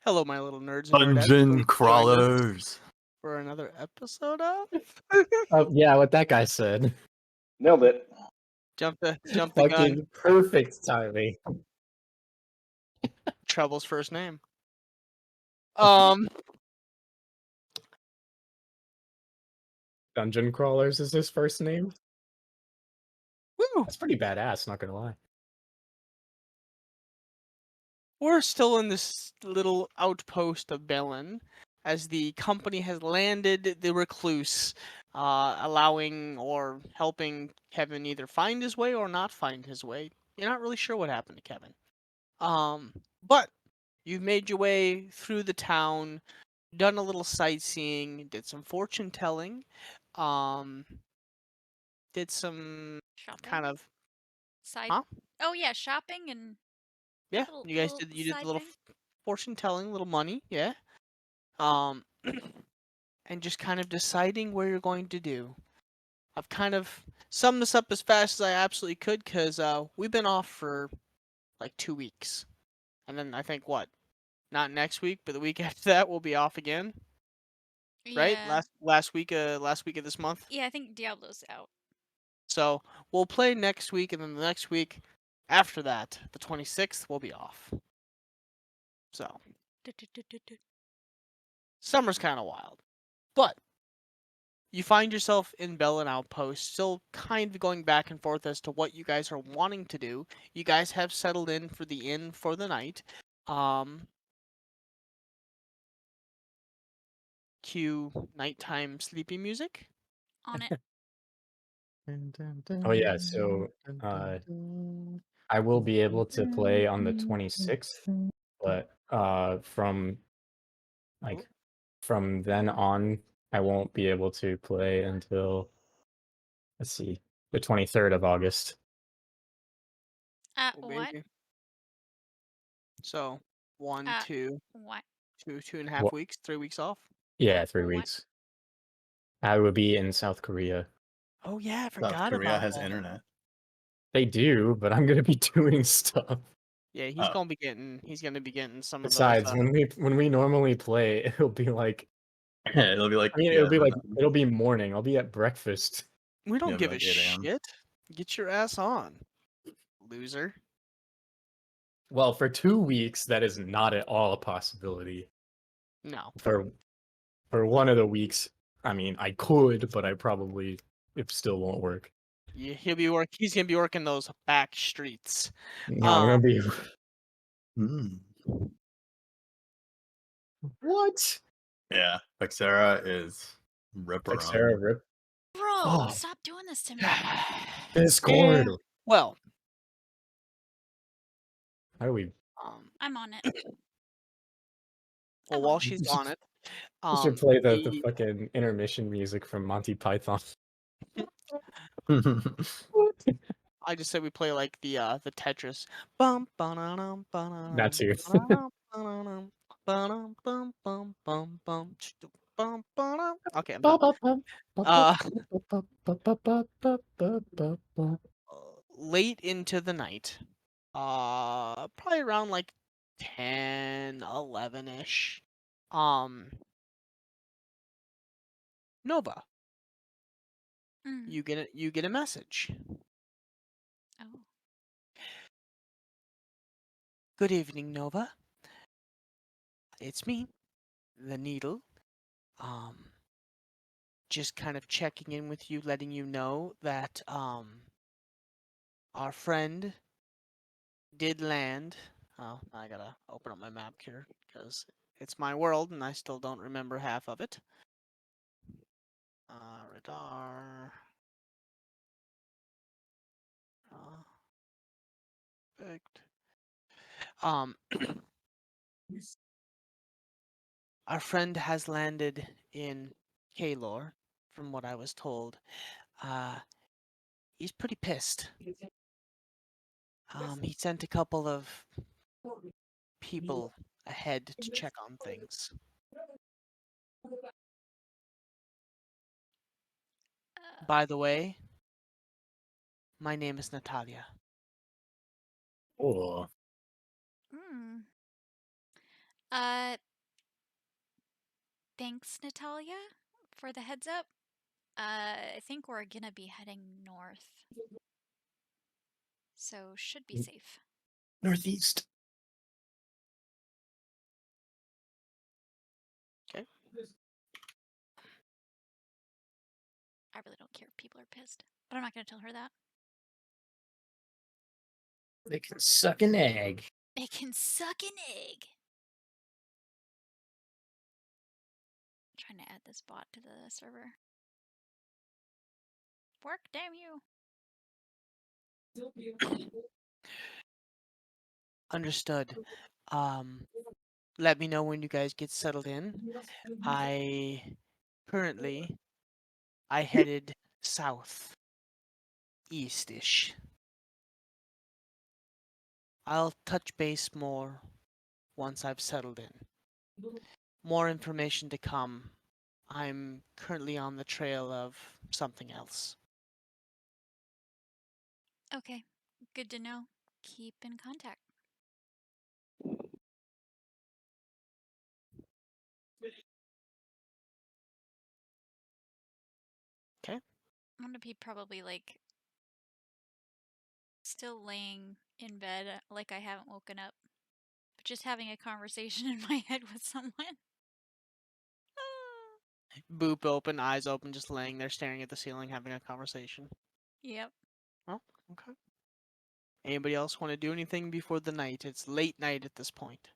Hello, my little nerds and nerdettes. Dungeon Please join us Crawlers. for another episode of Oh, yeah, what that guy said. Nailed it. Jump the gun. Fucking perfect timing. Trouble's first name. Um, Dungeon Crawlers is his first name. woo! That's pretty badass, not gonna lie. We're still in this little outpost of Bellin, as the company has landed the recluse, allowing or helping Kevin either find his way or not find his way. You're not really sure what happened to Kevin. But you've made your way through the town, done a little sightseeing, did some fortune telling, um, did some Shopping? kind of Side. huh? Oh yeah, shopping and Yeah, little- you guys little did the side little thing? fortune telling, little money, yeah. Um, and just kind of deciding where you're going to do. I've kind of summed this up as fast as I absolutely could because we've been off for like 2 weeks, and then I think what, not next week, but the week after that we'll be off again, right? Yeah. Last week of this month. Yeah, I think Diablo's out. So we'll play next week, and then the next week after that, the 26th, we'll be off. So summer's kind of wild, but you find yourself in Bellin Outpost, still kind of going back and forth as to what you guys are wanting to do. You guys have settled in for the inn for the night. Cue nighttime sleepy music. On it. Oh yeah, so I will be able to play on the 26th, but from then on, I won't be able to play until, let's see, the 23rd of August. Oh, What? baby. So one, Uh, two, What? 2.5 What? weeks, 3 weeks off. Yeah, 3 What? weeks. I will be in South Korea. Oh yeah, I South forgot Korea about has that. internet. They do, but I'm gonna be doing stuff. Yeah, he's gonna be getting some Besides, of those. when we normally play, it'll be like, It'll be like I mean, it'll be morning. I'll be at breakfast. We don't it'll be give like a 8 a.m. shit. Get your ass on, loser. Well, for 2 weeks, that is not at all a possibility. No. For one of the weeks, I mean, I could, but it still won't work. Yeah, he's gonna be working those back streets. No, I'm gonna be Mm. what? Yeah, Vexera is ripper Like Sarah on. Rip Bro, Oh. stop doing this to me. Discord. Yeah, well, How do we? I'm on it. well, while she's on it, We should play the the fucking intermission music from Monty Python. I just said we play like the Tetris. Bum ba-da-dum, ba-da-dum, That too. ba-da-dum, ba-da-dum, ba-dum, bum, bum, bum, bum, bum, ba-dum. Okay, I'm done. Late into the night, probably around like 10, 11-ish. Nova, Mm. you get a message. Oh. Good evening, Nova. It's me, the Needle. Just kind of checking in with you, letting you know that our friend did land. Oh, I gotta open up my map here because it's my world and I still don't remember half of it. Radar. Perfect. Our friend has landed in Kalor, from what I was told. He's pretty pissed. He sent a couple of people ahead to check on things. By the way, my name is Natalia. Oh, Mm. Thanks, Natalia, for the heads up. I think we're gonna be heading north. So should be safe. Northeast. Okay. I really don't care if people are pissed, but I'm not gonna tell her that. They can suck an egg. They can suck an egg. I'm trying to add this bot to the server. Work, damn you. Understood. Let me know when you guys get settled in. Currently I headed south, east-ish. I'll touch base more once I've settled in. More information to come. I'm currently on the trail of something else. Okay, good to know. Keep in contact. Okay. I'm gonna be probably like still laying in bed like I haven't woken up, but just having a conversation in my head with someone. Boop open, eyes open, just laying there staring at the ceiling, having a conversation. Yep. Oh, okay. Anybody else want to do anything before the night? It's late night at this point.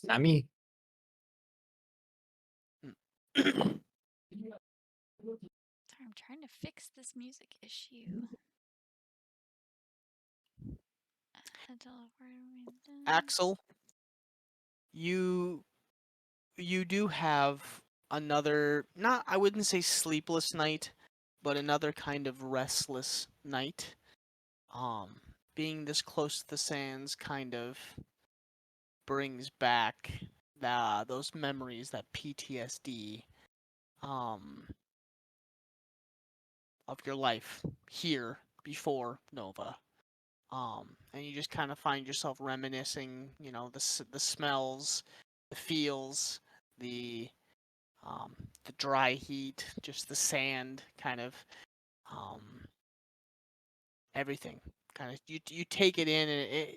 Not me. Sorry, I'm trying to fix this music issue. Axel, you do have another, not, I wouldn't say sleepless night, but another kind of restless night. Being this close to the sands kind of brings back those memories, that PTSD, of your life here before Nova. And you just kind of find yourself reminiscing, the smells, the feels, the the dry heat, just the sand, kind of, everything. Kind of, you take it in, and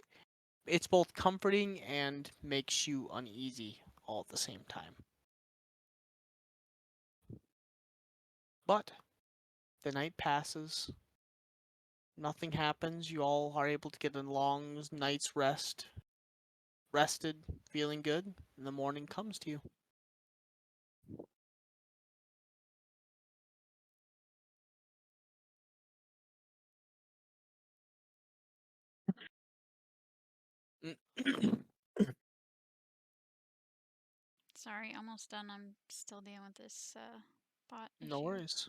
it's both comforting and makes you uneasy all at the same time. But the night passes. Nothing happens. You all are able to get a long night's rest. Rested, feeling good, and the morning comes to you. Sorry, almost done. I'm still dealing with this bot issue. No worries.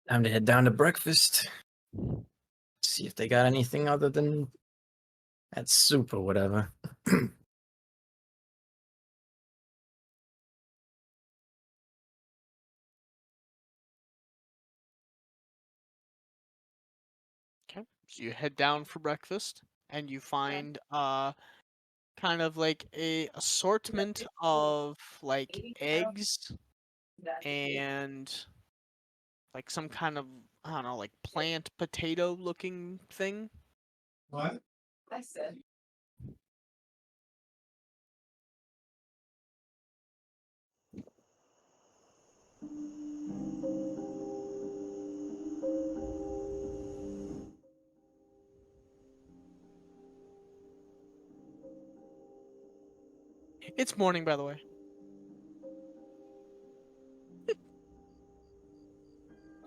Time to head down to breakfast. See if they got anything other than that soup or whatever. Okay. So you head down for breakfast, and you find kind of like a assortment of like eggs and like some kind of, I don't know, like plant potato looking thing. What? It's morning, by the way.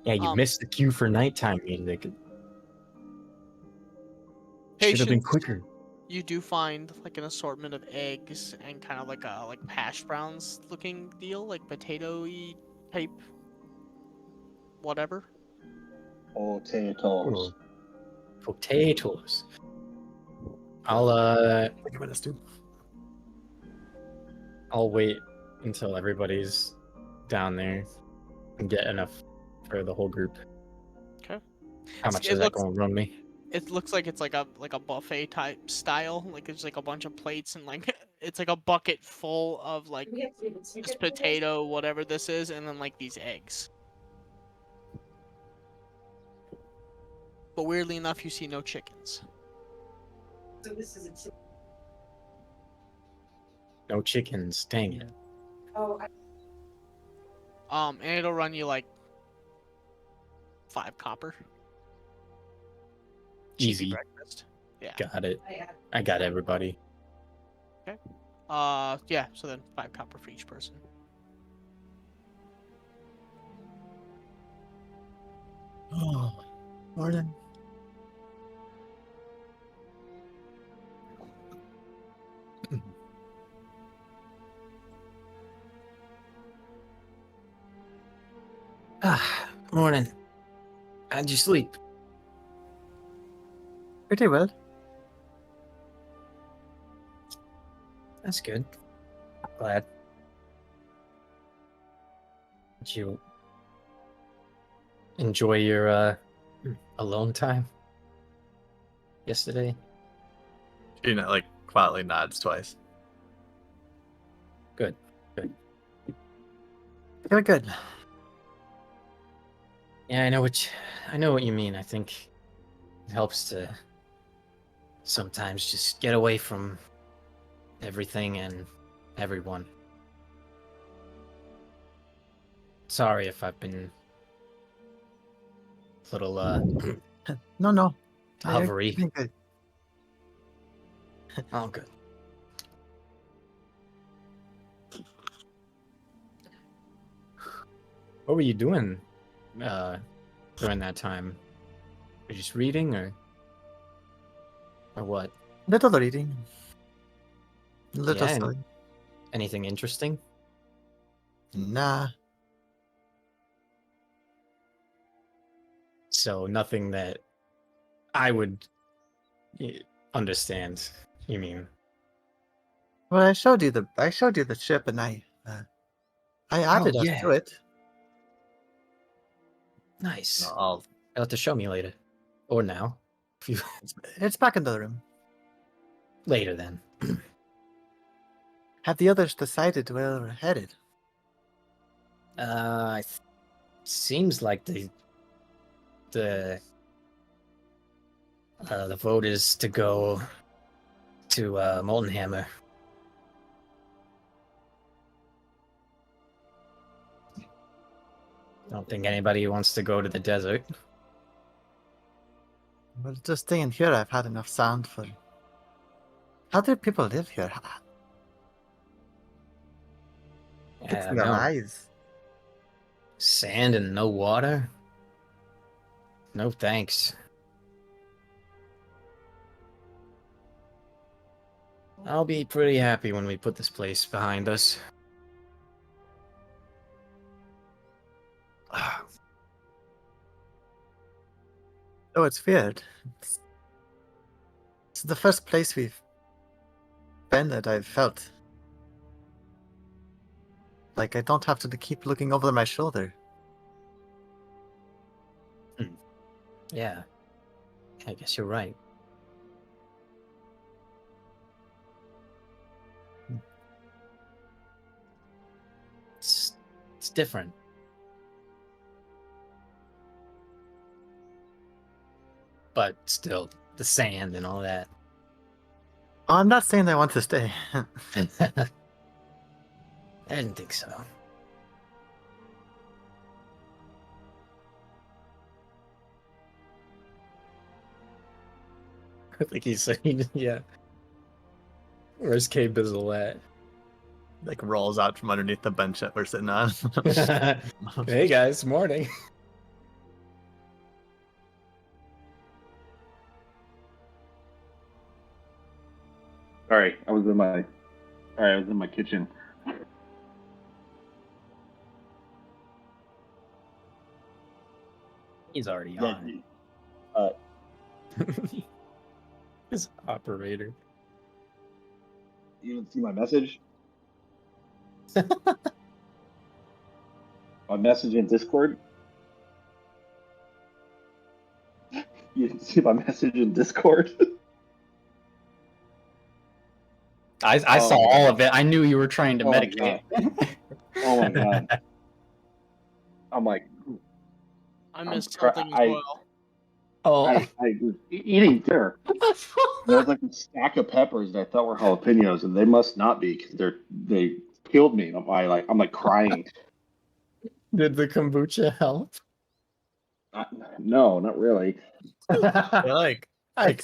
Yeah, you missed the cue for nighttime music. Should have been Patience. quicker. You do find like an assortment of eggs and kind of like a hash browns looking deal, like potato-y type whatever. Potatoes. Potatoes. I'll I'll wait until everybody's down there and get enough for the whole group. How much it is that looks going to run me? it looks like it's like a buffet type style. Like it's like a bunch of plates and like it's like a bucket full of like this potato, whatever this is, and then like these eggs. But weirdly enough, you see no chickens. No chickens. Dang it. And it'll run you like 5 copper. Cheapy Easy. breakfast. Yeah. Got it. I got everybody. Yeah. So then 5 copper for each person. Oh, morning. Morning. How'd you sleep? Pretty well. That's good. Glad. Did you enjoy your alone time yesterday? She like quietly nods twice. Good. Good. Feel good. Yeah, I know what you mean. I think it helps to sometimes just get away from everything and everyone. Sorry if I've been a little No, no. You're hovery. doing good. Oh, good. What were you doing during that time? Were you just reading or what? Little reading. Little Yeah, and- study. Anything interesting? Nah. So nothing that I would understand. You mean? Well, I showed you the ship, and I added us yeah. to it. Nice. I'll You'll have to show me later, or now. If you It's back in the room. later then. Have the others decided where we're headed? Seems like the vote is to go to Molten Hammer. I don't think anybody wants to go to the desert. Well, just staying here, I've had enough sound for. How do people live here? I Fixing don't their know. eyes. Sand and no water? No thanks. I'll be pretty happy when we put this place behind us. Oh, it's weird. It's the first place we've been that I've felt like I don't have to keep looking over my shoulder. Yeah, I guess you're right. It's different. But still, the sand and all that. Oh, I'm not saying I want to stay. I didn't think so. I think he's saying, yeah. Where's K Bizzle at? like rolls out from underneath the bench that we're sitting on. Hey guys, morning. Sorry, I was in my kitchen. He's already Yeah, on. His operator. you didn't see my message? My message in Discord? see my message in Discord? I saw Oh. all of it. I knew you were trying to Oh my medicate. Oh my god. I'm like, I I'm missed cra- something as I- well. Oh. I was eating dinner. There was like a stack of peppers that I thought were jalapenos, and they must not be because they killed me. I'm like crying. Did the kombucha help? No, not really. I like I,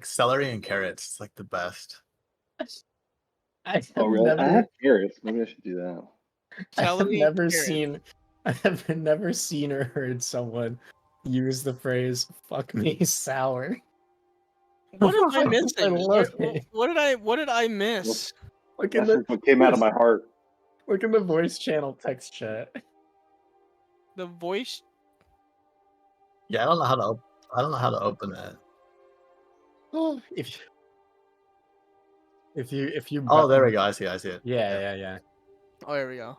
celery and carrots. It's like the best. I have Oh really? I never, have carrots. Maybe I should do that. I have Celery, never carrots. seen, I have never seen or heard someone use the phrase "fuck me sour." What am I I missing? love it. What did I miss? Look in That's the what came out of my heart. look in the voice channel text chat. The voice. Yeah, I don't know how to. I don't know how to open that. Oh, if you Oh, there we button- go. I see it. Yeah. Oh, here we go.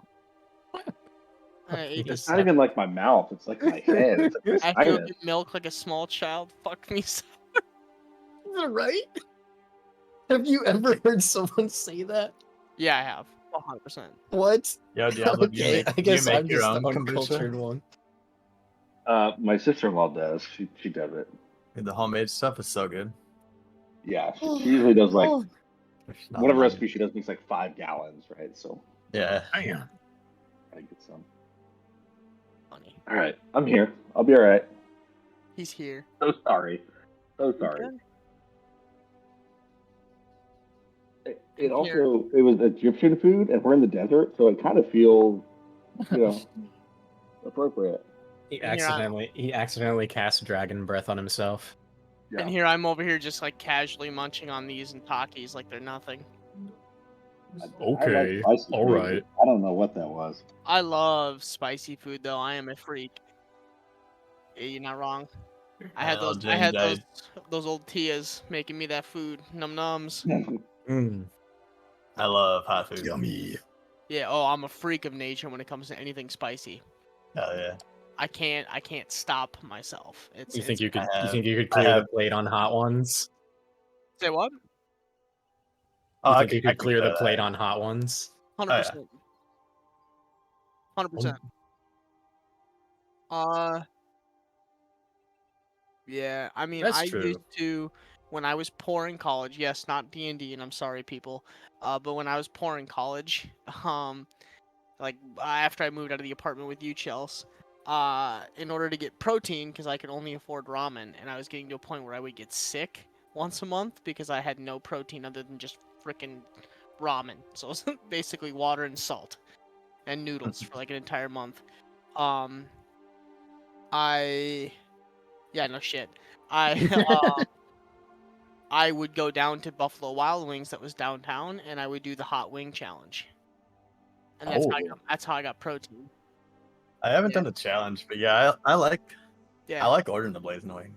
I ate Yes. It's not even like my mouth. It's like my head. It's like I feel sinus. milk like a small child. Fuck me. Is that right? Have you ever heard someone say that? Yeah, I have. 100%. What? Yo, Diablo, Okay, I do you guess make I'm your just the own kombucha? uncultured one. My sister-in-law does. She does it. The homemade stuff is so good. Yeah, she usually does like Oh, whatever recipe she does makes like 5 gallons, right? So Yeah. damn. I get some. Funny. All right, I'm here. I'll be all right. He's here. So sorry. So sorry. Okay. It was Egyptian food, and we're in the desert, so it kind of feels, appropriate. He And here I- accidentally cast dragon breath on himself. Yeah. And here I'm over here just like casually munching on these and Takis like they're nothing. Okay, I like spicy all food, right. but I don't know what that was. I love spicy food though. I am a freak. Yeah, you're not wrong. I had Well, those. Jen I had died. those old tias making me that food. Num nums. Mm, I love hot food. yummy. Yeah. Oh, I'm a freak of nature when it comes to anything spicy. Hell yeah. I can't stop myself. You think you could? I You think you could I clear have- the plate on hot ones? say what? Oh, You I think you I could clear the that. plate on hot ones? 100%. 100%. Yeah. I mean, That's I true. used to when I was poor in college. Yes, not D&D, and I'm sorry, people. But when I was poor in college, like after I moved out of the apartment with you, Chels, in order to get protein, because I could only afford ramen, and I was getting to a point where I would get sick once a month because I had no protein other than just freaking ramen. So it was basically water and salt and noodles for like an entire month. Yeah, no shit. I would go down to Buffalo Wild Wings that was downtown, and I would do the hot wing challenge. And that's how I got protein. I haven't Yeah. done the challenge, but yeah, I like Yeah. I like ordering the blazing wing.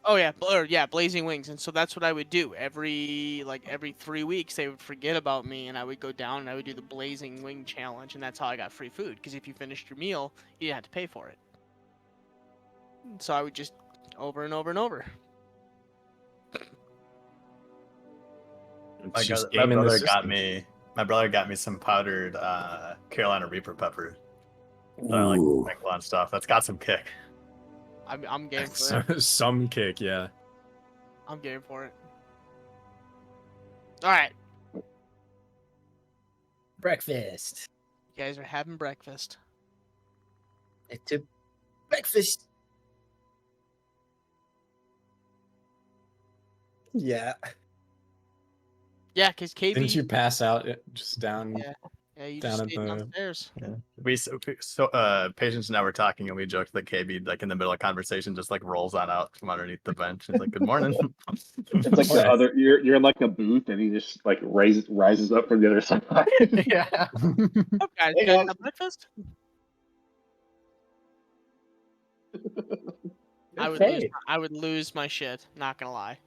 Oh yeah, blazing wings, and so that's what I would do every 3 weeks. They would forget about me, and I would go down and I would do the blazing wing challenge, and that's how I got free food. Because if you finished your meal, you didn't have to pay for it. So I would just over and over and over. It's My just brother gaming the got system. me. My brother got me some powdered Carolina Reaper pepper. That I like to pickle on stuff. That's got some kick. I'm game for it. Some kick, yeah. I'm game for it. All right, Breakfast. you guys are having breakfast. It's a breakfast. Yeah. Yeah, because KB. Didn't you pass out just down? Yeah, you down just at stayed the- downstairs. Yeah. Patience and I were talking, and we joked that KB, like in the middle of conversation, just like rolls on out from underneath the bench. He's like, "Good morning." It's like the other. You're in like a booth, and he just like rises up from the other side. Yeah. Oh, guys, Hey, you guys guys. have breakfast? Okay. I would lose my shit. Not gonna lie.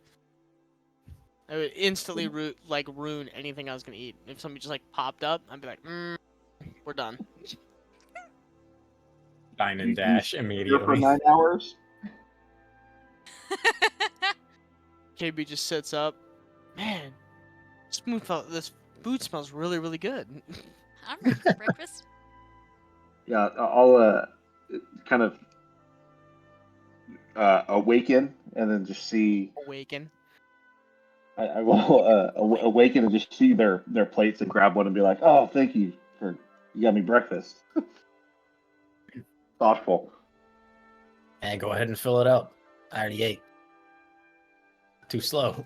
I would instantly ruin anything I was gonna eat. If somebody just like popped up, I'd be like, we're done. Dine and dash Here for immediately. 9 hours. KB just sits up. Man, this food smells really, really good. I'm ready for breakfast. Yeah, I'll kind of awaken and then just see. Awaken. I will awaken and just see their plates and grab one and be like, "Oh, thank you for you got me breakfast." Thoughtful. And go ahead and fill it up. I already ate. Too slow.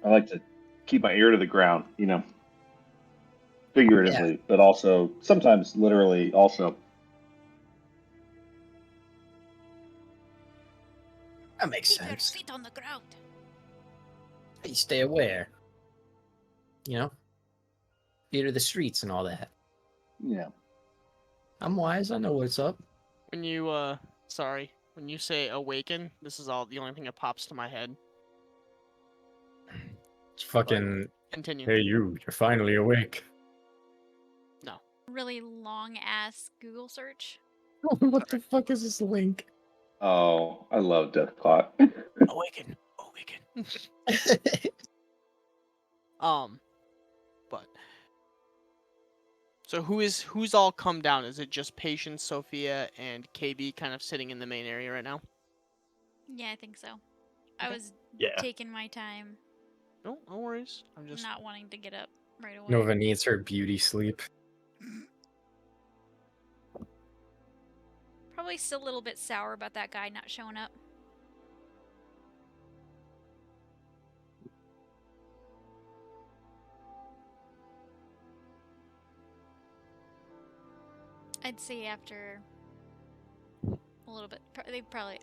I like to keep my ear to the ground, figuratively, but also sometimes literally. Also, That makes Keep your sense. feet on the ground. You stay aware. Fear of the streets and all that. yeah. I'm wise. I know what's up. When you when you say awaken, this is the only thing that pops to my head. It's fucking. Continue. Hey, you're finally awake. Really long ass Google search. What the fuck is this link? Oh, I love Deathclaw. Awaken. But so who's all come down? Is it just Patience, Sophia, and KB kind of sitting in the main area right now? Yeah, I think so. I Okay. was Yeah. taking my time, No worries. I'm just not wanting to get up right away. Nova needs her beauty sleep. Probably still a little bit sour about that guy not showing up. I'd say after a little bit,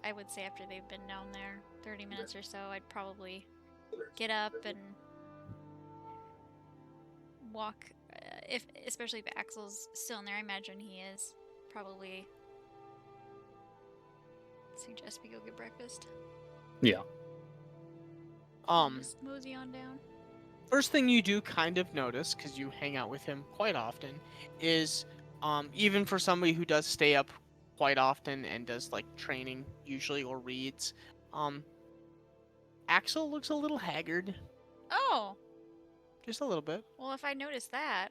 I would say after they've been down there 30 minutes or so, I'd probably get up and walk, especially if Axel's still in there. I imagine he is. Probably suggest we go get breakfast. Yeah. Just mosey on down. first thing you do kind of notice, because you hang out with him quite often, is even for somebody who does stay up quite often and does like training usually or reads, Axel looks a little haggard, Oh, just a little bit. well, if I noticed that,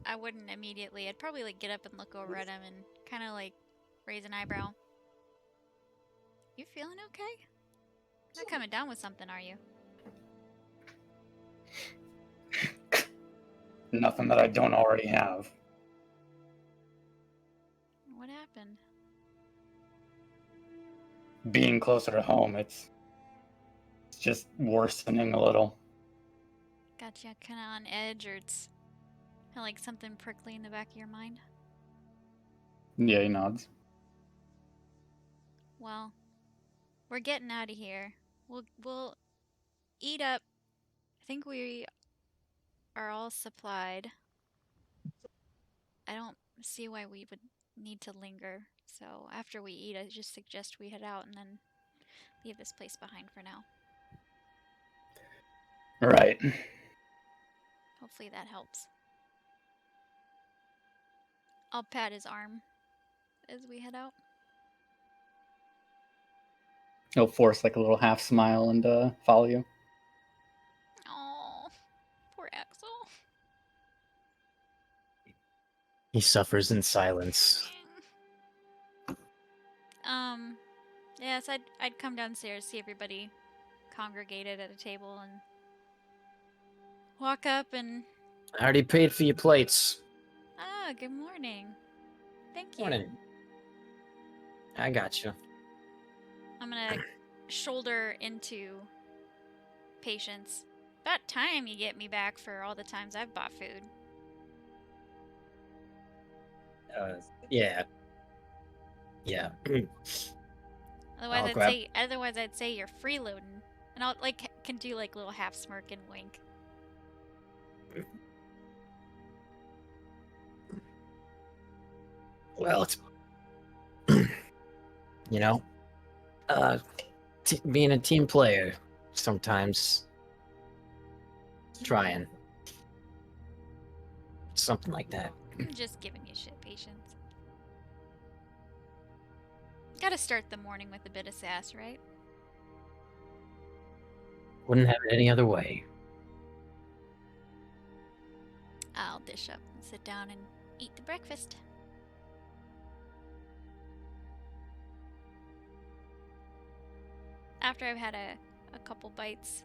I wouldn't immediately. I'd probably like get up and look over at him and kind of like raise an eyebrow. You feeling okay? Not coming down with something, are you? Nothing that I don't already have. What happened? Being closer to home, it's just worsening a little. Got you kind of on edge, or it's kind of like something prickly in the back of your mind? Yeah, he nods. Well, we're getting out of here. We'll eat up. I think we are all supplied. I don't see why we would need to linger. So after we eat, I just suggest we head out and then leave this place behind for now. Right. Hopefully that helps. I'll pat his arm as we head out. He'll force like a little half smile and follow you. Oh, poor Axel. He suffers in silence. Yes, I'd come downstairs, see everybody congregated at a table, and walk up and... I already paid for your plates. Ah, good morning. Thank you. Morning. I got you. I'm gonna shoulder into Patience. About time you get me back for all the times I've bought food. Yeah. Yeah. Otherwise I'd say you're freeloading. And I'll can do like little half smirk and wink. Well, it's being a team player sometimes trying something like that. I'm just giving you shit, Patience. Gotta start the morning with a bit of sass, right? Wouldn't have it any other way. I'll dish up and sit down and eat the breakfast. After I've had a couple bites,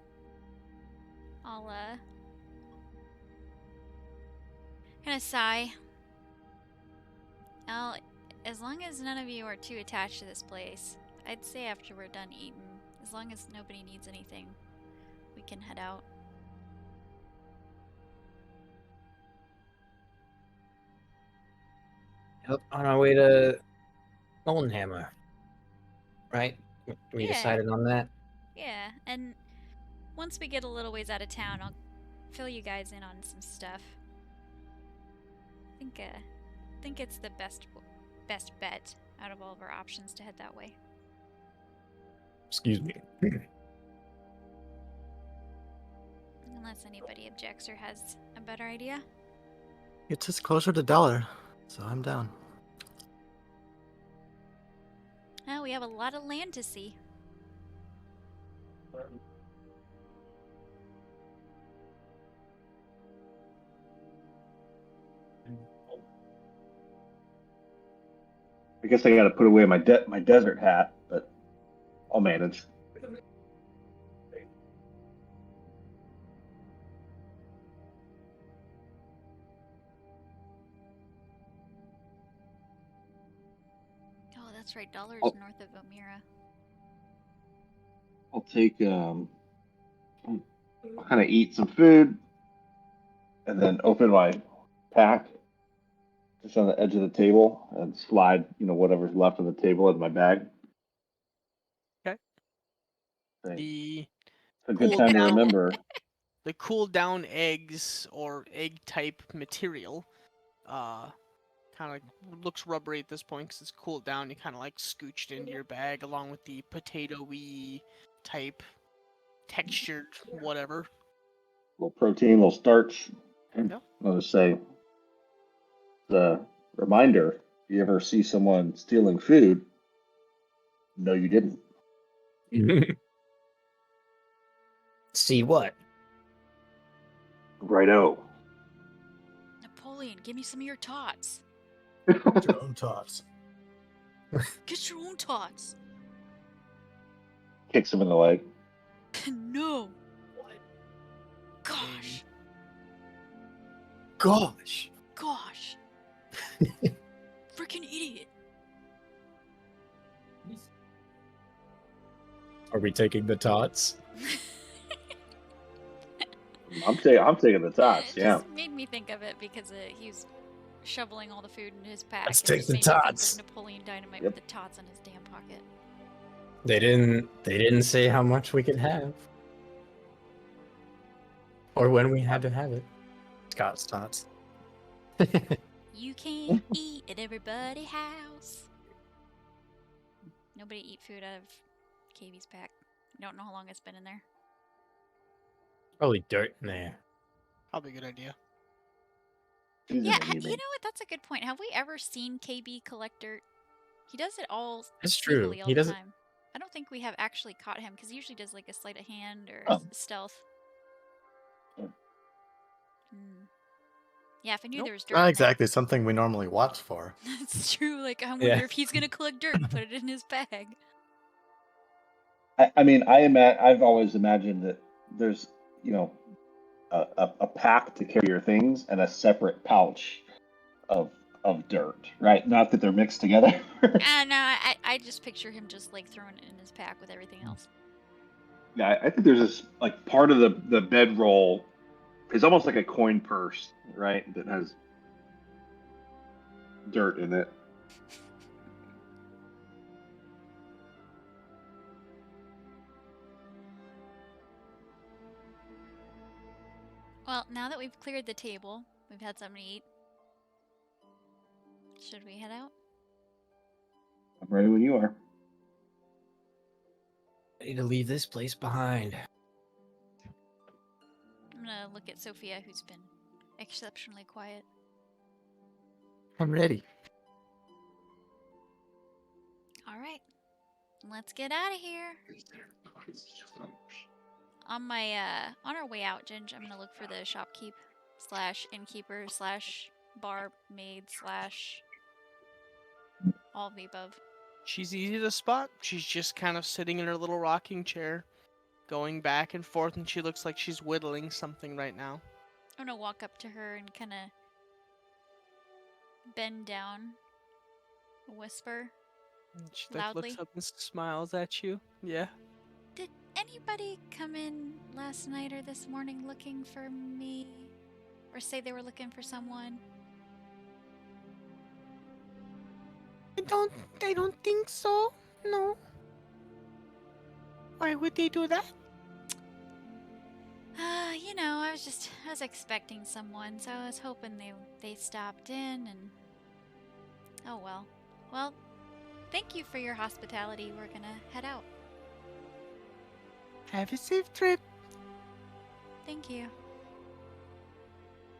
I'll kind of sigh. As long as none of you are too attached to this place, I'd say after we're done eating, as long as nobody needs anything, we can head out. Yep, on our way to Goldenhammer. Right? We Yeah. decided on that? Yeah, and once we get a little ways out of town, I'll fill you guys in on some stuff. I think it's the best bet out of all of our options to head that way. Excuse me. Unless anybody objects or has a better idea. It's just closer to Dollar, so I'm down. Oh, we have a lot of land to see. I guess I got to put away my desert hat, but I'll manage. Oh, that's right. Dollar's Oh. north of Omira. I'll take I'll kind of eat some food, and then open my pack just on the edge of the table and slide, whatever's left of the table into my bag. Okay. It's The a good cool time to down- remember. the cool down eggs or egg type material kind of looks rubbery at this point because it's cooled down. You kind of like scooched into your bag along with the potato-y type textured whatever. A little protein, a little starch. Yeah. I'll just say the reminder: if you ever see someone stealing food, no, you didn't. See what? Righto. Napoleon, give me some of your tots. Your own tots. Get your own tots. Kicks him in the leg. No. Gosh. Gosh. Gosh. Freaking idiot. Are we taking the tots? I'm taking the tots. It Yeah. just made me think of it because he was shoveling all the food in his pack. Let's and take it the made me think of tots. Napoleon Dynamite Yep. with the tots in his damn pocket. They didn't say how much we could have. Or when we had to have it. Scott's tots. You can't eat at everybody's house. Nobody eat food out of KV's pack. Don't know how long it's been in there. Probably dirt in there. Probably a good idea. Yeah, you know what? That's a good point. Have we ever seen KB collect dirt? He does it all That's true. sneakily all He the does it- time. I don't think we have actually caught him because he usually does like a sleight of hand or Oh. stealth. Yeah. Hmm. Yeah, if I knew Nope. there was dirt. Not in there- exactly something we normally watch for. That's true. Like, I wonder Yeah. if he's gonna collect dirt and put it in his bag. I mean, I've always imagined that there's, a pack to carry your things and a separate pouch of dirt, right? Not that they're mixed together. No, I just picture him just like throwing it in his pack with everything else. Yeah, I think there's this like part of the bedroll is almost like a coin purse, right? That has dirt in it. Well, now that we've cleared the table, we've had something to eat. Should we head out? I'm ready when you are. Ready to leave this place behind. I'm gonna look at Sophia, who's been exceptionally quiet. I'm ready. All All right, let's get out of here. On our way out, Ginge, I'm gonna look for the shopkeep / innkeeper / barmaid / all of the above. She's easy to spot. She's just kind of sitting in her little rocking chair, going back and forth, and she looks like she's whittling something right now. I'm gonna walk up to her and kind of bend down, whisper And she loudly. looks up and smiles at you. Yeah. Did anybody come in last night or this morning looking for me? Or say they were looking for someone? I don't think so. No. Why would they do that? You know, I was expecting someone, so I was hoping they stopped in and oh well. Well, thank you for your hospitality. We're gonna head out. Have a safe trip. Thank you.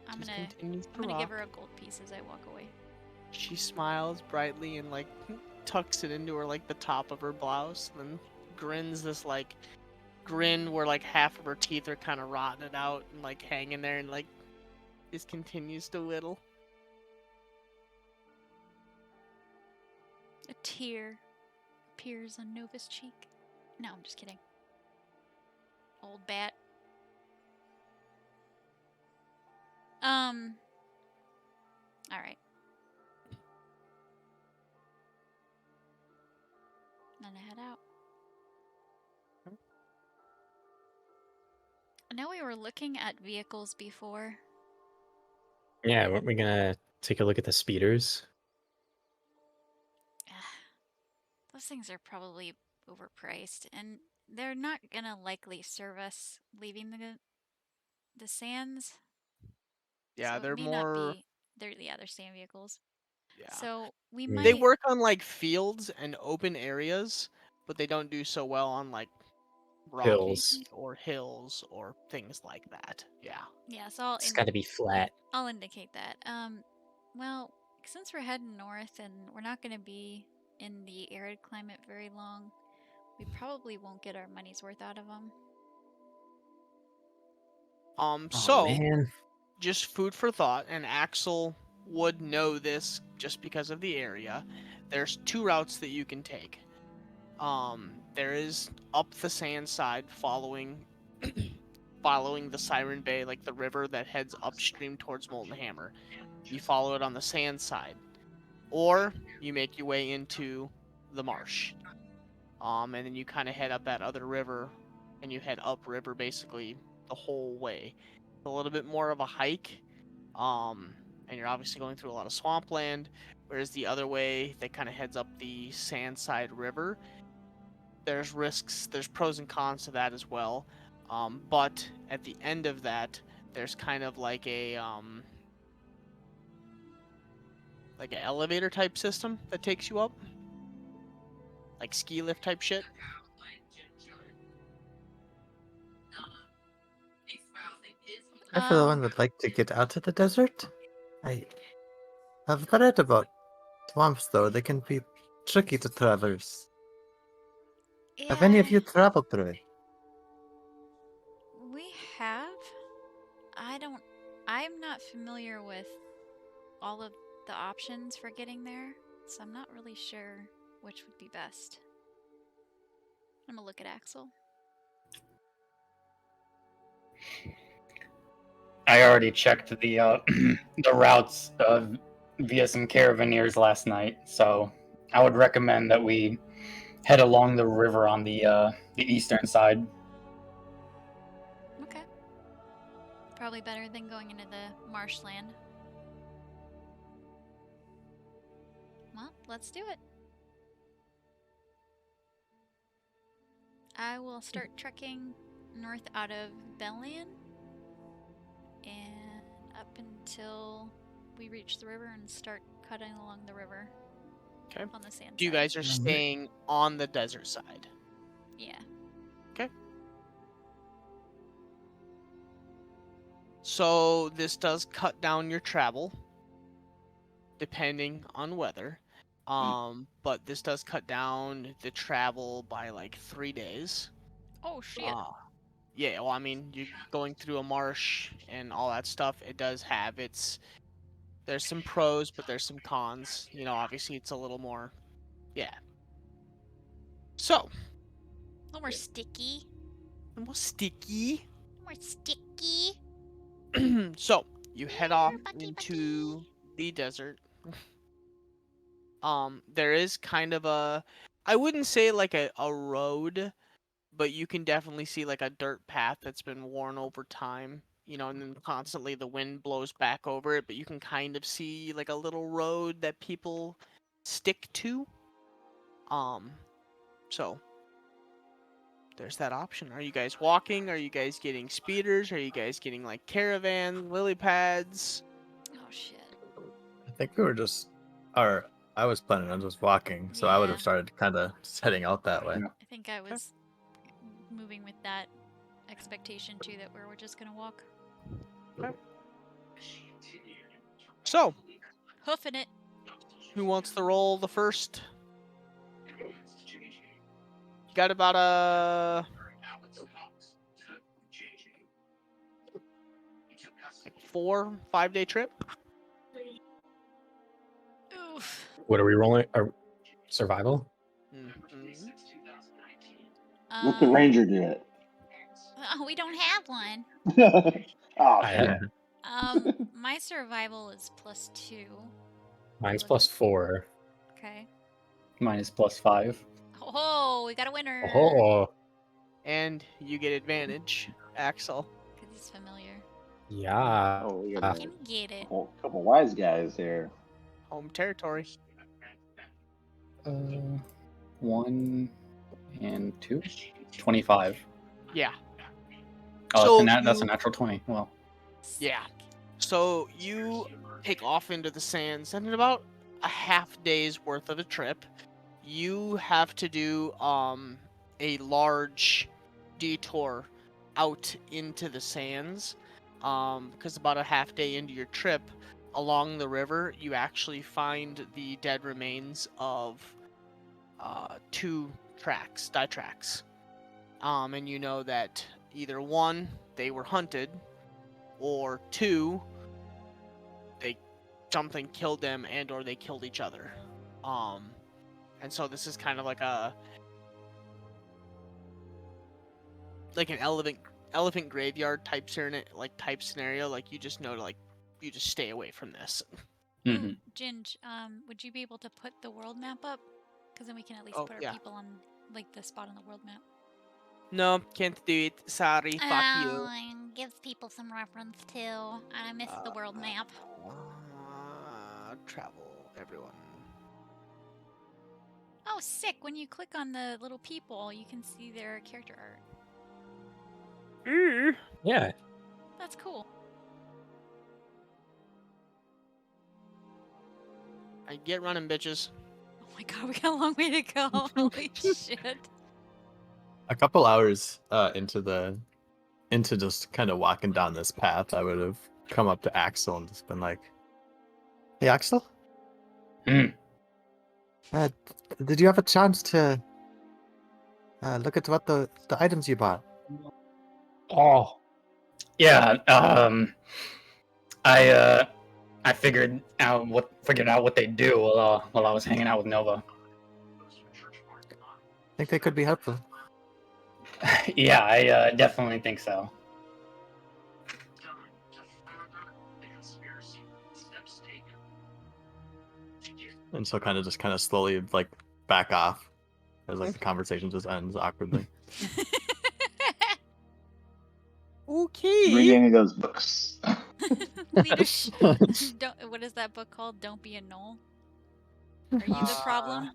I'm Just gonna continues to I'm gonna give rock. her a gold piece as I walk away. She smiles brightly and like tucks it into her like the top of her blouse, and then grins this like grin where like half of her teeth are kind of rotted out and like hanging there, and like just continues to whittle. A tear appears on Nova's cheek. No, I'm just kidding. Old bat. Alright. Then I head out. I know we were looking at vehicles before. Yeah, weren't we gonna take a look at the speeders? Those things are probably overpriced, and they're not gonna likely serve us leaving the sands. Yeah, So it they're may not more. be. They're sand vehicles. Yeah. So we Mm. They might. work on like fields and open areas, but they don't do so well on like rocky Hills. or hills or things like that. Yeah. Yeah. So It's got to be flat. I'll indicate that. Well, since we're heading north and we're not gonna be in the arid climate very long, we probably won't get our money's worth out of them. Oh So man. just food for thought, and Axel would know this just because of the area. There's two routes that you can take. There is up the sand side, following the Siren Bay, like the river that heads upstream towards Molten Hammer. You follow it on the sand side, or you make your way into the marsh. And then you kind of head up that other river, and you head upriver basically the whole way. It's a little bit more of a hike, and you're obviously going through a lot of swampland. Whereas the other way that kind of heads up the Sandside River, there's risks, there's pros and cons to that as well. But at the end of that, there's kind of like like an elevator type system that takes you up, like ski lift type shit. I, for the one, would like to get out of the desert. I have read about swamps, though. They can be tricky to traverse. Have any of you traveled through it? We have. I'm not familiar with all of the options for getting there, so I'm not really sure which would be best. I'm gonna look at Axel. I already checked the the routes via some caravaneers last night, so I would recommend that we head along the river on the eastern side. Okay. Probably better than going into the marshland. Well, let's do it. I will start trekking north out of Belian and up until we reach the river and start cutting along the river. Okay. On the sand You side. guys are staying on the desert side. Yeah. Okay. So this does cut down your travel, depending on weather. But this does cut down the travel by like 3 days. Oh shit. Yeah, well, I mean, you're going through a marsh and all that stuff. It does have there's some pros, but there's some cons. You know, obviously it's a little more, yeah. So, A little more sticky. a little sticky. More sticky. So, you head off Bucky, into the desert. There is kind of I wouldn't say like a road, but you can definitely see like a dirt path that's been worn over time, you know, and then constantly the wind blows back over it, but you can kind of see like a little road that people stick to. So there's that option. Are you guys walking? Are you guys getting speeders? Are you guys getting like caravans, lily pads? Oh shit. I think we were just, or I was planning on just walking, so I would have Yeah. started kind of heading out that way. Yeah. I think I was moving with that expectation too, that we're just gonna walk. So, Hoofing it. who wants to roll the first? You got about a 4-5 day trip. Oof. What are we rolling? Survival? Mhm. Let the ranger do it. Oh, we don't have one. Oh I shit. had, My survival is +2. mine's +4. Okay. Mine is +5. Oh, we got a winner. Oh, And you get advantage, Axel. Because he's familiar. yeah. Oh, we got Can get it. a couple wise guys here. Home territory. 1 and 2. 25. Yeah. Oh, So that's a you- natural 20. Well, Yeah. So you take off into the sands, and in about a half day's worth of a trip, you have to do a large detour out into the sands. Because about a half day into your trip, along the river, you actually find the dead remains of 2 die tracks. And you know that either 1, they were hunted, or 2, something killed them and or they killed each other. And so this is kind of like an elephant graveyard type scenario. Like you just know to you just stay away from this. mhm. Ooh, Ginge, would you be able to put the world map up? Because then we can at least Oh, put our yeah. people on like the spot on the world map. No, can't do it. Sorry, fuck you. Oh, gives people some reference too. I miss the world map. Travel, everyone. Oh, sick! When you click on the little people, you can see their character art. Yeah. That's cool. I get running, bitches. Oh my god, we got a long way to go. Holy shit. A couple hours into just kind of walking down this path, I would have come up to Axel and just been like, "Hey, Axel, Hmm. Did you have a chance to look at what the items you bought? Oh, yeah. I figured out what they do while I was hanging out with Nova. I think they could be helpful. Yeah, I definitely think so. And so kind of slowly like back off as like the conversation just ends awkwardly. Okay. Bring any of those books. Leadership. What is that book called? Don't be a knoll. Are you the problem?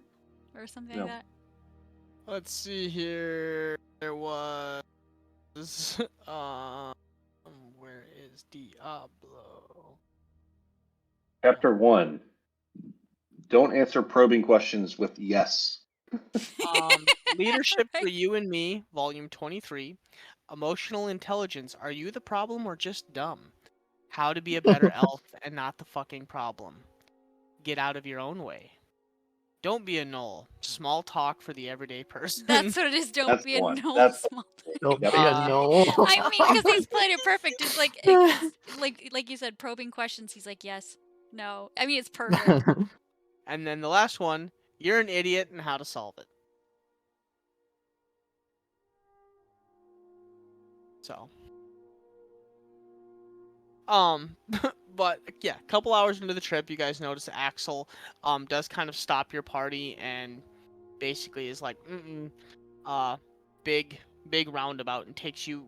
Or something No. like that? Let's see here. There was where is Diablo? Chapter 1. Don't answer probing questions with yes. Leadership for Right. You and Me, Volume 23. Emotional Intelligence. Are you the problem or just dumb? How to be a better elf and not the fucking problem. Get out of your own way. Don't be a knoll. Small talk for the everyday person. That's what it is. Don't That's be the a one. no That's the small. Don't Yep. be a no. I mean, because he's played it perfect. It's like it's like you said, probing questions. He's like, yes, no. I mean, it's perfect. And then the last one, you're an idiot and how to solve it. So. But yeah, a couple hours into the trip, you guys notice Axel does kind of stop your party and basically is like, big roundabout and takes you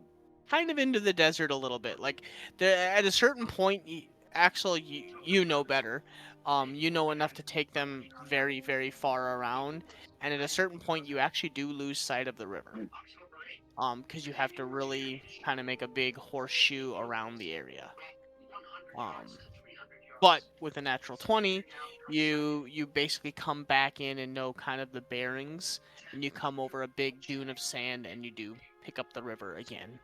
kind of into the desert a little bit. Like at a certain point, Axel, you know better. You know enough to take them very, very far around, and at a certain point, you actually do lose sight of the river. Because you have to really kind of make a big horseshoe around the area. But with a natural 20, you basically come back in and know kind of the bearings, and you come over a big dune of sand, and you do pick up the river again.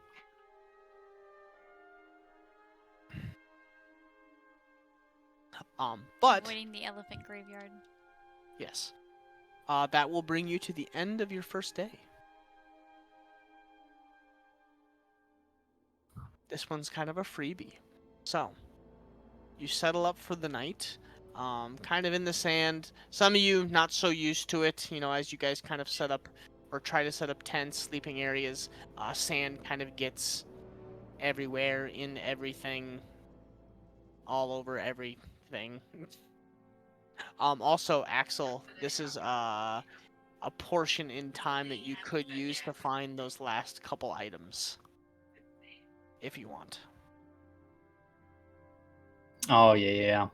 But Avoiding the elephant graveyard. yes, that will bring you to the end of your first day. This one's kind of a freebie. So, you settle up for the night, kind of in the sand. Some of you not so used to it, as you guys kind of set up or try to set up tents, sleeping areas. Sand kind of gets everywhere, in everything, all over everything. Also, Axel, this is a portion in time that you could use to find those last couple items, if you want. Oh yeah.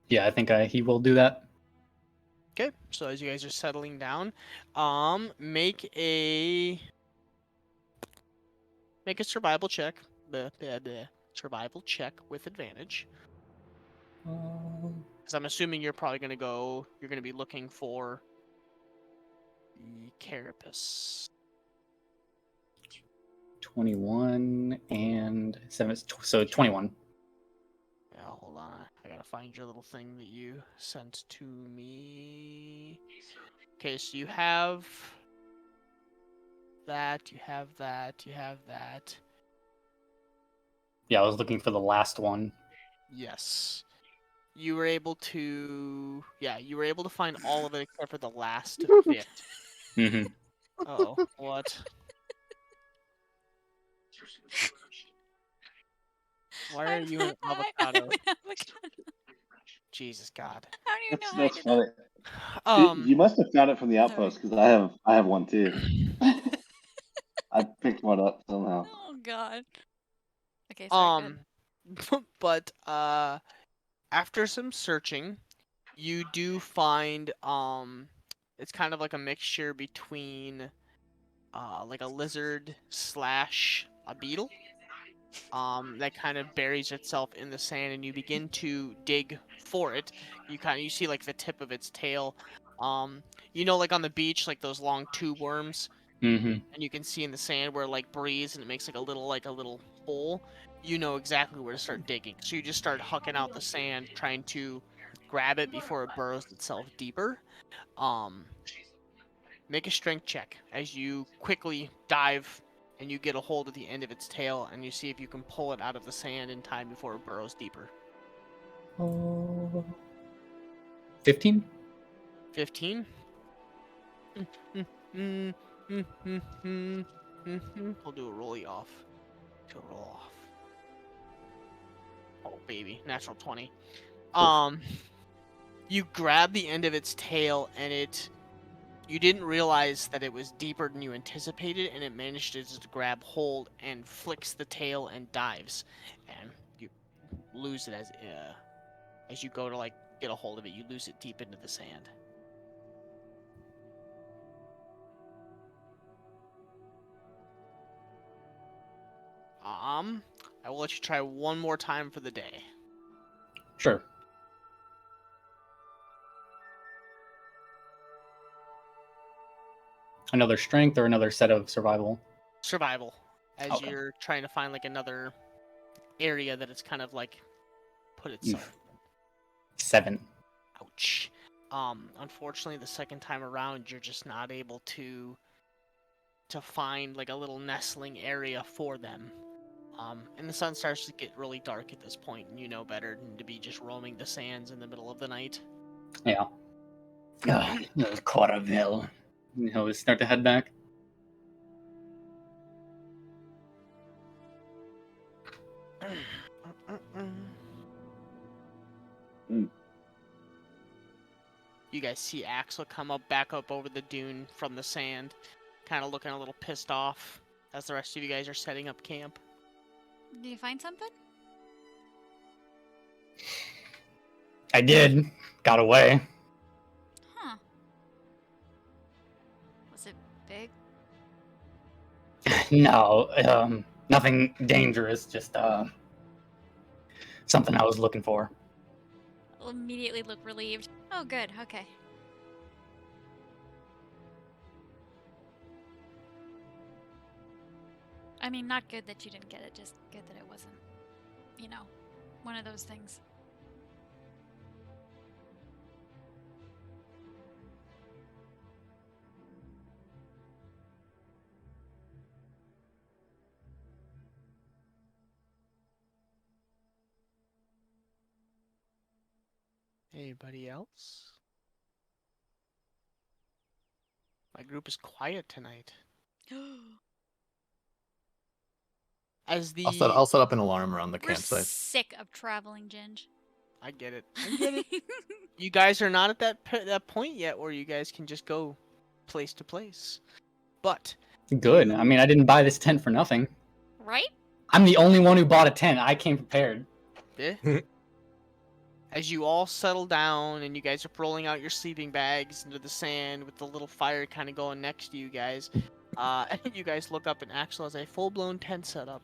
Yeah, I think he will do that. Okay, so as you guys are settling down, make a survival check. Survival check with advantage. Because I'm assuming you're probably gonna be looking for the carapace. 21 and 7, so 21. Yeah, hold on. I gotta find your little thing that you sent to me. Okay, so you have that, you have that, you have that. Yeah, I was looking for the last one. Yes. You were able to find all of it except for the last bit. Mm-hmm. Oh, what? Why are you an avocado? Jesus God. How do you know I That's did funny. that? You must have found it from the Sorry. outpost because I have one too. I picked one up somehow. Oh God. Okay, sorry. Good. But after some searching, you do find it's kind of like a mixture between like a lizard slash a beetle. That kind of buries itself in the sand, and you begin to dig for it. You see like the tip of its tail. Like on the beach, like those long tube worms, Mm-hmm. and you can see in the sand where it, like breathes and it makes like a little hole. You know exactly where to start digging. So you just start hucking out the sand, trying to grab it before it burrows itself deeper. Make a strength check as you quickly dive and you get a hold of the end of its tail and you see if you can pull it out of the sand in time before it burrows deeper. 15? 15? We'll do a rolly off. Do a roll off. Oh baby, natural 20. You grab the end of its tail and you didn't realize that it was deeper than you anticipated, and it managed to just grab hold and flicks the tail and dives, and you lose it as you go to like get a hold of it. You lose it deep into the sand. I will let you try one more time for the day. Sure. Another strength or another set of survival? Survival, as Okay. you're trying to find like another area that it's kind of like put it so. 7. Ouch. Unfortunately, the second time around, you're just not able to find like a little nestling area for them. And the sun starts to get really dark at this point, and you know better than to be just roaming the sands in the middle of the night. Yeah. Quarterville. He'll start to head back. You guys see Axel come back up over the dune from the sand, kind of looking a little pissed off as the rest of you guys are setting up camp. Did you find something? I did. Got away. Huh. Was it big? No, nothing dangerous. Just something I was looking for. I'll immediately look relieved. Oh, good. Okay. I mean, not good that you didn't get it, just good that it wasn't, you know, one of those things. Anybody else? My group is quiet tonight. As the I'll set up an alarm around the We're campsite. sick of traveling, Ginge. I get it. I get it. You guys are not at that point yet where you guys can just go place to place. But Good. I mean, I didn't buy this tent for nothing. Right? I'm the only one who bought a tent. I came prepared. as you all settle down and you guys are rolling out your sleeping bags into the sand with the little fire kind of going next to you guys, you guys look up and Axel has a full-blown tent set up.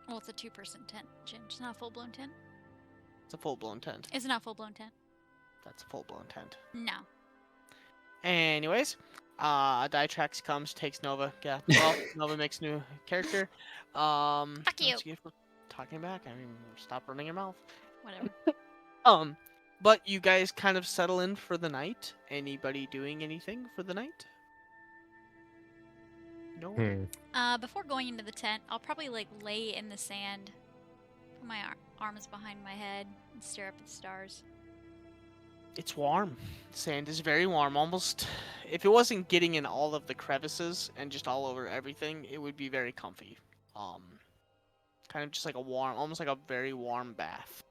Well, it's a 2-person tent, Ginge. It's not a full-blown tent. It's a full-blown tent. It's not a full-blown tent. That's a full-blown tent. No. Anyways, Ditrax comes, takes Nova. Yeah, well, Nova makes new character. Fuck you. Let's see if we're talking back. I mean, stop running your mouth. Whatever. But you guys kind of settle in for the night. Anybody doing anything for the night? No. Before going into the tent, I'll probably lay in the sand, put my arms behind my head, and stare up at the stars. It's warm. Sand is very warm. Almost, if it wasn't getting in all of the crevices and just all over everything, it would be very comfy. Kind of just like a warm, almost like a very warm bath.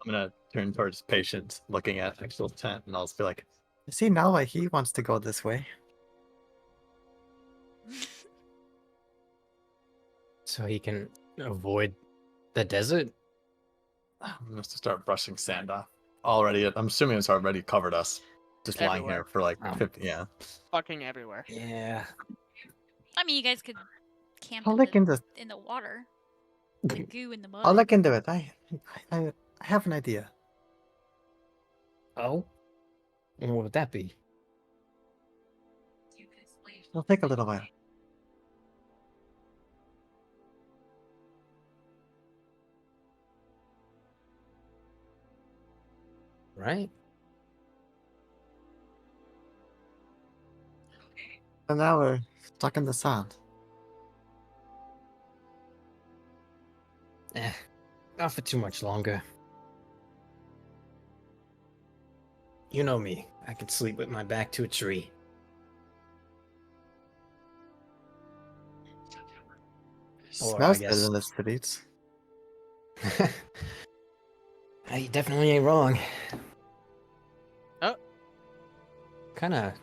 I'm gonna turn towards Patience, looking at Axel's tent, and I'll just be like, I see now why he wants to go this way. So he can avoid the desert? I'm gonna start brushing sand off. Already, I'm assuming it's already covered us. Just lying Everywhere. here for like Oh. 50, yeah. Fucking everywhere. Yeah. I mean, you guys could camp I'll in look into. in the water. The goo in the mud. I'll look into it. I have an idea. Oh? And what would that be? It'll take a little while. Right? And now we're stuck in the sand. Not for too much longer. You know me. I can sleep with my back to a tree. Or, Smells I better guess- than the streets. You definitely ain't wrong. Oh. Kinda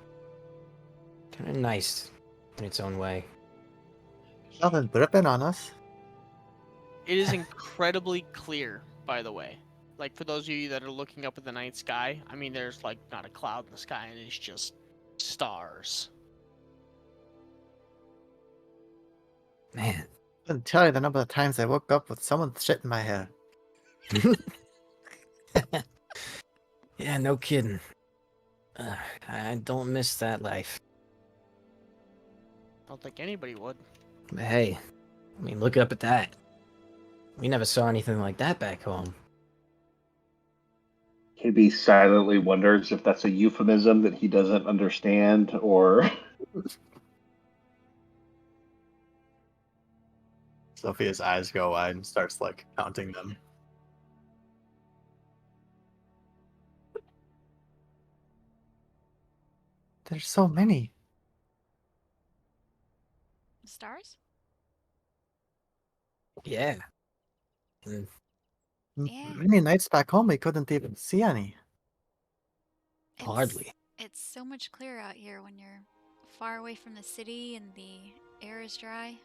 nice in its own way. Nothing dripping on us. It is incredibly clear, by the way. Like, for those of you that are looking up at the night sky, I mean, there's, like, not a cloud in the sky, and it's just stars. Man. I couldn't tell you the number of times I woke up with someone shit in my hair. Yeah, no kidding. I don't miss that life. I don't think anybody would. But hey, I mean, look up at that. We never saw anything like that back home. KB silently wonders if that's a euphemism that he doesn't understand, or Sophia's eyes go wide and starts like counting them. There's so many. Stars? Yeah. Yeah. Many nights back home, we couldn't even see any. Hardly. It's so much clearer out here when you're far away from the city and the air is dry.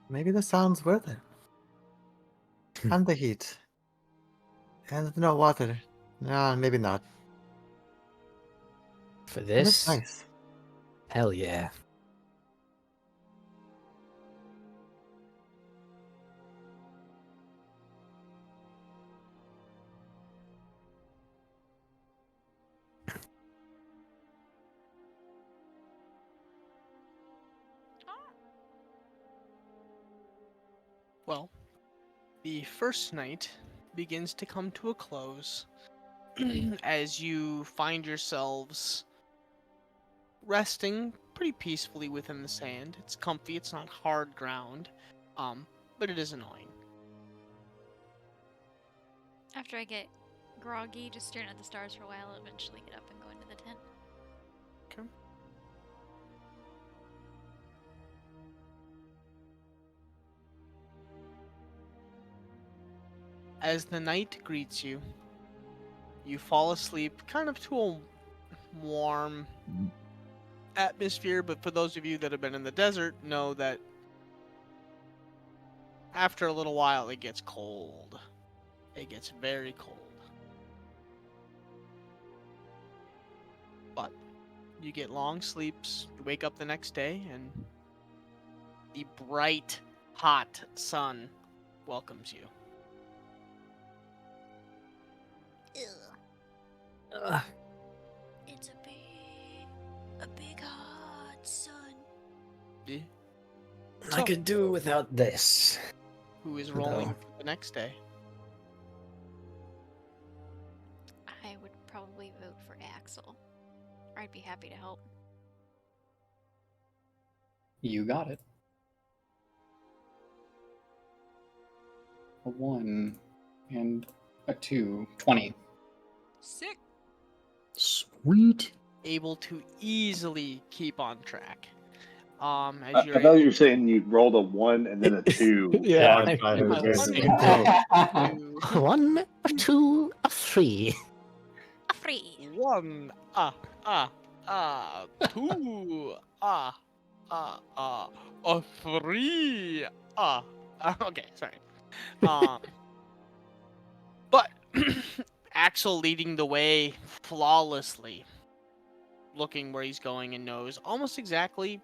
Maybe the sound's worth it. And the heat. And no water. No, maybe not. For But it's this? nice. Hell yeah. Well, the first night begins to come to a close as you find yourselves resting pretty peacefully within the sand. It's comfy, it's not hard ground, but it is annoying. After I get groggy, just staring at the stars for a while, I'll eventually get up and go into the tent. Okay. As the night greets you, you fall asleep kind of to a warm atmosphere, but for those of you that have been in the desert, know that after a little while it gets cold. It gets very cold. But you get long sleeps, you wake up the next day, and the bright, hot sun welcomes you. Ugh. It's a big hot sun. Yeah. I So- could do without this. Who is rolling No. for the next day? I would probably vote for Axel. Or I'd be happy to help. You got it. A 1 and a 2. 20. Sick. Sweet. Able to easily keep on track. As I you're thought you were saying you rolled a 1 and then a 2. Yeah. I thought it was I very wonder same if thing. you- 1, 2, 3. Free. 1, 2, a 3, okay, sorry. But Axel leading the way flawlessly, looking where he's going and knows almost exactly,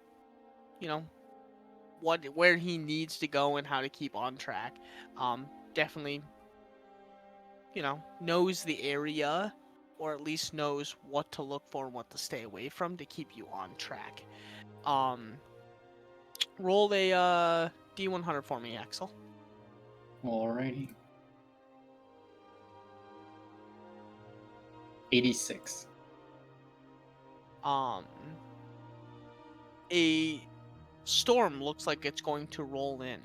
where he needs to go and how to keep on track. Definitely, knows the area, or at least knows what to look for and what to stay away from to keep you on track. Roll a D100 for me, Axel. Alrighty. 86. A storm looks like it's going to roll in.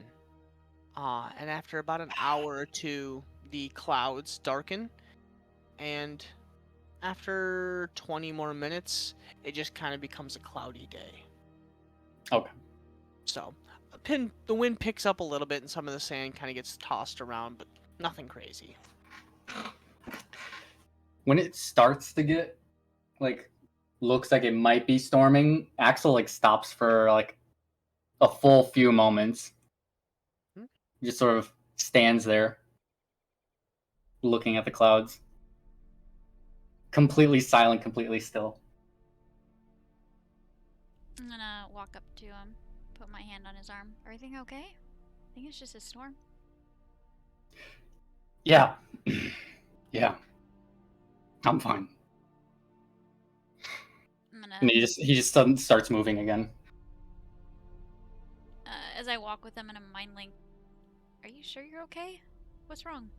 And after about an hour or two, the clouds darken, and after 20 more minutes, it just kind of becomes a cloudy day. Okay. So, the wind picks up a little bit, and some of the sand kind of gets tossed around, but nothing crazy. When it starts to get looks like it might be storming, Axel stops for a full few moments. Just sort of stands there looking at the clouds. Completely silent, completely still. I'm gonna walk up to him, put my hand on his arm. Everything okay? I think it's just a storm. Yeah. Yeah, I'm fine. I'm And gonna, he just suddenly starts moving again. as I walk with him in a mind link, are you sure you're okay? What's wrong?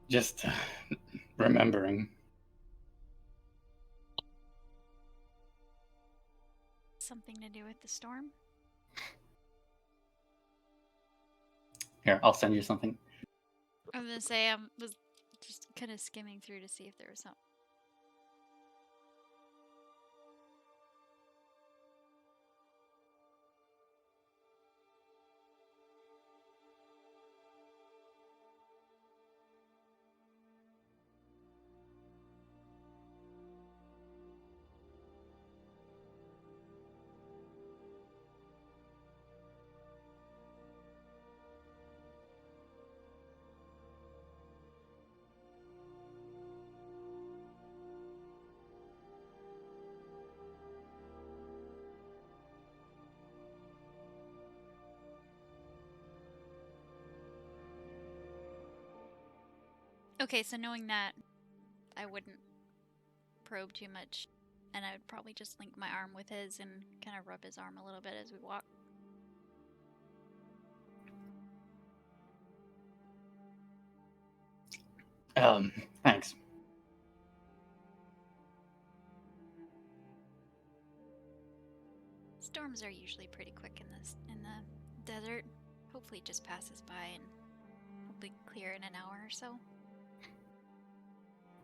Just remembering. Something to do with the storm? Here, I'll send you something. I was gonna say I was just kind of skimming through to see if there was something. Okay, so knowing that, I wouldn't probe too much, and I would probably just link my arm with his and kind of rub his arm a little bit as we walk. Thanks. Storms are usually pretty quick in the desert. Hopefully, it just passes by and hopefully clear in an hour or so.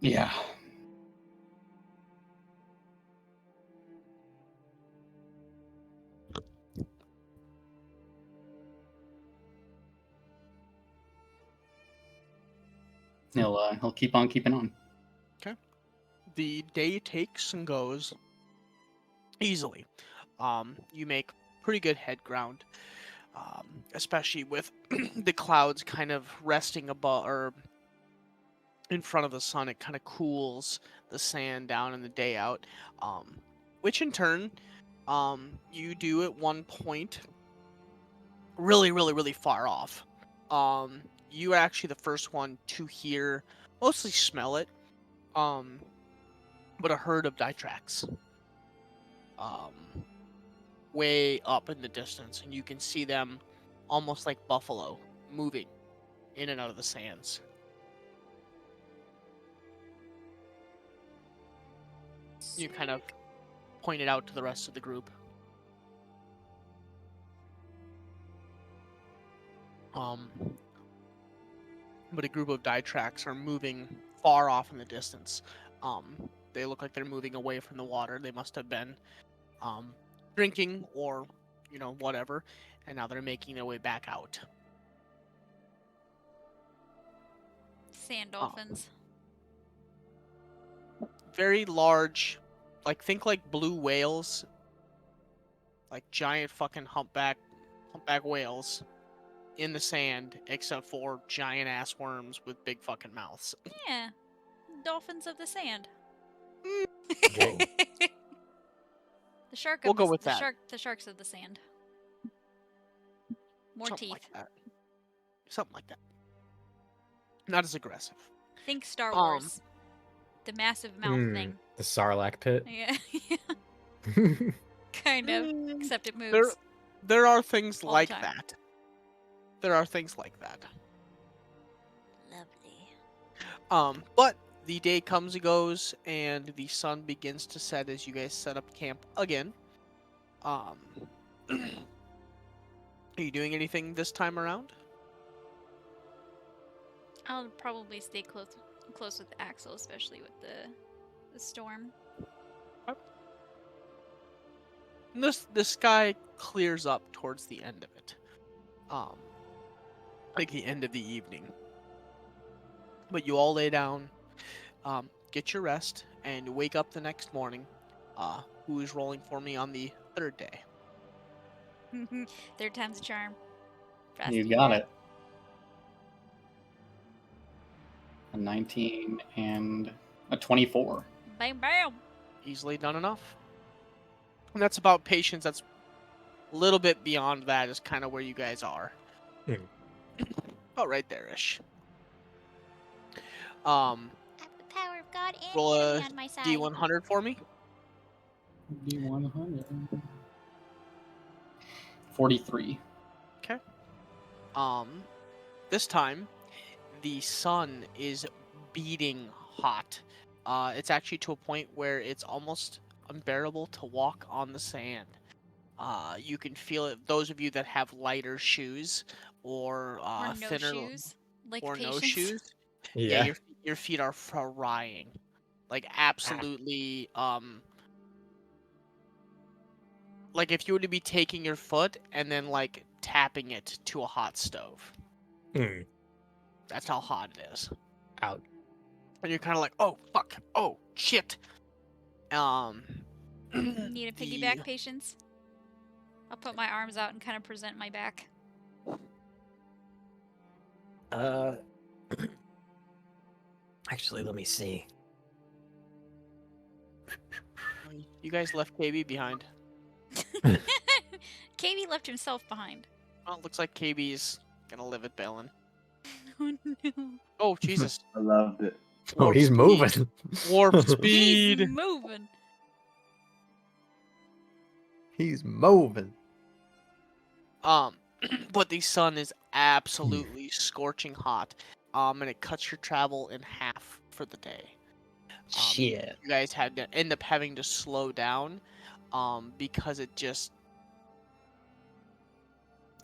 Yeah. He'll keep on keeping on. The day takes and goes easily. You make pretty good head ground, especially with the clouds kind of resting above or in front of the sun. It kind of cools the sand down in the day out, which in turn, you do at one point really far off. You are actually the first one to hear, mostly smell it, but a herd of Ditrax. Way up in the distance, and you can see them almost like buffalo moving in and out of the sands. You kind of point it out to the rest of the group. But a group of Ditrax are moving far off in the distance. They look like they're moving away from the water. They must have been drinking or, whatever, and now they're making their way back out. Sand dolphins. Very large, think like blue whales, like giant fucking humpback whales in the sand, except for giant ass worms with big fucking mouths. Yeah, dolphins of the sand. Okay. The shark. We'll of go the, with the that. shark. The sharks of the sand. More Something teeth. like that. Something like that. Not as aggressive. Think Star Wars. The massive mouth thing. The Sarlacc pit. Yeah. Kind of. Except it moves. There are things all the like time. that. There are things like that. Lovely. But the day comes and goes, and the sun begins to set as you guys set up camp again. Are you doing anything this time around? I'll probably stay close with Axel, especially with the storm. And the sky clears up towards the end of it. Like the end of the evening. But you all lay down, get your rest, and wake up the next morning. Who is rolling for me on the third day? Third time's a charm. Fast You got it. A 19 and a 24. Bam, bam. Easily done enough. And that's about patience. That's a little bit beyond that is kind of where you guys are. About right there-ish. I have the power of God and Roll the enemy a on my side. D100 for me. D100. 43. Okay. This time, the sun is beating hot. It's actually to a point where it's almost unbearable to walk on the sand. You can feel it. Those of you that have lighter shoes or Or no thinner shoes, like or no patience. shoes, Yeah. your feet are frying, like absolutely. Like if you were to be taking your foot and then like tapping it to a hot stove. Mm. That's how hot it is. Out. And you're kind of like, oh fuck, oh shit. Need a the- piggyback, patience? I'll put my arms out and kind of present my back. Actually, let me see. You guys left KB behind. KB left himself behind. Well, it looks like KB's gonna live at Balin. Oh no. Oh Jesus! I loved it. Oh, Warp he's speed. moving. Warp He's speed. moving. He's moving. But the sun is absolutely scorching hot. And it cuts your travel in half for the day. Shit. You guys had to end up having to slow down, because it just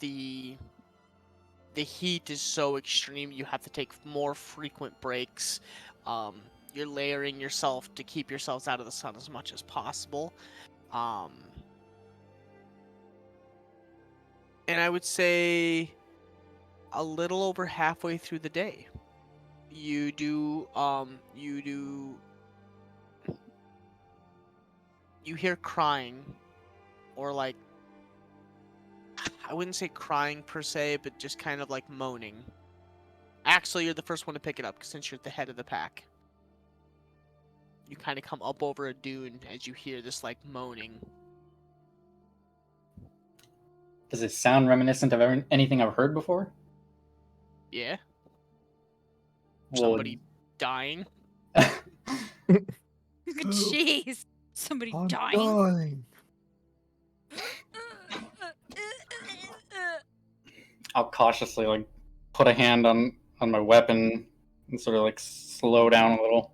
the heat is so extreme. You have to take more frequent breaks. You're layering yourself to keep yourselves out of the sun as much as possible. And I would say a little over halfway through the day, you hear crying, or like, I wouldn't say crying per se, but just kind of like moaning. Axel, you're the first one to pick it up since you're at the head of the pack. You kind of come up over a dune as you hear this like moaning. Does it sound reminiscent of anything I've heard before? Yeah, Well, somebody dying. Jeez. Somebody I'm dying. dying. I'll cautiously like put a hand on my weapon and sort of like slow down a little.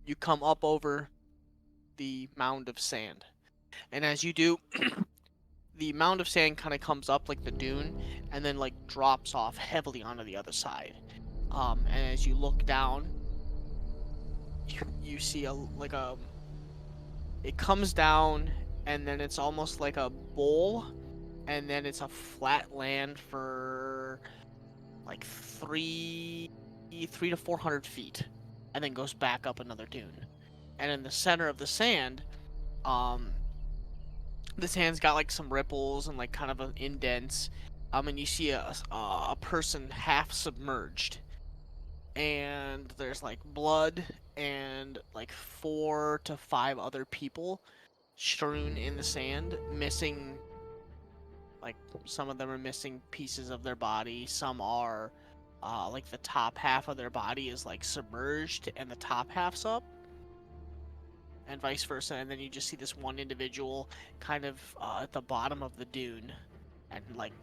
You come up over the mound of sand, and as you do, the mound of sand kind of comes up like the dune, and then like drops off heavily onto the other side. And as you look down, you see it comes down, and then it's almost like a bowl, and then it's a flat land for like 300 to 400 feet, and then goes back up another dune. And in the center of the sand, the sand's got like some ripples and like kind of an indents, and you see a person half submerged, and there's like blood and like 4 to 5 other people strewn in the sand, missing. Like some of them are missing pieces of their body. Some are like the top half of their body is like submerged and the top half's up, and vice versa. And then you just see this one individual kind of at the bottom of the dune, and like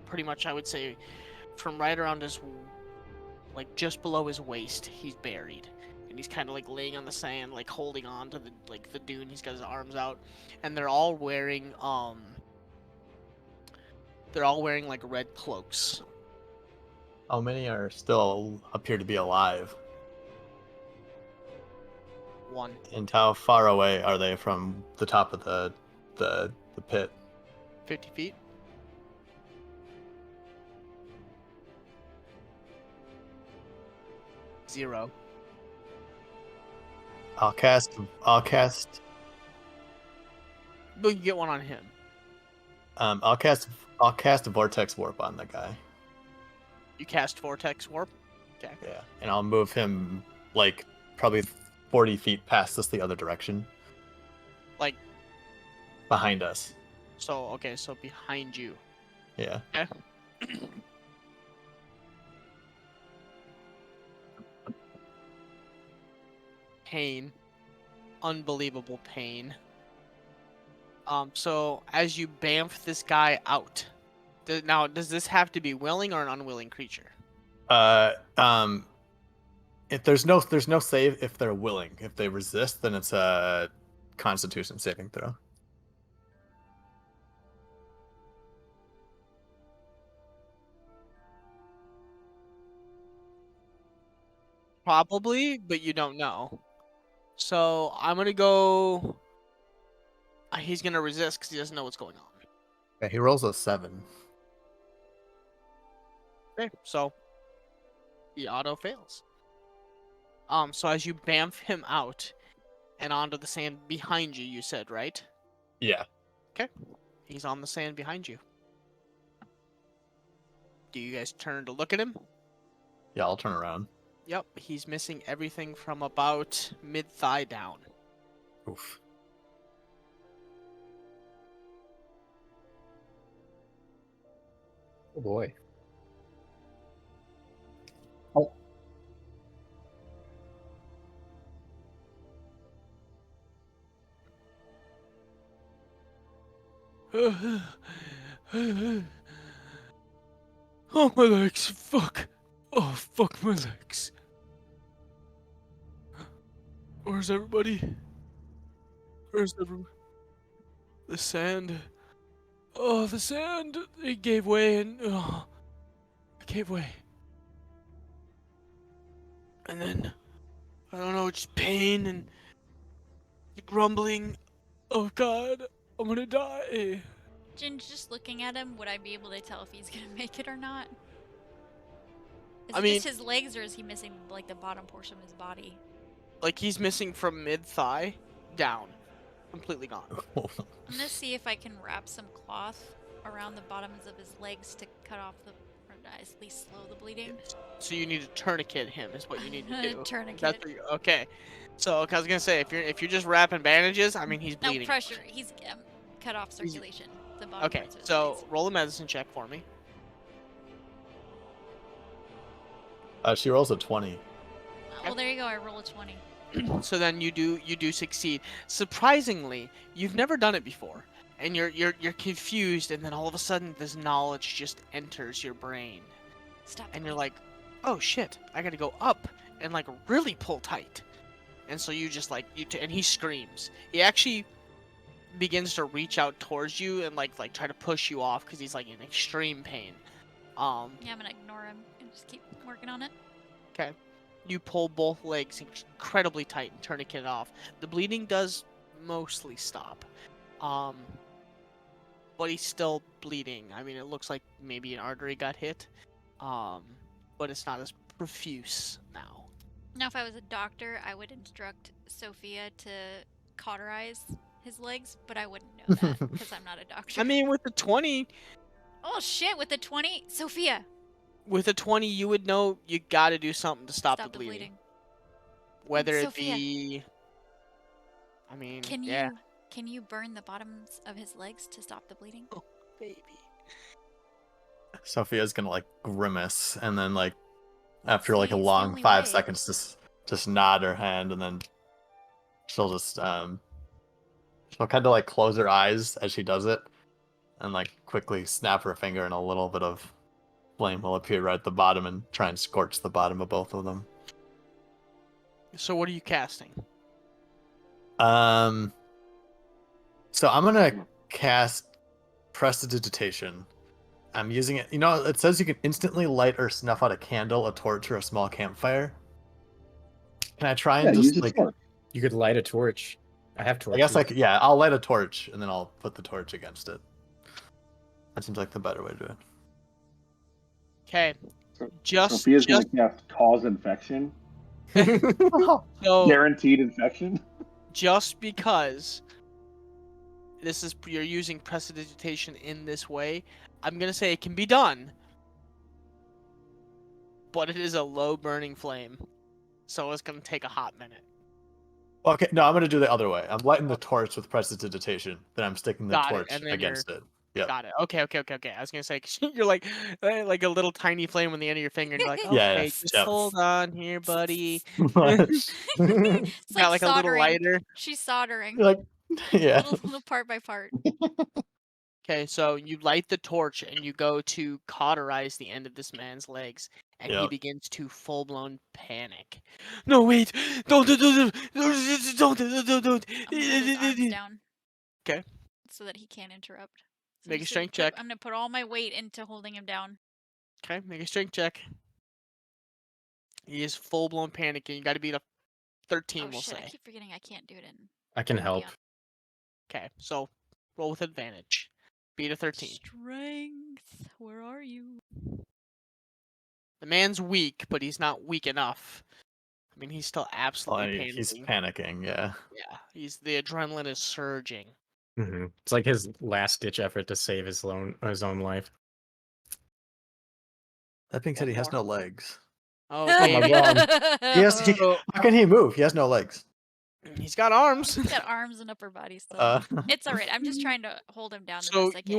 pretty much I would say from right around his, like just below his waist, he's buried. And he's kind of like laying on the sand, like holding on to the dune. He's got his arms out, and they're all wearing like red cloaks. How many are still appear to be alive? One. And how far away are they from the top of the pit? 50 feet. Zero. I'll cast. But you get one on him. I'll cast a vortex warp on the guy. You cast Vortex Warp. Okay. Yeah, and I'll move him like probably 40 feet past us the other direction. Like behind us. So okay, so behind you. Yeah. Okay. Pain. Unbelievable pain. So as you bamf this guy out, now does this have to be willing or an unwilling creature? If there's no save if they're willing. If they resist, then it's a Constitution saving throw. Probably, but you don't know. So I'm gonna go. He's gonna resist because he doesn't know what's going on. Yeah, he rolls a 7. Okay, so the auto fails. So as you bamf him out and onto the sand behind you, you said, right? Yeah. Okay. He's on the sand behind you. Do you guys turn to look at him? Yeah, I'll turn around. Yep, he's missing everything from about mid-thigh down. Oof. Oh boy. Oh, my legs. Fuck. Oh, fuck my legs. Where's everybody? Where's everyone? The sand. Oh, the sand. It gave way and... Oh, it gave way. And then... I don't know, just pain and... grumbling. Oh, God. I'm gonna die. Ginge, just looking at him, would I be able to tell if he's gonna make it or not? Is I it mean- just his legs, or is he missing like the bottom portion of his body? Like, he's missing from mid-thigh down. Completely gone. I'm gonna see if I can wrap some cloth around the bottoms of his legs to cut off the, or at least slow the bleeding. So you need to tourniquet him is what you need to do. Tourniquet. That's what okay. So I was gonna say if you're just wrapping bandages, I mean he's No bleeding. pressure. He's cut off circulation. The bottom Okay, parts of his so legs. roll a medicine check for me. She rolls a 20. Well, there you go. I roll a 20. So then you do succeed. Surprisingly, you've never done it before, and you're confused, and then all of a sudden this knowledge just enters your brain, Stop. and you're like, oh shit, I gotta go up and like really pull tight, and so you just like and he screams. He actually begins to reach out towards you and like try to push you off because he's like in extreme pain. Yeah, I'm gonna ignore him and just keep working on it. Okay. You pull both legs incredibly tight and tourniquet it off. The bleeding does mostly stop. But he's still bleeding. I mean, it looks like maybe an artery got hit. But it's not as profuse now. Now, if I was a doctor, I would instruct Sophia to cauterize his legs, but I wouldn't know that because I'm not a doctor. I mean, with the 20, oh shit! With the 20, Sophia, you would know you got to do something to stop the bleeding. Whether it Sophia. be, I mean, Can yeah, you burn the bottoms of his legs to stop the bleeding? baby. Sophia's gonna like grimace and then like after like See, a it's the long only 5 way. seconds just nod her hand and then she'll just she'll kind of like close her eyes as she does it and like quickly snap her finger and a little bit of flame will appear right at the bottom and try and scorch the bottom of both of them. So what are you casting? So I'm gonna cast Prestidigitation. I'm using it. You know, it says you can instantly light or snuff out a candle, a torch, or a small campfire. Can I try and Yeah, just use a like? torch. You could light a torch. I have I torches. guess like yeah, I'll light a torch and then I'll put the torch against it. That seems like the better way to do Okay. So- Just Sophia's gonna cast cause infection. it. so Guaranteed infection. just because you're using prestidigitation in this way, I'm gonna say it can be done, but it is a low burning flame, so it's gonna take a hot minute. Okay, no, I'm gonna do the other way. I'm lighting the torch with prestidigitation. Then I'm sticking the Got it, torch and then against it. Yep. Got it. Okay. I was gonna say 'cause you're like a little tiny flame on the end of your finger, and you're like, Yeah, okay, yes, just yep. hold on here, buddy. It's Got like like a little soldering. lighter. She's soldering. Like, yeah. Little part by part. Okay, so you light the torch and you go to cauterize the end of this man's legs, and he Yep. begins to full blown panic. No, wait! Don't! I'm gonna hold his arms down. Okay. So that he can't interrupt. So Make a strength check. I'm gonna put all my weight into holding him down. Okay, make a strength check. He is full blown panicking. You got to beat a 13, Oh we'll shit! say. I keep forgetting I can't do it in. I can help. Beyond. Okay, so roll with advantage. Beat a 13. Strength. Where are you? The man's weak, but he's not weak enough. I mean, he's still absolutely panicking. He's panicking. Yeah. Yeah, the adrenaline is surging. It's like his last-ditch effort to save his own life. That being said, he has no legs. Okay, my God. How can he move? He has no legs. he's got arms. He's got arms and upper body still. It's alright. I'm just trying to hold him down the So best I can.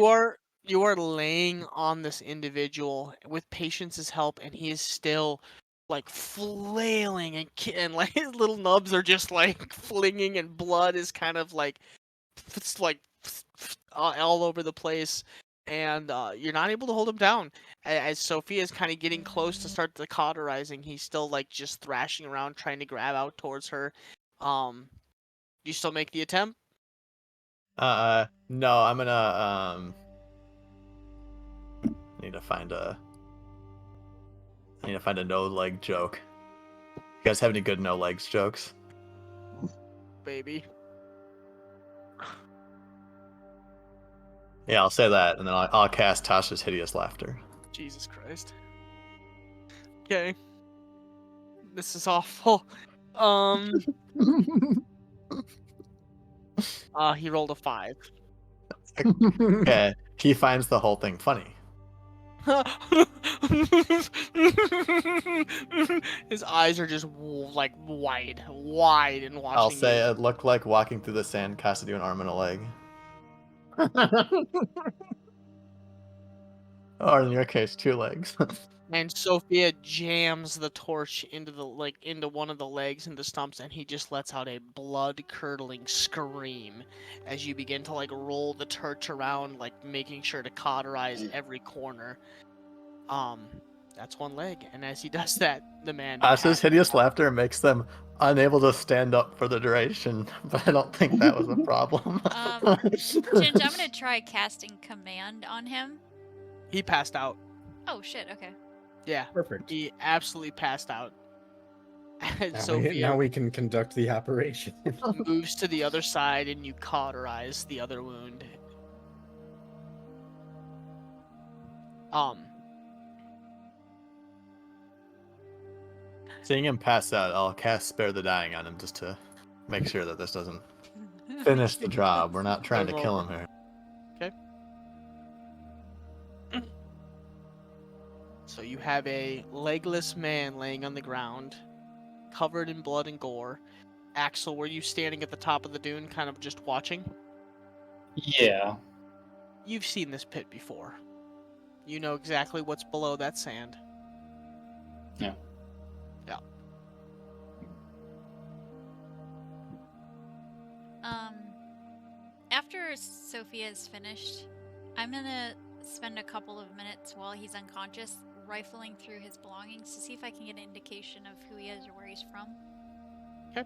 you are laying on this individual with Patience's help, and he is still like flailing and like his little nubs are just like flinging, and blood is kind of like it's like all over the place, and you're not able to hold him down. As Sophia is kind of getting close to start the cauterizing, he's still like just thrashing around trying to grab out towards her. You still make the attempt? No, I'm gonna I need to find a no leg joke. You guys have any good no legs jokes? Baby. Yeah, I'll say that, and then I'll cast Tasha's Hideous Laughter. Jesus Christ. Okay. This is awful. He rolled a 5. Okay, he finds the whole thing funny. His eyes are just like wide and watching. I'll say you. it looked like walking through the sand costed you an arm and a leg. Or in your case, 2 legs. And Sophia jams the torch into one of the legs and the stumps, and he just lets out a blood-curdling scream as you begin to like roll the torch around, like making sure to cauterize every corner. That's one leg, and as he does that, the man. Tasha's Hideous Laughter makes them unable to stand up for the duration, but I don't think that was a problem. Ginge, I'm gonna try casting command on him. He passed out. Oh shit, okay. Yeah, Perfect. he absolutely passed out. And Sophia Now we can conduct the operation. moves to the other side, and you cauterize the other wound. Seeing him pass out, I'll cast Spare the Dying on him just to make sure that this doesn't finish the job. We're not trying to kill him here. Okay. So you have a legless man laying on the ground, covered in blood and gore. Axel, were you standing at the top of the dune, kind of just watching? Yeah. You've seen this pit before. You know exactly what's below that sand. Yeah. Yeah. After Sophia's finished, I'm gonna spend a couple of minutes while he's unconscious rifling through his belongings to see if I can get an indication of who he is or where he's from. Okay.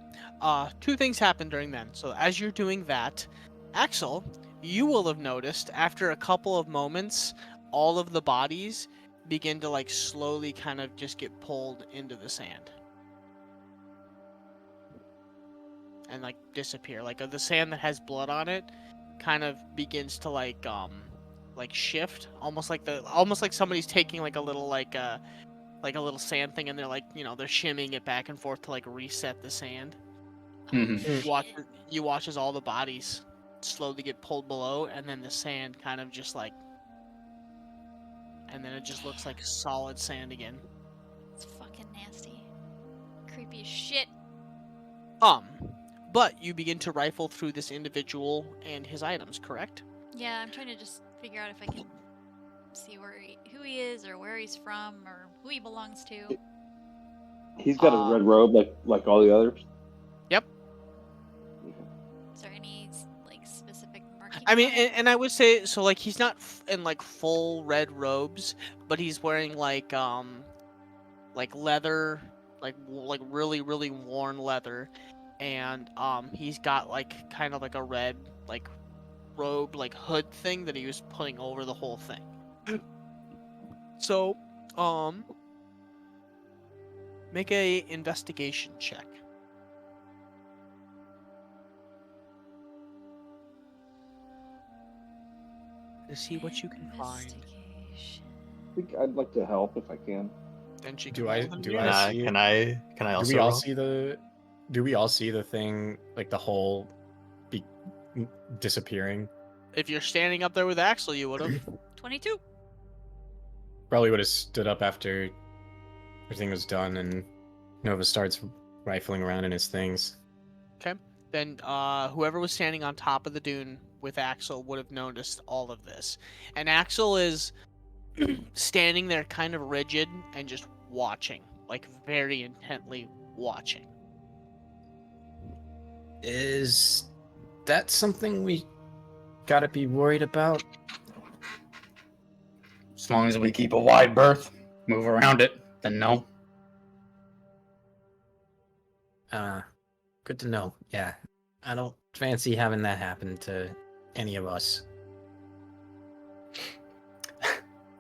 2 things happen during then. So as you're doing that, Axel, you will have noticed after a couple of moments, all of the bodies begin to like slowly kind of just get pulled into the sand. And like disappear. Like the sand that has blood on it kind of begins to like shift, almost like somebody's taking like a little sand thing, and they're like, they're shimmying it back and forth to like reset the sand. You watch as all the bodies slowly get pulled below, and then the sand kind of just like, and then it just looks like solid sand again. It's fucking nasty. Creepy as shit. but you begin to rifle through this individual and his items, correct? Yeah, I'm trying to just figure out if I can see who he is or where he's from or who he belongs to. He's got a red robe like all the others. Yep. Is there any like specific markings? I mean, on it? and I would say so. Like, he's not in like full red robes, but he's wearing like leather, like really really worn leather, and he's got like kind of like a red like robe like hood thing that he was putting over the whole thing. So, make a investigation check. To see what you can find. Investigation. I think I'd like to help if I can. Then she Do can I- roll the do nearest. I Can I? see it? Can I? Can I Do also we all roll? see the? Do we all see the thing, like the hole, disappearing? If you're standing up there with Axel, you would have. 22. Probably would have stood up after everything was done, and Nova starts rifling around in his things. Then whoever was standing on top of the dune with Axel would have noticed all of this. And Axel is standing there kind of rigid and just watching, like very intently watching. Is that something we gotta be worried about? As long as we keep a wide berth, move around it, then no. Good to know. Yeah, I don't fancy having that happen to any of us.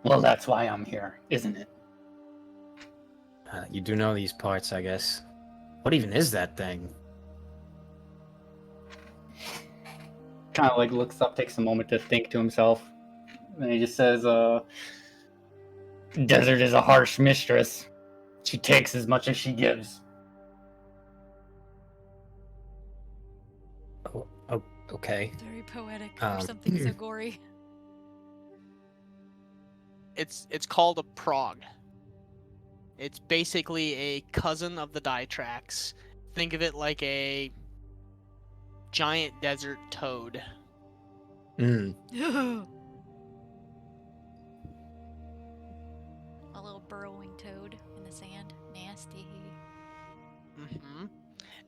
Well, that's why I'm here, isn't it? You do know these parts, I guess. What even is that thing? Kind of like looks up, takes a moment to think to himself, and he just says, "Desert is a harsh mistress. She takes as much as she gives." Oh, okay. Very poetic for Um, something so gory. It's called a prog. It's basically a cousin of the Ditrax. Think of it like a giant desert toad. Mm. A little burrowing toad in the sand. Nasty. Mm-hmm.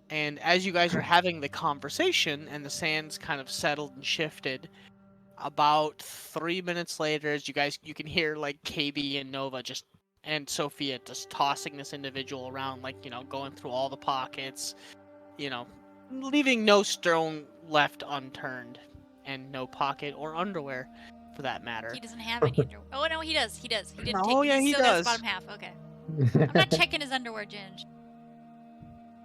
And as you guys are having the conversation and the sand's kind of settled and shifted, about 3 minutes later, as you can hear like KB and Nova and Sophia just tossing this individual around, like, going through all the pockets, leaving no stone left unturned, and no pocket or underwear for that matter. He doesn't have any underwear. Oh no, he does. He does. He didn't Oh, take. yeah, He he still got his does. bottom half. Okay. I'm not checking his underwear, Ginge.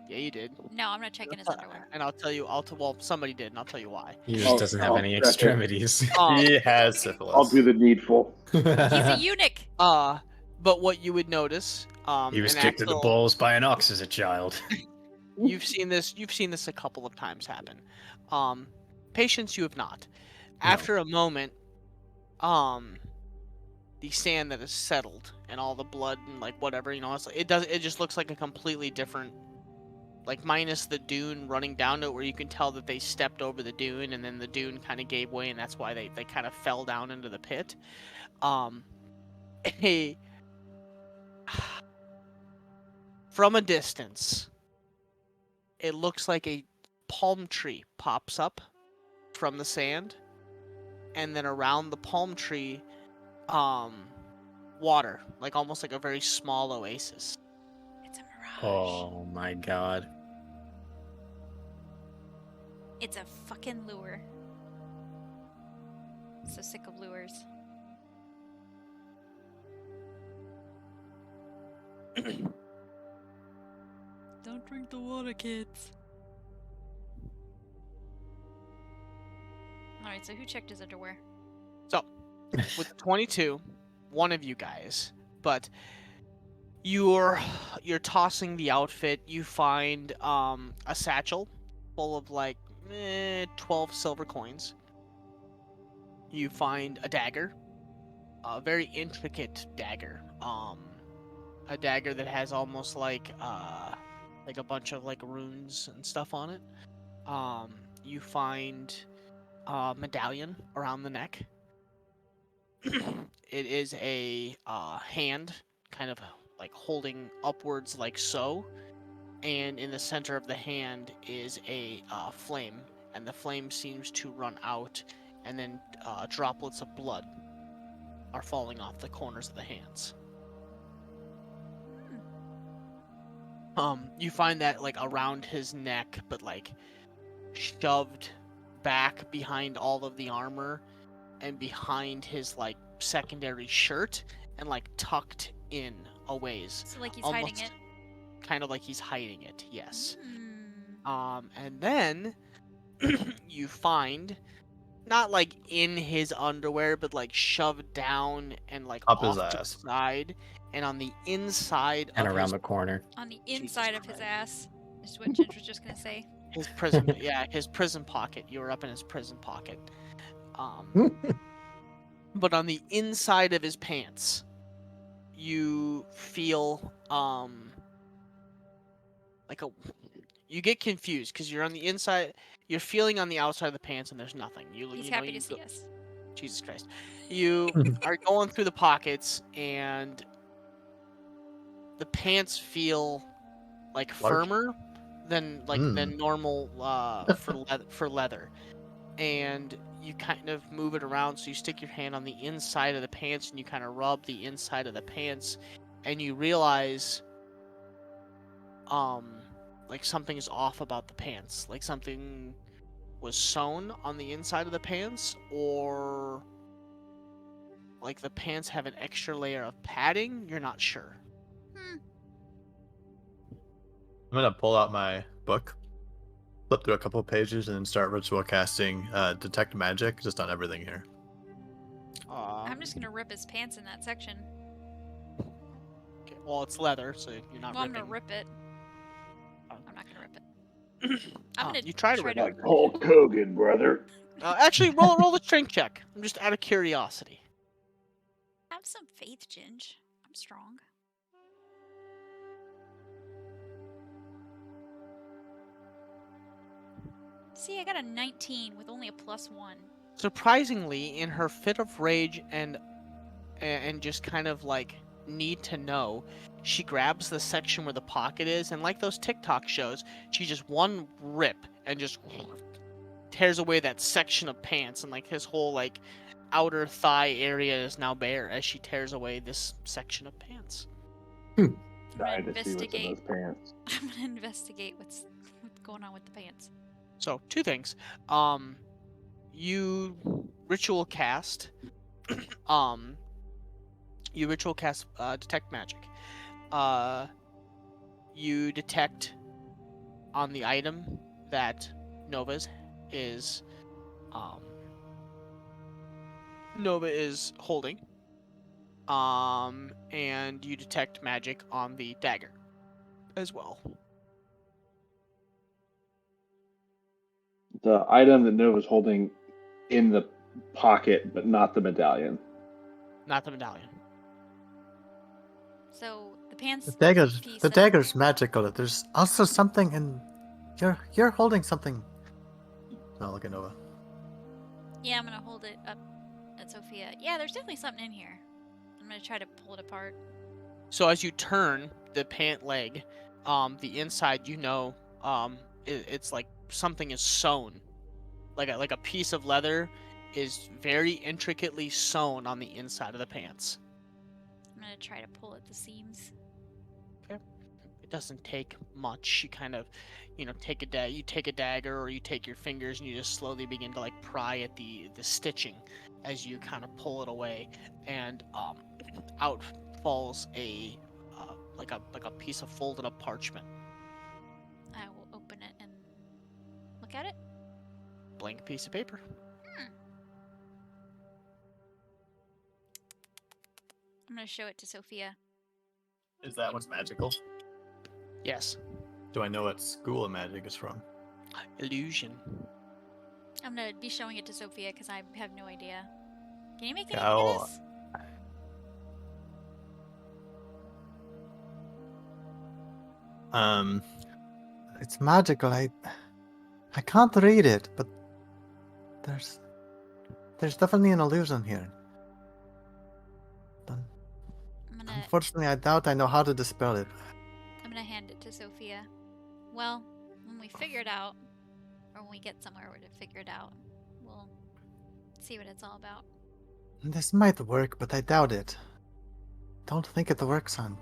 Yeah, you did. No, I'm not checking his underwear. And I'll tell you, well, somebody did, and I'll tell you why. He just Oh, doesn't have any okay. extremities. He has I'll syphilis. do the needful. He's a eunuch. But what you would notice, He was and kicked to the Axel, balls by an ox as a child. You've seen this a couple of times happen. Patience, you have not. No. After a moment, the sand that is settled and all the blood and like whatever, it just looks like a completely different, like minus the dune running down to it where you can tell that they stepped over the dune and then the dune kind of gave way and that's why they kind of fell down into the pit. From a distance, it looks like a palm tree pops up from the sand, and then around the palm tree, water, like almost like a very small oasis. It's a mirage. Oh my god. It's a fucking lure. So sick of lures. Don't drink the water, kids. Alright, so who checked his underwear? So, with 22, one of you guys, but you're tossing the outfit. You find a satchel full of like 12 silver coins. You find a dagger, a very intricate dagger, a dagger that has almost like a bunch of like runes and stuff on it. you find a medallion around the neck. It is a hand, kind of like holding upwards like so, and in the center of the hand is a flame, and the flame seems to run out, and then droplets of blood are falling off the corners of the hands. You find that like around his neck, but like shoved back behind all of the armor and behind his like secondary shirt and like tucked in a ways. So like he's hiding it. Kind of like he's hiding it, yes. Hmm. And then you find not like in his underwear, but like shoved down and like Up off his to the ass. side and on the inside And of around his, the corner. On the Jesus inside of his Christ. ass. Is what Ginge was just gonna say. his prison, yeah, his prison pocket. You were up in his prison pocket. But on the inside of his pants, you feel like a. You get confused because you're on the inside. You're feeling on the outside of the pants, and there's nothing. He's You know, happy you to see go- us. Jesus Christ. You are going through the pockets, and the pants feel like Large? firmer than Mm. normal for leather. And you kind of move it around, so you stick your hand on the inside of the pants and you kind of rub the inside of the pants, and you realize like something is off about the pants, like something was sewn on the inside of the pants, or like the pants have an extra layer of padding. You're not sure. Hmm. I'm gonna pull out my book, flip through a couple of pages, and then start ritual casting detect magic just on everything here. I'm just gonna rip his pants in that section. Okay, well, it's leather, so you're not Well, I'm ripping. gonna rip it. Oh. I'm not gonna rip it. I'm gonna you try to rip it. Like Hulk Hogan, brother. Actually, roll the strength check. I'm just out of curiosity. Have some faith, Ginge. I'm strong. See, I got a 19 with only a +1. Surprisingly, in her fit of rage and just kind of like need to know, she grabs the section where the pocket is, and like those TikTok shows, she just one rip and just tears away that section of pants, and like his whole like outer thigh area is now bare as she tears away this section of pants. I'm gonna Trying to see what's in investigate. those pants. I'm gonna investigate what's going on with the pants. So, two things. You ritual cast detect magic. You detect on the item that Nova is holding. And you detect magic on the dagger as well. The item that Nova's holding in the pocket, but not the medallion. Not the medallion. So the pants. piece The that- dagger's magical. There's also something in. You're holding something. Oh, look at Nova. Yeah, I'm gonna hold it up at Sophia. Yeah, there's definitely something in here. I'm gonna try to pull it apart. So as you turn the pant leg, the inside, it's like something is sewn, like a piece of leather is very intricately sewn on the inside of the pants. I'm gonna try to pull at the seams. It doesn't take much. You kind of, take you take a dagger, or you take your fingers and you just slowly begin to like pry at the stitching as you kind of pull it away, and out falls a like a piece of folded up parchment. I will open it and look at it. Blank piece of paper. I'm gonna show it to Sophia. Is that what's magical? Yes. Do I know what school of magic is from? Illusion. I'm gonna be showing it to Sophia because I have no idea. Can you make Yeah, anything of I'll- this? It's magical. I can't read it, but there's definitely an illusion here. I'm gonna Unfortunately, I doubt I know how to dispel it. hand it to Sophia. Well, when we figure it out, or when we get somewhere where to figure it out, we'll see what it's all about. This might work, but I doubt it. Don't think it works on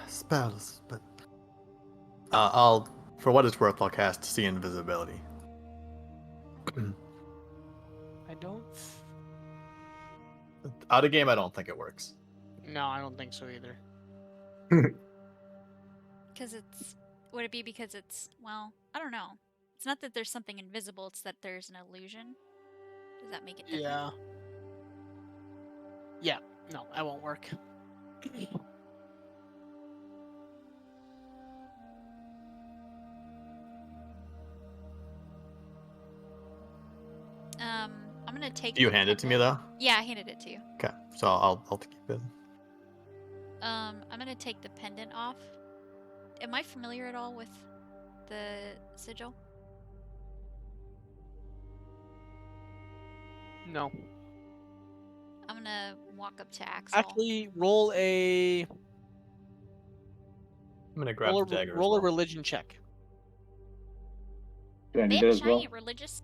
spells, but for what it's worth, I'll cast See Invisibility. I don't. Out of game, I don't think it works. No, I don't think so either. Because it's... Would it be because it's... Well, I don't know. It's not that there's something invisible, it's that there's an illusion. Does that make it different? Yeah. Yeah. No, that won't work. I'm gonna take... You the hand it to me, pendant. though? Yeah, I handed it to you. Okay, so I'll keep it. I'm gonna take the pendant off. Am I familiar at all with the sigil? No. I'm gonna walk up to Axel. Actually, roll a I'm gonna grab the dagger. roll as a well. religion check. Can I do that as Bitch, I well? ain't religious.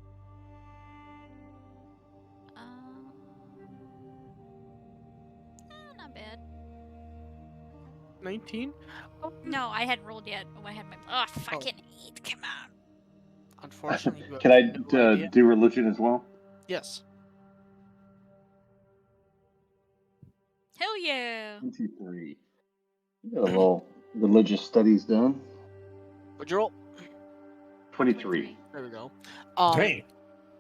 Not bad. 19. No, I hadn't rolled yet. Oh, I had my... fucking 8. Come on. Unfortunately, you have Can I no idea. do religion as well? Yes. Hell yeah. 23. Got a little religious studies done. What'd you roll? 23. There we go. Hey.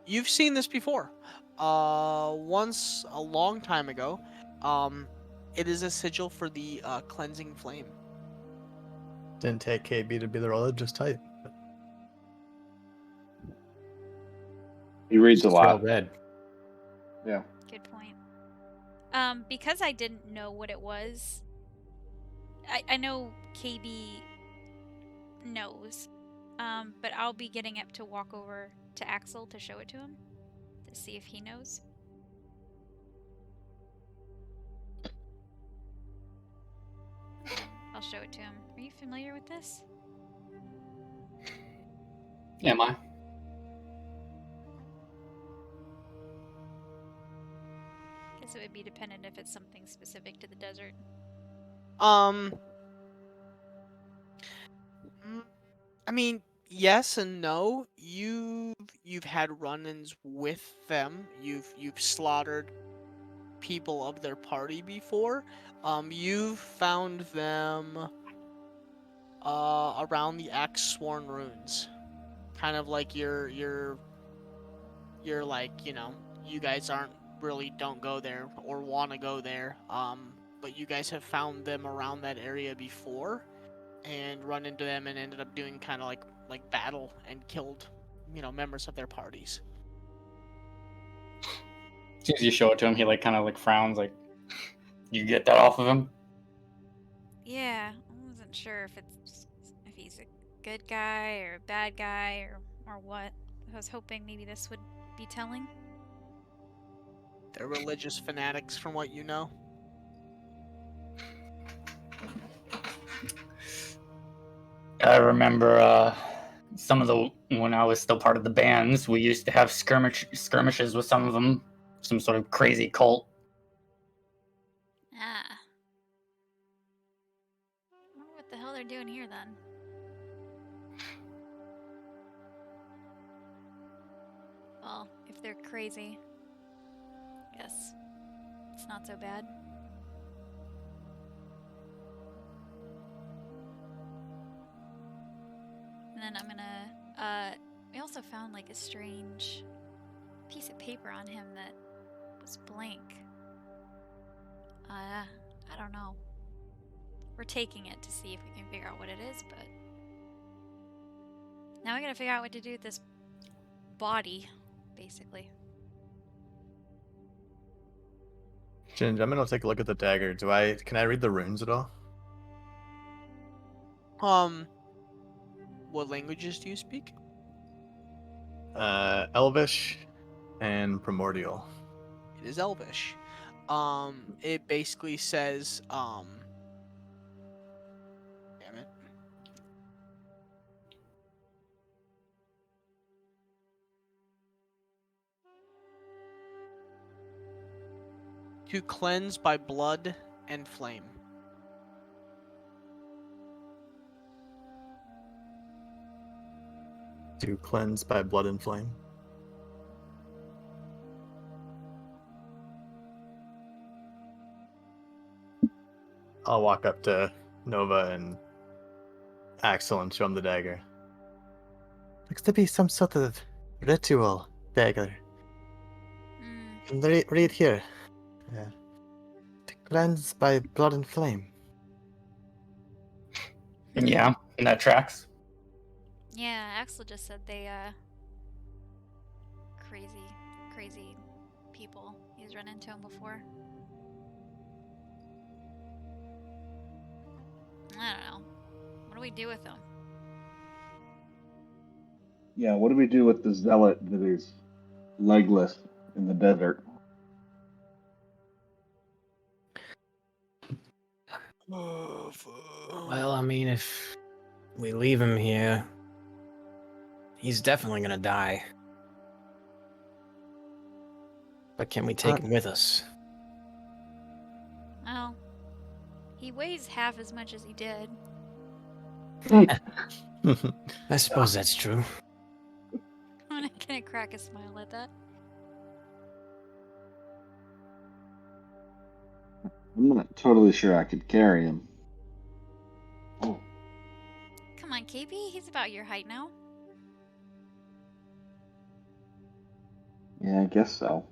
You've seen this before. Once a long time ago. It is a sigil for the cleansing flame. Didn't take KB to be the religious type. He reads a lot. Read. Yeah. Good point. Because I didn't know what it was, I know KB knows, but I'll be getting up to walk over to Axel to show it to him, to see if he knows. I'll show it to him. Are you familiar with this? Am I? Guess it would be dependent if it's something specific to the desert. I mean, yes and no. You've had run-ins with them. You've slaughtered people of their party before. You've found them around the Axe Sworn runes. Kind of like you're like, you guys don't go there or want to go there. But you guys have found them around that area before and run into them and ended up doing kind of like battle and killed, members of their parties. As soon as you show it to him, he kind of frowns, you get that off of him? Yeah, I wasn't sure if he's a good guy or a bad guy or what. I was hoping maybe this would be telling. They're religious fanatics, from what you know. I remember when I was still part of the bands, we used to have skirmishes with some of them, some sort of crazy cult. Ah. I wonder what the hell they're doing here then. Well, if they're crazy, guess it's not so bad. And then I'm gonna, we also found a strange piece of paper on him that was blank. I don't know. We're taking it to see if we can figure out what it is, but now we gotta figure out what to do with this body, basically. Ginge, I'm gonna take a look at the dagger. Can I read the runes at all? What languages do you speak? Elvish and Primordial. It is Elvish. It basically says, damn it. To cleanse by blood and flame. To cleanse by blood and flame. I'll walk up to Nova and Axel and show him the dagger. Looks to be some sort of ritual dagger. Mm. And read here. To cleanse by blood and flame. Yeah, and that tracks. Yeah, Axel just said they, crazy people. He's run into them before. I don't know. What do we do with them? Yeah, what do we do with the zealot that is legless in the desert? Well, I mean, if we leave him here, he's definitely gonna die. But can we take him with us? Well, he weighs half as much as he did. I suppose that's true. I'm gonna crack a smile at that. I'm not totally sure I could carry him. Oh, Come on, KB. He's about your height now. yeah, I guess so.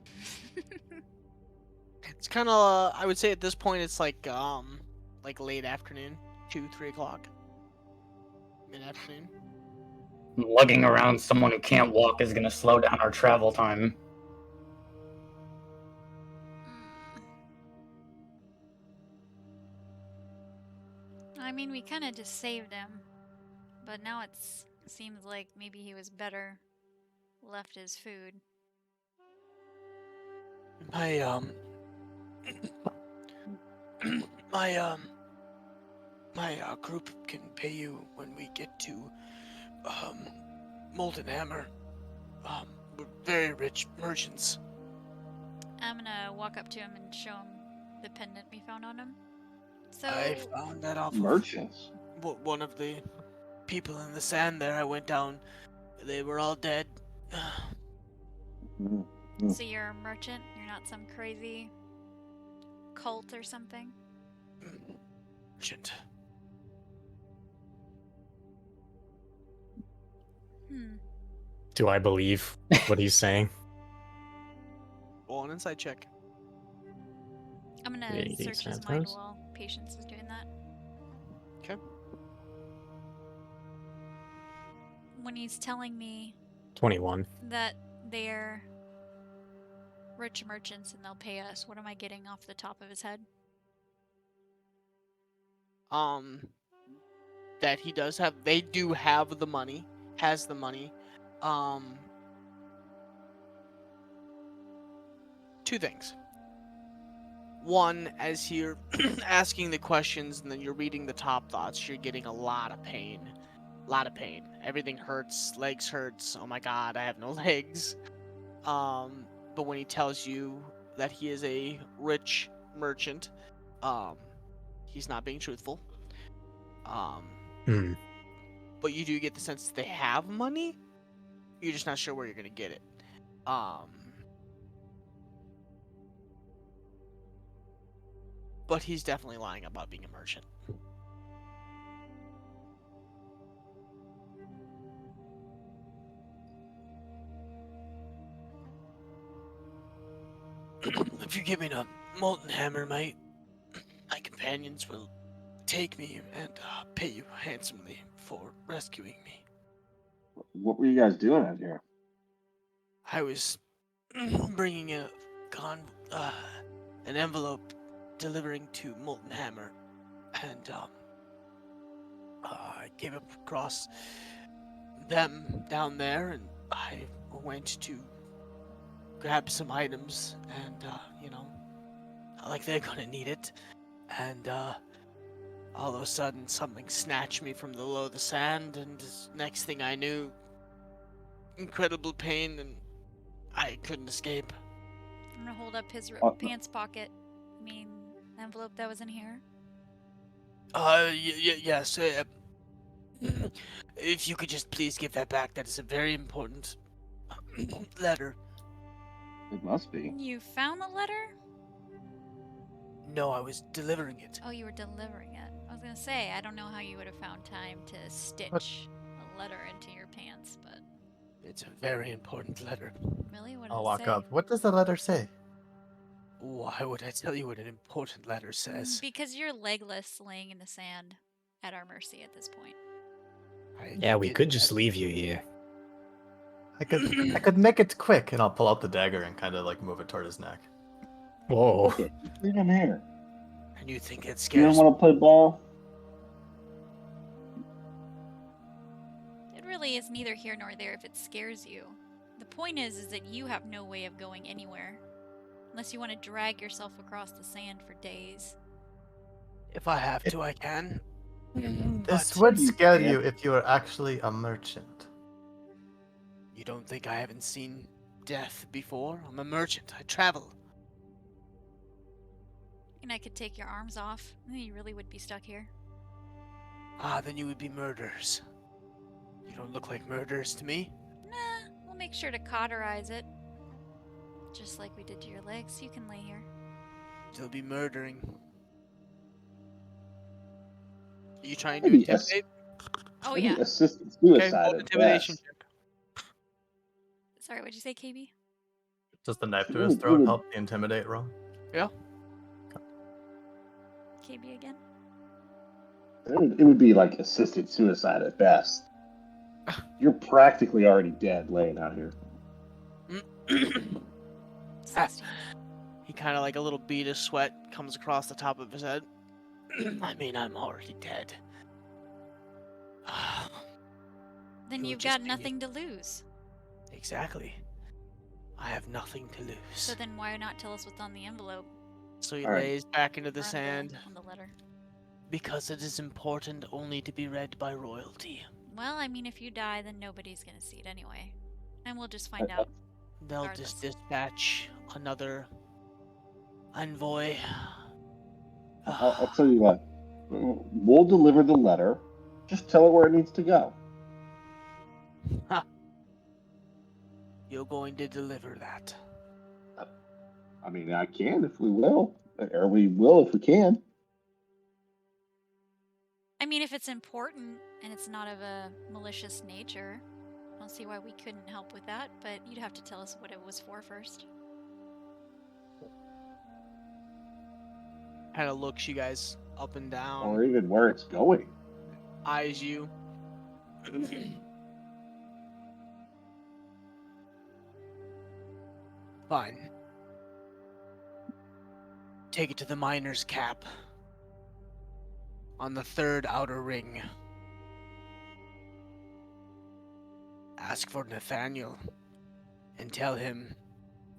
It's kind of, I would say at this point, it's like late afternoon, 2-3 o'clock, mid-afternoon. Lugging around someone who can't walk is going to slow down our travel time. I mean, we kind of just saved him, but now it seems like maybe he was better left his food. My my group can pay you when we get to Molten Hammer. We're very rich merchants. I'm gonna walk up to him and show him the pendant we found on him. So I found that off Merchants. of one of the people in the sand there. I went down. They were all dead. So you're a merchant? You're not some crazy cult or something? Merchant. Do I believe what he's saying? Roll an insight check. I'm gonna Yeah, you search can his have mind those. while Patience is doing that. Okay. When he's telling me 21. that they're rich merchants and they'll pay us, what am I getting off the top of his head? That he does have. They do have the money. Has the money. Two things. One, as you're asking the questions and then you're reading the top thoughts, you're getting a lot of pain. A lot of pain. Everything hurts. Legs hurts. Oh my god, I have no legs. But when he tells you that he is a rich merchant, he's not being truthful. But you do get the sense that they have money. You're just not sure where you're gonna get it. But he's definitely lying about being a merchant. If you give me the molten hammer, my companions will take me and pay you handsomely for rescuing me. What were you guys doing out here? I was bringing an envelope delivering to Molten Hammer, and I came across them down there, and I went to grab some items, and not like they're gonna need it. And all of a sudden, something snatched me from below the sand, and next thing I knew, incredible pain, and I couldn't escape. I'm gonna hold up his pants pocket. I mean, the envelope that was in here. Yes. If you could just please give that back, that is a very important letter. It must be. You found the letter? No, I was delivering it. Oh, you were delivering it. I was gonna say, I don't know how you would have found time to stitch a letter into your pants, but It's a very important letter. really, what does I'll it walk say? up. What does the letter say? Why would I tell you what an important letter says? Because you're legless, laying in the sand, at our mercy at this point. Yeah, we get could that. just leave you here. I could make it quick. And I'll pull out the dagger and kind of like move it toward his neck. Whoa. Okay, leave him here. And you think it You don't scares want to play ball? It really is neither here nor there if it scares you. The point is that you have no way of going anywhere. Unless you want to drag yourself across the sand for days. If I have to, I can. This But would You scare can't. you if you were actually a merchant. you don't think I haven't seen death before? I'm a merchant. I travel. And I could take your arms off, and then you really would be stuck here. Ah, then you would be murderers. You don't look like murderers to me. Nah, we'll make sure to cauterize it. Just like we did to your legs, you can lay here. You'll be murdering. Are you trying to Maybe yes. intimidate? Oh Maybe yeah. assisted Okay, suicide roll at intimidation best. check. Sorry, what'd you say, KB? Does the knife to It his would- throat it would- help the intimidate roll? Yeah. KB again? It would be like assisted suicide at best. You're practically already dead laying out here. 16. He kind of like a little bead of sweat comes across the top of his head. I mean, I'm already dead. Then You'll you've just got be- nothing to lose. Exactly. I have nothing to lose. So then why not tell us what's on the envelope So he All right. lays back into the or on sand. on the letter? Because it is important only to be read by royalty. Well, I mean, if you die, then nobody's gonna see it anyway. And we'll just find out. They'll Regardless. just dispatch another envoy. I'll tell you what. We'll deliver the letter. Just tell it where it needs to go. You're going to deliver that. I mean, I can if we will. Or we will if we can. I mean, if it's important and it's not of a malicious nature, I don't see why we couldn't help with that, but you'd have to tell us what it was for first. Kind of looks you guys up and down, Or even where it's going. eyes you. Fine. Take it to the miner's cap. On the third outer ring. Ask for Nathaniel. And tell him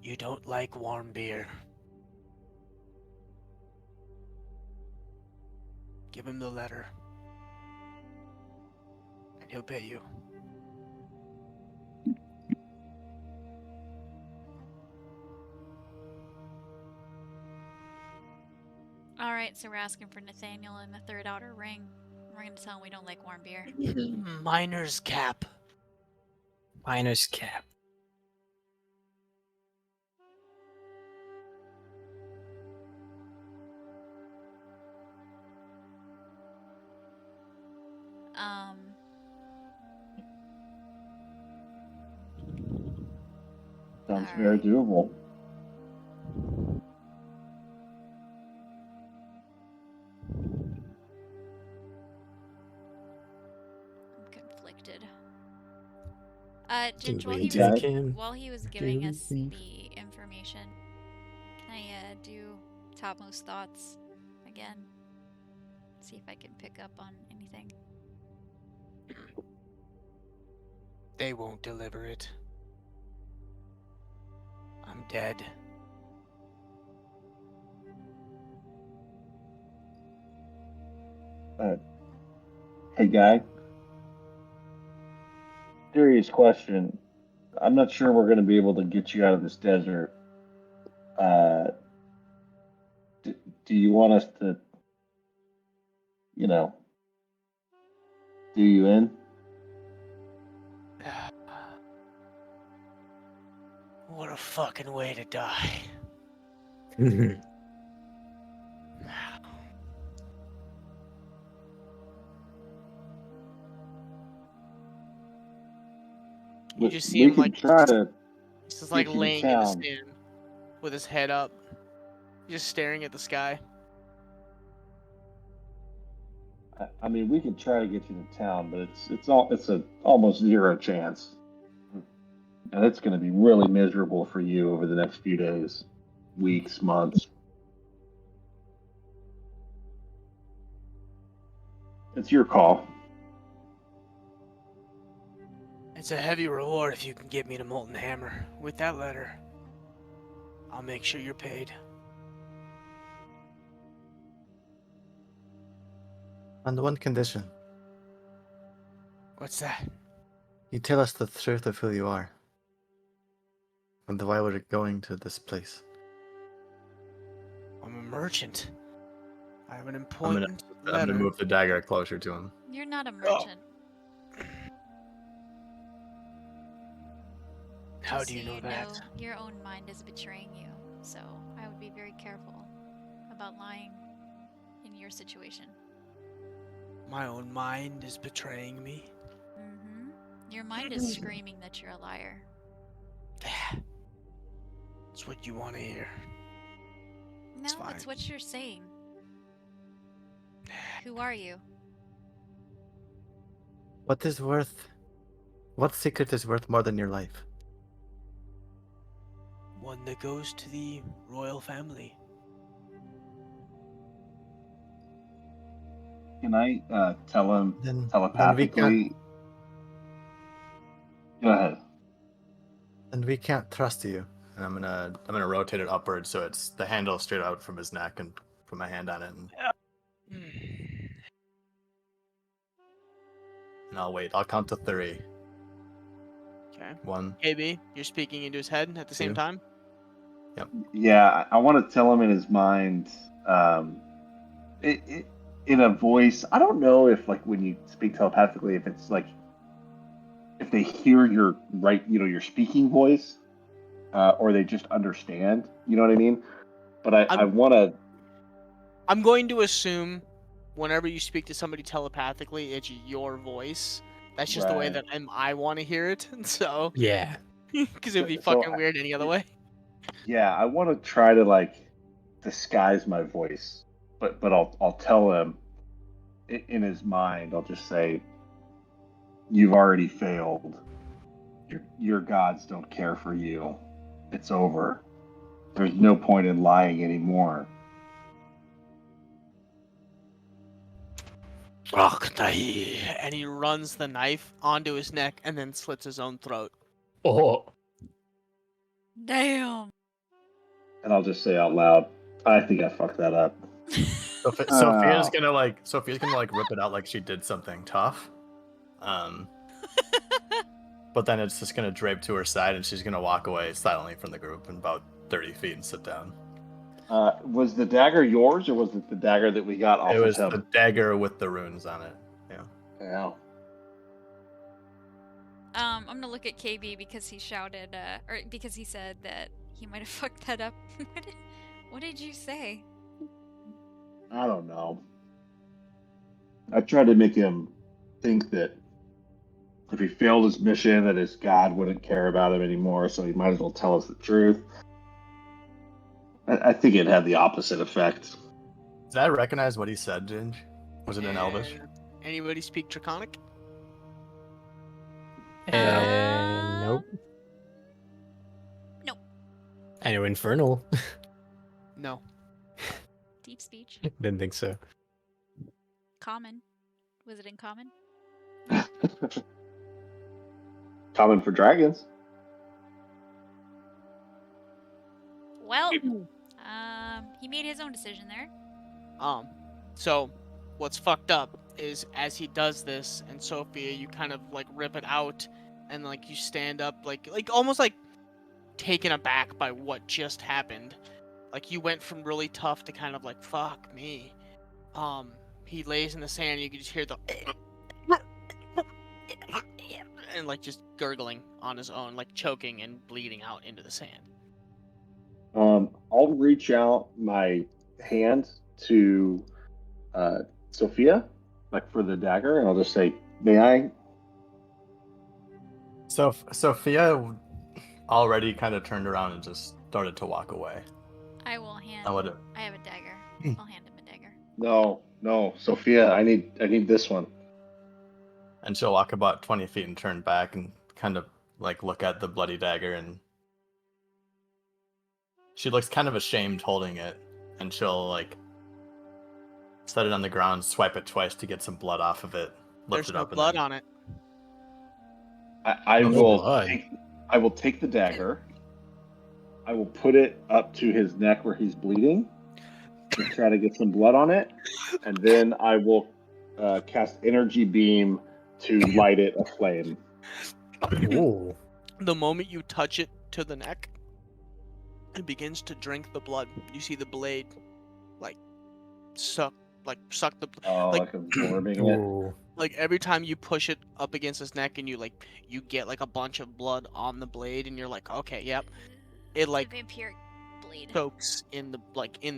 you don't like warm beer. Give him the letter. And he'll pay you. Alright, so we're asking for Nathaniel in the third outer ring. We're gonna tell him we don't like warm beer. Miner's cap. Miner's cap. Sounds very Alright. doable. I'm conflicted. Do Ginge, while we he take was him? while he was giving Do us we- the information, can I do topmost thoughts again? See if I can pick up on anything. They won't deliver it. dead. Hey, guy. Serious question. I'm not sure we're going to be able to get you out of this desert. Uh, do you want us to, you know, do you in? What a fucking way to die. You just see We him like can try to he's just get like you to laying in the town. sand with his head up, just staring at the sky. I mean, we could try to get you to town, but it's a almost zero chance, and it's going to be really miserable for you over the next few days, weeks, months. It's your call. It's a heavy reward if you can get me to Molten Hammer. With that letter, I'll make sure you're paid. On one condition. What's that? You tell us the truth of who you are. And why we're going to this place. I'm a merchant. I have an I'm important gonna letter. move the dagger closer to him. You're not a merchant. How Just do you so know that? your own mind is betraying you, so I would be very careful about lying in your situation. My own mind is betraying me. Mm-hmm. Your mind is screaming that you're a liar. That's what you want to hear. No, fine. it's what you're saying. Who are you? What secret is worth more than your life? One that goes to the royal family. Can I tell him Then we telepathically? Go ahead. Then we can't trust you. And I'm gonna rotate it upward so it's the handle straight out from his neck and put my hand on it and I'll wait. I'll count to 3. Okay. 1. KB, you're speaking into his head at the same Two. time? Yeah, I want to tell him in his mind, in a voice. I don't know if, like, when you speak telepathically, if it's like if they hear your your speaking voice, or they just understand. You know what I mean? But I want to. I'm going to assume whenever you speak to somebody telepathically, it's your voice. That's just the way that I want to hear it. So, Yeah. because it would be So fucking weird any other way. Yeah, I want to try to like disguise my voice, but I'll tell him in his mind. I'll just say, "You've already failed. Your gods don't care for you. It's over. There's no point in lying anymore." And he runs the knife onto his neck and then slits his own throat. Oh. Damn. And I'll just say out loud, "I think I fucked that up." Sophia's gonna like rip it out like she did something tough. But then it's just gonna drape to her side and she's gonna walk away silently from the group in about 30 feet and sit down. Was the dagger yours, or was it the dagger that we got off It was of the him? dagger with the runes on it. Yeah. Yeah. I'm gonna look at KB because he shouted, or because he said that he might have fucked that up. What did you say? I don't know. I tried to make him think that if he failed his mission, that his god wouldn't care about him anymore, so he might as well tell us the truth. I think it had the opposite effect. Did I recognize what he said, Ginge? Was it in Elvish? Anybody speak Draconic? Nope. Nope. I know Infernal. No. Deep speech. Didn't think so. Common. Was it in common? Common for dragons. Well, he made his own decision there. So what's fucked up is as he does this, and Sophia, you kind of like rip it out, and like you stand up, like almost like taken aback by what just happened. Like you went from really tough to kind of like fuck me. He lays in the sand. You can just hear the and like just gurgling on his own, like choking and bleeding out into the sand. I'll reach out my hand to Sophia, like for the dagger, and I'll just say, "May I?" So Sophia already kind of turned around and just started to walk away. I will hand. I have a dagger. I'll hand him a dagger. No, Sophia, I need this one. And she'll walk about 20 feet and turn back and kind of like look at the bloody dagger, and she looks kind of ashamed holding it, and she'll like set it on the ground, swipe it twice to get some blood off of it, lift There's it no up, blood and then... on it. I No will blood. I will take the dagger. I will put it up to his neck where he's bleeding to try to get some blood on it, and then I will cast energy beam to light it aflame. Ooh. The moment you touch it to the neck, it begins to drink the blood. You see the blade, like suck the Oh, like like absorbing it. Ooh. like every time you push it up against his neck and you get like a bunch of blood on the blade, and you're like, okay, yep. It like The vampiric blade. soaks in the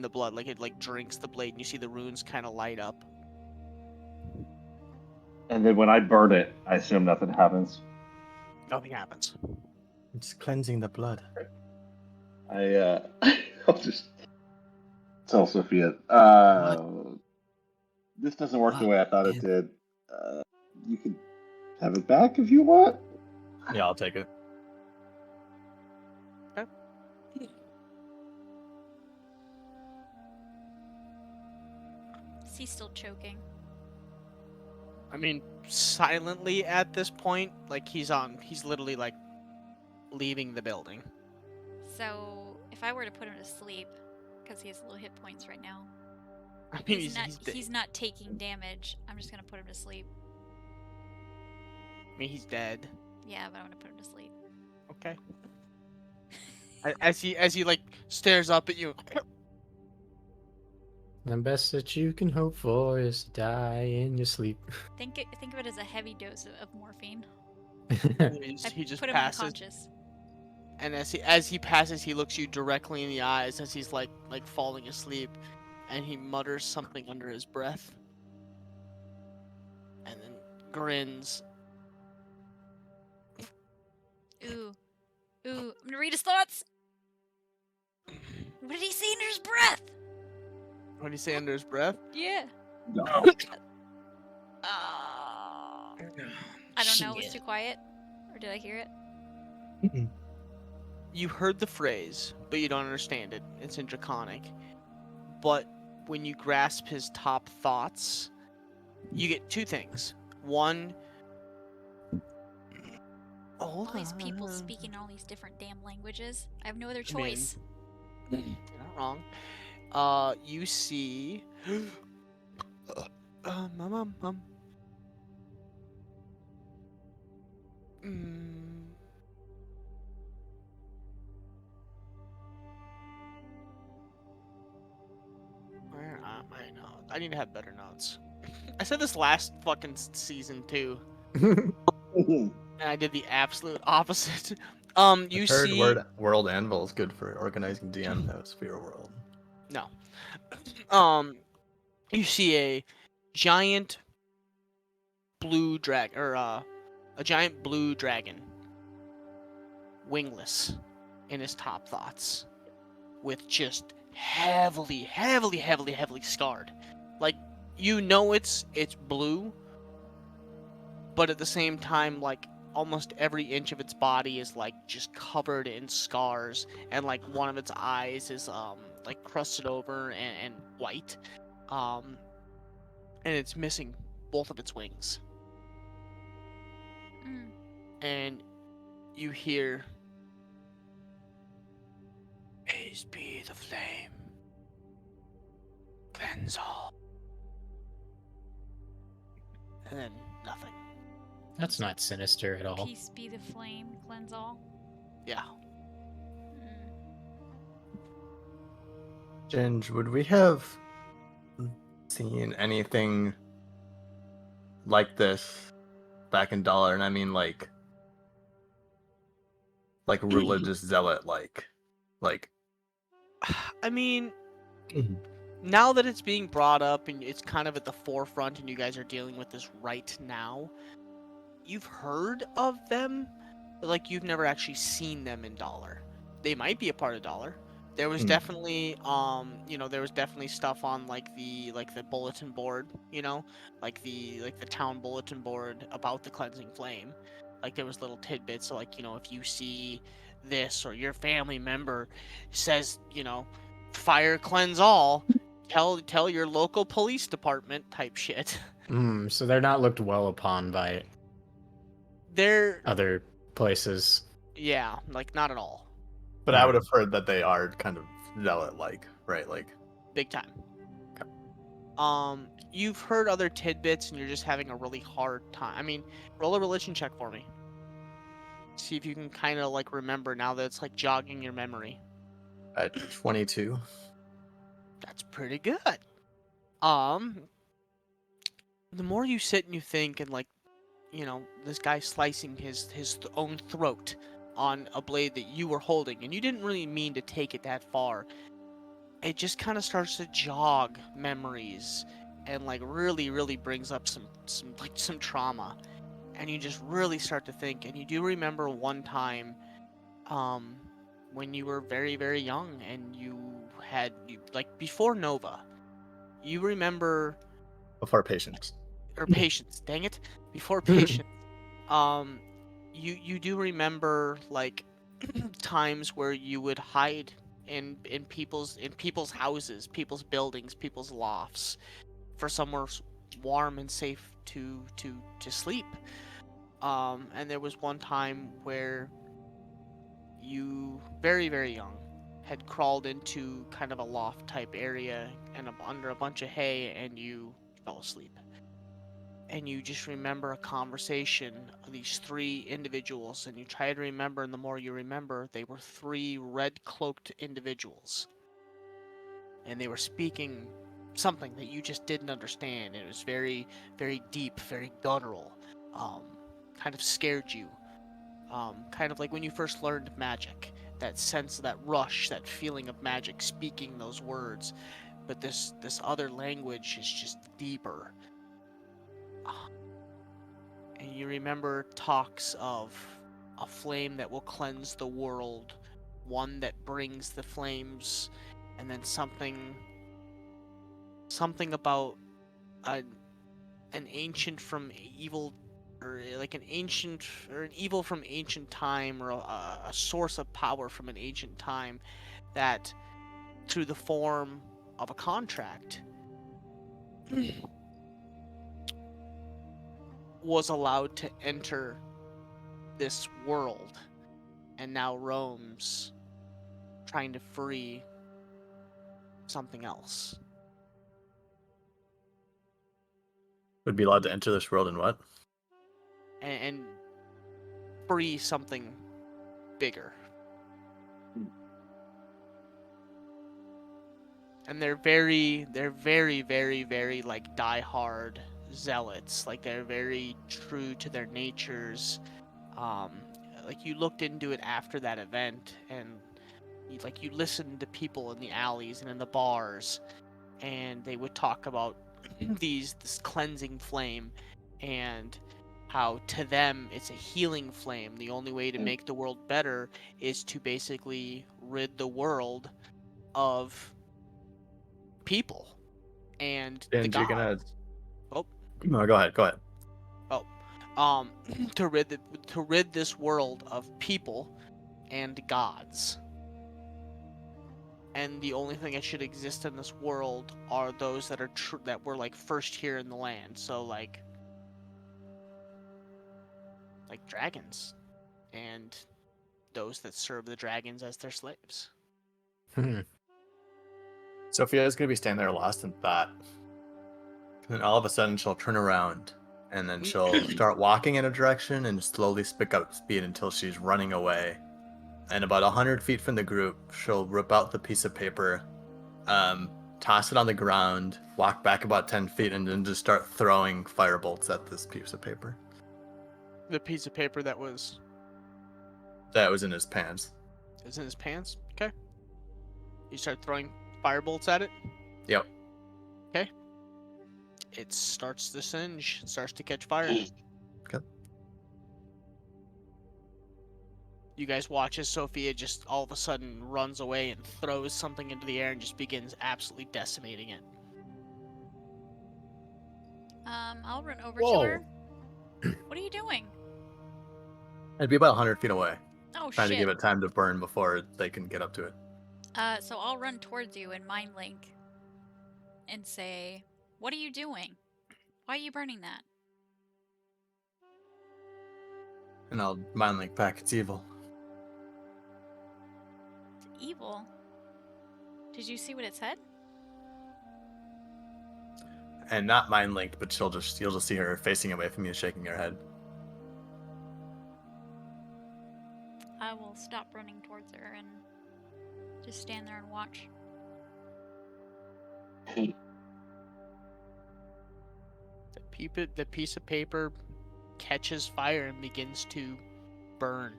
blood, like it like drinks the blade, and you see the runes kind of light up. And then when I burn it, I assume nothing happens. Nothing happens. It's cleansing the blood. I'll just tell Sophia, this doesn't work the way I thought it did. You can have it back if you want. Yeah, I'll take it. Is he still choking? I mean, silently at this point, like he's literally like leaving the building. So, if I were to put him to sleep, because he has low hit points right now, I mean, he's not taking damage. I'm just gonna put him to sleep. I mean, he's dead. Yeah, but I'm gonna put him to sleep. Okay. As he like stares up at you. The best that you can hope for is to die in your sleep. Think of it as a heavy dose of morphine. He just put him passes. unconscious. And as he passes, he looks you directly in the eyes as he's like falling asleep, and he mutters something under his breath, and then grins. Ooh, I'm gonna read his thoughts. What did he say under his breath? What did he say under his breath? Yeah. No. I don't know. It was too quiet, or did I hear it? You heard the phrase, but you don't understand it. It's in Draconic. But when you grasp his top thoughts, you get two things. One, All these people speaking all these different damn languages. I have no other I mean, choice. you're not wrong. You see. Mom. Where are my notes? I need to have better notes. I said this last fucking season too, and I did the absolute opposite. You I've heard see. World Anvil is good for organizing DM notes for your world. No. You see a giant blue a giant blue dragon, wingless, in his top thoughts, with just heavily scarred. Like, you know it's blue, but at the same time, like, almost every inch of its body is like just covered in scars, and like one of its eyes is like crusted over and white, and it's missing both of its wings. And you hear, "Hey, Praise be the flame. Cleanse all. And then nothing. That's not sinister at all. Peace be the flame, cleanse all. Yeah. Ginge, would we have seen anything like this back in Dollar? And I mean like religious zealot like. I mean, now that it's being brought up and it's kind of at the forefront and you guys are dealing with this right now, you've heard of them, but like you've never actually seen them in Dollar. They might be a part of Dollar. There was definitely there was definitely stuff on like the bulletin board, like the town bulletin board about the cleansing flame. Like there was little tidbits, so like, if you see this or your family member says, fire cleanse all, tell your local police department type shit. So they're not looked well upon by They're other places. yeah, like not at all. But I would have heard that they are kind of zealot-like, right? Like, Big time. You've heard other tidbits and you're just having a really hard time. I mean, roll a religion check for me. See if you can kind of like remember now that it's like jogging your memory. at 22. That's pretty good. The more you sit and you think and like, this guy slicing his own throat on a blade that you were holding and you didn't really mean to take it that far. It just kind of starts to jog memories and like really brings up some trauma, and you just really start to think. And you do remember one time when you were very young and you like before Nova, you remember Before patience. or patience, dang it, before patience, you do remember like times where you would hide in people's houses, people's buildings, people's lofts for somewhere warm and safe to sleep. And there was one time where you very young had crawled into kind of a loft type area and under a bunch of hay, and you fell asleep. And you just remember a conversation of these three individuals, and you try to remember, and the more you remember, they were three red-cloaked individuals. And they were speaking something that you just didn't understand. It was very, very deep, very guttural. Kind of scared you. Kind of like when you first learned magic. That sense, that rush, that feeling of magic, speaking those words. But this other language is just deeper. And you remember talks of a flame that will cleanse the world, one that brings the flames, and then something about an ancient from evil, or like an ancient or an evil from ancient time, or a source of power from an ancient time that through the form of a contract was allowed to enter this world and now roams trying to free something else. Would be allowed to enter this world and what? And free something bigger. And they're very like diehard zealots. Like they're very true to their natures. Like you looked into it after that event, and you listened to people in the alleys and in the bars, and they would talk about this cleansing flame, and how to them it's a healing flame. The only way to make the world better is to basically rid the world of people and the And you're gonna. gods. Oh. No, go ahead. To rid this world of people and gods. And the only thing that should exist in this world are those that are that were like first here in the land. So like dragons, and those that serve the dragons as their slaves. Sophia's gonna be standing there lost in thought. And all of a sudden she'll turn around and then she'll start walking in a direction and slowly pick up speed until she's running away. And about 100 feet from the group, she'll rip out the piece of paper, toss it on the ground, walk back about 10 feet, and then just start throwing firebolts at this piece of paper. The piece of paper that was in his pants. in his pants. Okay. You start throwing firebolts at it. Yep. Okay. It starts to singe. It starts to catch fire. Okay. You guys watch as Sophia just all of a sudden runs away and throws something into the air and just begins absolutely decimating it. I'll run over Whoa. to her. What are you doing? It'd be about 100 feet away. Oh, Trying shit. to give it time to burn before they can get up to it. So I'll run towards you and mind link and say, what are you doing? Why are you burning that? And I'll mind link back. It's evil. It's evil. Did you see what it said? And not mind linked, but you'll just see her facing away from you, shaking her head. I will stop running towards her and just stand there and watch. The piece of paper catches fire and begins to burn.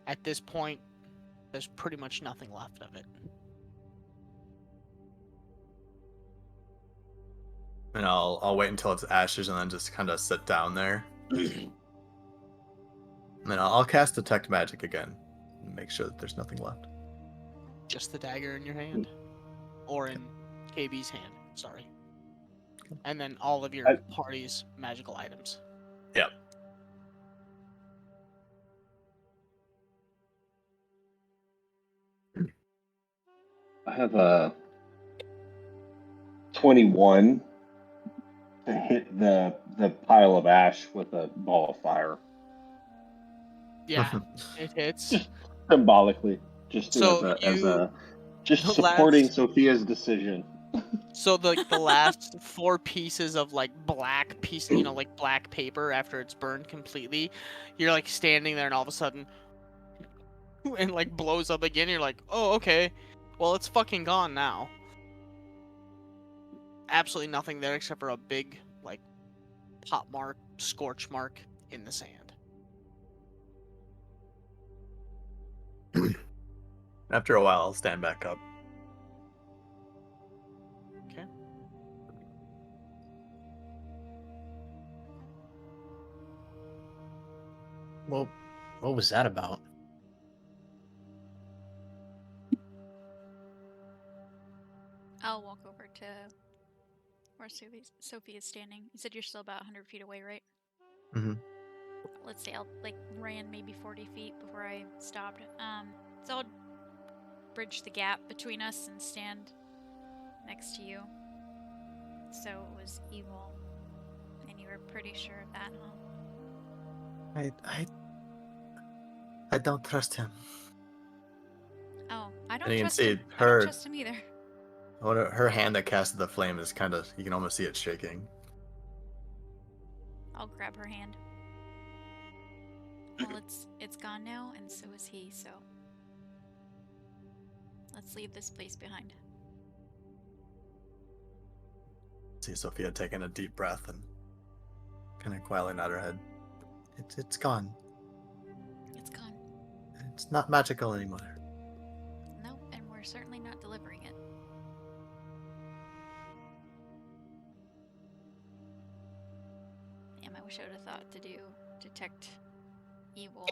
At this point, there's pretty much nothing left of it. And I'll wait until it's ashes and then just kind of sit down there. And then I'll cast Detect Magic again and make sure that there's nothing left. Just the dagger in your hand. Or in KB's hand, sorry. And then all of your party's magical items. Yep. I have a 21 to hit the pile of ash with a ball of fire. Yeah, it hits. Symbolically, just So as you- just the supporting last- Sophia's decision. So the last 4 pieces of like black black paper after it's burned completely, you're like standing there and all of a sudden and like blows up again. You're like, oh, okay. Well, it's fucking gone now. Absolutely nothing there except for a big like pop mark, scorch mark in the sand. After a while, I'll stand back up. Okay. Well, what was that about? I'll walk over to where Sophie is standing. You said you're still about 100 feet away, right? Mhm. Let's say I'll ran maybe 40 feet before I stopped. So I'll bridge the gap between us and stand next to you. So it was evil, and you were pretty sure of that, huh? I don't trust him. Oh, I don't And you can trust see him. I her- don't trust him either. Her hand that casted the flame is kind of, you can almost see it shaking. I'll grab her hand. Well, it's gone now, and so is he. So let's leave this place behind. See Sophia taking a deep breath and kind of quietly nod her head. It's gone. It's gone. It's not magical anymore. Nope, and we're certainly not delivering it. Damn, I wish I would have thought to do detect evil.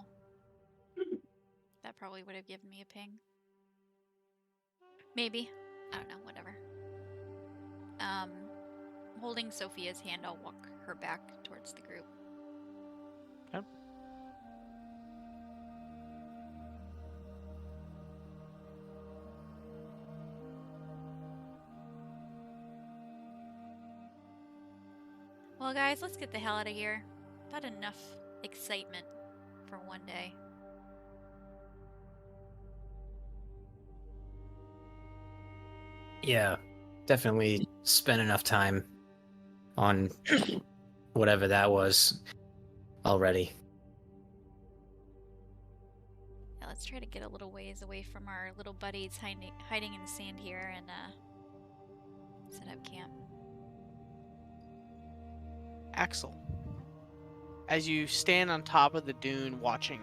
That probably would have given me a ping. Maybe. I don't know, whatever. Holding Sophia's hand, I'll walk her back towards the group. Okay. Well, guys, let's get the hell out of here. Not enough excitement for one day. Yeah, definitely spent enough time on whatever that was already. Yeah, let's try to get a little ways away from our little buddies hiding in the sand here and set up camp. Axel, as you stand on top of the dune watching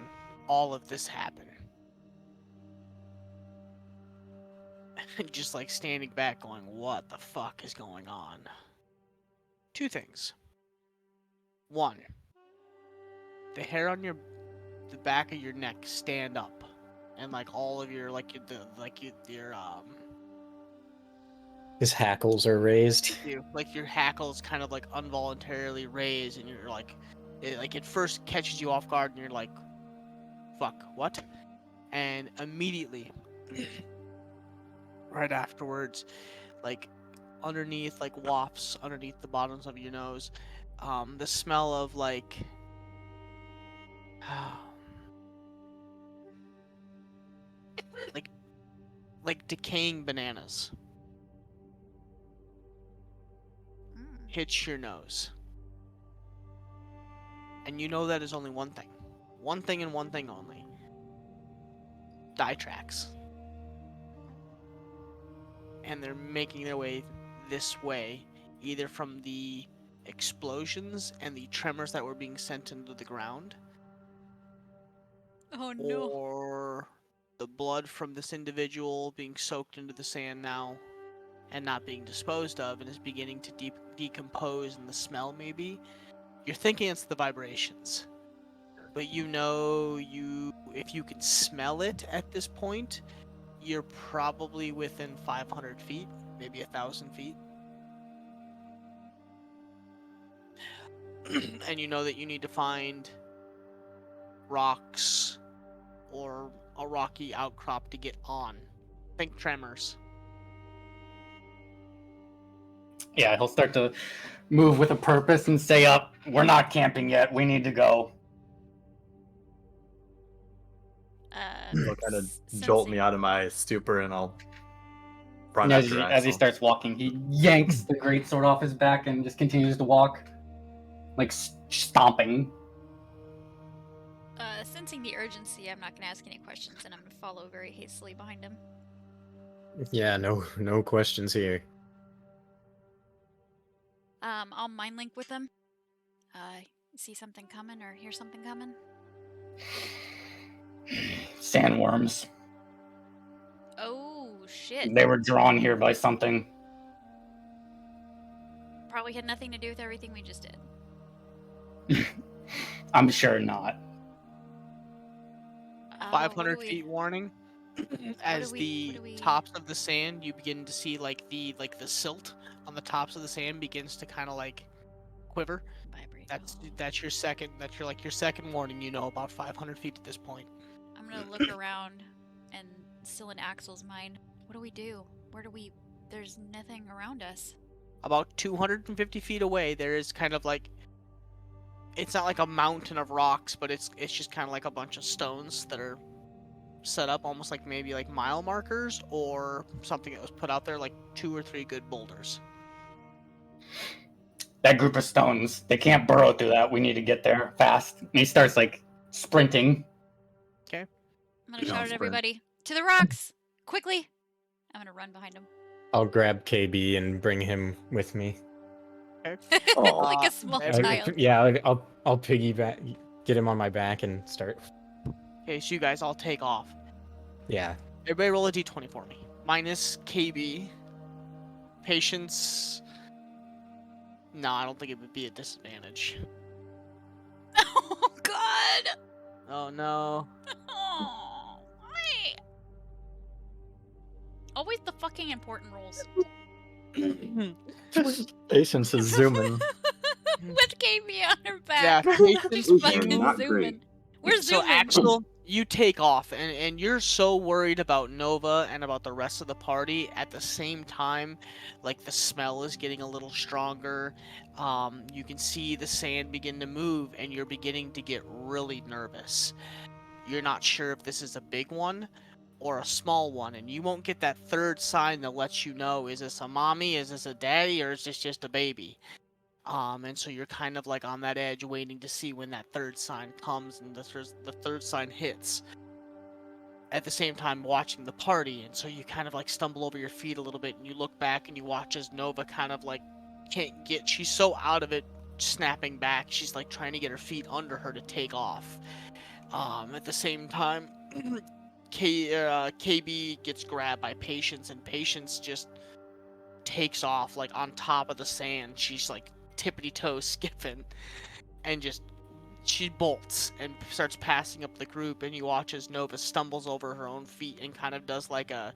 all of this happen, just like standing back going, what the fuck is going on? Two things. One, the hair on the back of your neck stand up, and like all of your His hackles are raised. your hackles kind of like involuntarily raise, and you're like, it first catches you off guard, and you're like, fuck, what? And immediately, right afterwards, like underneath, like wafts underneath the bottoms of your nose, the smell of like like decaying bananas Mm. hits your nose. And you know that is only one thing. One thing and one thing only. Die tracks. And they're making their way this way, either from the explosions and the tremors that were being sent into the ground, Oh no. or the blood from this individual being soaked into the sand now and not being disposed of and is beginning to decompose, and the smell maybe. You're thinking it's the vibrations, but you know if you can smell it at this point, you're probably within 500 feet, maybe 1,000 feet. And you know that you need to find rocks or a rocky outcrop to get on. Think tremors. Yeah, he'll start to move with a purpose and say, "Up, we're not camping yet. We need to go." He'll kind of jolt me out of my stupor, and I'll run And after as he Axel. starts walking, he yanks the greatsword off his back and just continues to walk, like stomping. Sensing the urgency, I'm not going to ask any questions, and I'm going to follow very hastily behind him. Yeah, no questions here. I'll mind link with him. See something coming or hear something coming? Sandworms. Oh, shit. They were drawn here by something. Probably had nothing to do with everything we just did. I'm sure not. 500 feet warning. As what the do we- tops of the sand, you begin to see like the silt on the tops of the sand begins to kind of like quiver. Vibrate. That's your second. That's your second warning. You know, about 500 feet at this point. I'm gonna look around, and still in Axel's mind, what do we do? There's nothing around us. About 250 feet away, there is kind of like, it's not like a mountain of rocks, but it's just kind of like a bunch of stones that are set up almost like maybe like mile markers or something that was put out there, like 2 or 3 good boulders. That group of stones, they can't burrow through that. We need to get there fast. And he starts like sprinting. Okay. I'm gonna Don't shout at sprint. everybody, to the rocks! Quickly! I'm gonna run behind him. I'll grab KB and bring him with me. Like a small child. Yeah, I'll piggyback, get him on my back and start. Okay, so you guys all take off. Yeah. Everybody roll a d20 for me. Minus KB. Patience. No, I don't think it would be a disadvantage. Oh, God! Oh, no. Oh, why? Always the fucking important rolls. Patience is zooming. With KB on her Yeah, back. patience. She's Ooh, fucking not zooming. great. We're So zooming. Axel, you take off, and you're so worried about Nova and about the rest of the party. At the same time, like the smell is getting a little stronger. You can see the sand begin to move, and you're beginning to get really nervous. You're not sure if this is a big one, or a small one, and you won't get that third sign that lets you know, is this a mommy, is this a daddy, or is this just a baby? And so you're kind of like on that edge waiting to see when that third sign comes and the third sign hits. At the same time watching the party, and so you kind of like stumble over your feet a little bit and you look back and you watch as Nova kind of like can't get, she's so out of it, snapping back, she's like trying to get her feet under her to take off. At the same time, KB gets grabbed by Patience, and Patience just takes off like on top of the sand. She's like tippity toe skipping and just she bolts and starts passing up the group, and you watch as Nova stumbles over her own feet and kind of does like a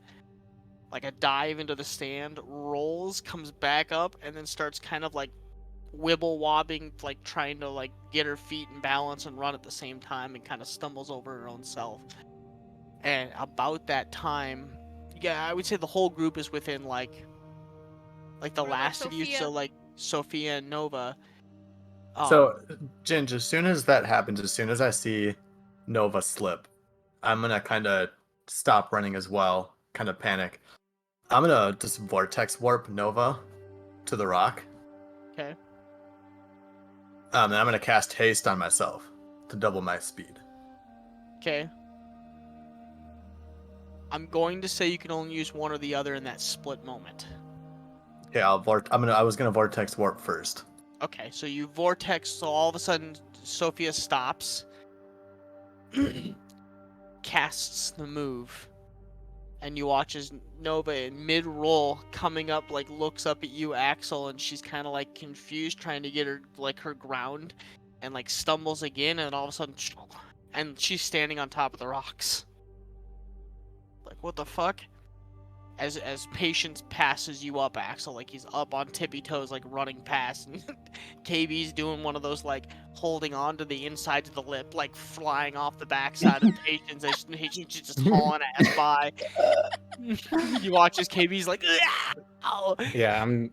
dive into the stand, rolls, comes back up, and then starts kind of like wibble wobbing, like trying to like get her feet and balance and run at the same time, and kind of stumbles over her own self. And about that time, yeah, I would say the whole group is within like the What about last of you, Sophia? so like Sophia and Nova. So, Ginge, as soon as that happens, as soon as I see Nova slip, I'm gonna kind of stop running as well, kind of panic. I'm gonna just vortex warp Nova to the rock. Okay. And I'm gonna cast haste on myself to double my speed. Okay. I'm going to say you can only use one or the other in that split moment. Okay, I was gonna vortex warp first. Okay, so you vortex, so all of a sudden Sophia stops, casts the move, and you watch as Nova in mid-roll coming up, like looks up at you, Axel, and she's kind of like confused, trying to get her ground, and like stumbles again, and all of a sudden, and she's standing on top of the rocks. Like, what the fuck? As Patience passes you up, Axel, like he's up on tippy toes, like running past, and KB's doing one of those like holding on to the insides of the lip, like flying off the backside of Patience as Patience is just hauling ass by. You watch as KB's like, oh. Yeah, I mean,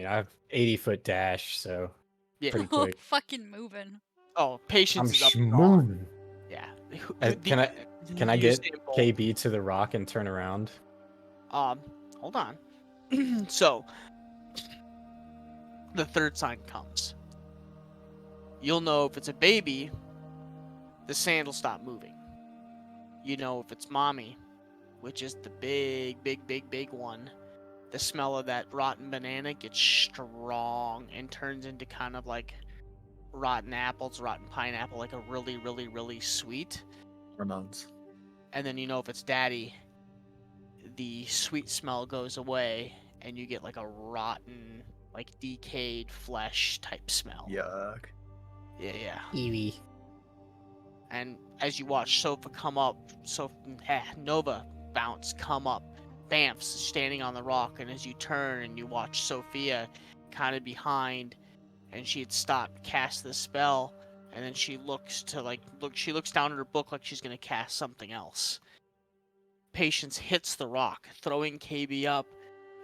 I have 80-foot dash, so Yeah. pretty quick. Fucking moving. Oh, Patience I'm is up and gone. schmoon. Yeah. Can I You get stay bold. KB to the rock and turn around? Hold on. So, the third sign comes. You'll know if it's a baby, the sand will stop moving. You know if it's mommy, which is the big one. The smell of that rotten banana gets strong and turns into kind of like rotten apples, rotten pineapple, like a really sweet. Ramones. And then you know if it's daddy, the sweet smell goes away and you get like a rotten, like decayed flesh type smell. Yuck. Yeah. Eevee. And as you watch Nova bounce, come up, Bamf's standing on the rock, and as you turn and you watch Sophia kind of behind, and she had stopped cast the spell, and then she looks down at her book like she's gonna cast something else. Patience hits the rock, throwing KB up,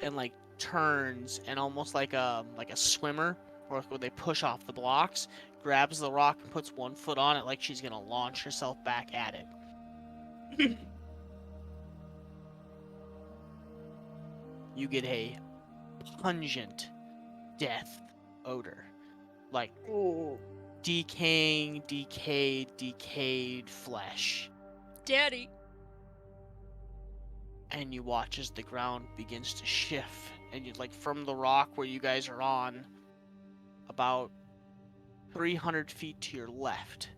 and like turns and almost like a swimmer, or where they push off the blocks, grabs the rock and puts one foot on it like she's gonna launch herself back at it. You get a pungent death odor, like decaying, decayed flesh. Daddy. And you watch as the ground begins to shift, and you like from the rock where you guys are on, about 300 feet to your left,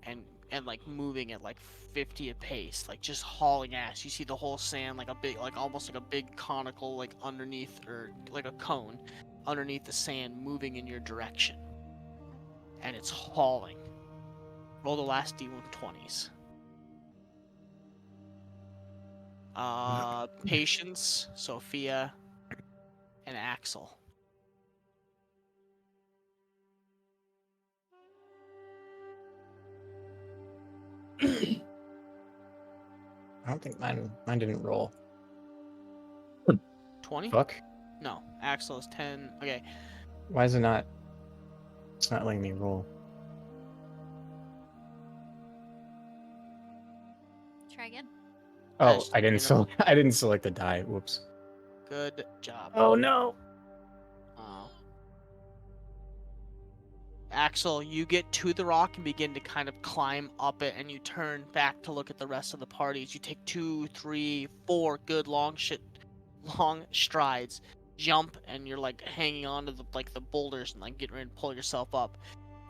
and like moving at like 50 a pace, like just hauling ass. You see the whole sand like almost like a big conical, like underneath, or like a cone underneath the sand, moving in your direction, and it's hauling. Roll the last D120s. Patience, Sophia, and Axel. I don't think mine didn't roll. 20? Fuck. No, Axel is 10. Okay. Why is it not? It's not letting me roll. Try again. Oh, Nice. I didn't select. I didn't select the die. Whoops. Good job. Oh no. Oh. Axel, you get to the rock and begin to kind of climb up it, and you turn back to look at the rest of the party. As you take 2, 3, 4 good long strides, jump, and you're like hanging onto the boulders and like getting ready to pull yourself up.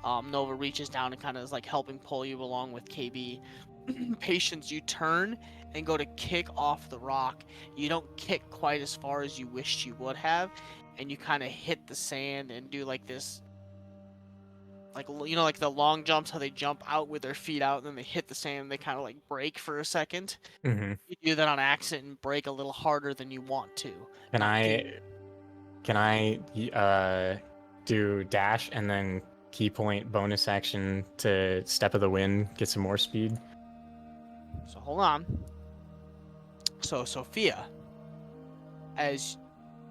Nova reaches down and kind of is like helping pull you along with KB. Patience, you turn and go to kick off the rock. You don't kick quite as far as you wished you would have, and you kind of hit the sand and do like this, like, you know, like the long jumps, how they jump out with their feet out and then they hit the sand and they kind of like break for a second. Mm-hmm. You do that on accident and break a little harder than you want to. Can Do- I do dash and then key point bonus action to Step of the Wind, get some more speed? So hold on. So Sophia, as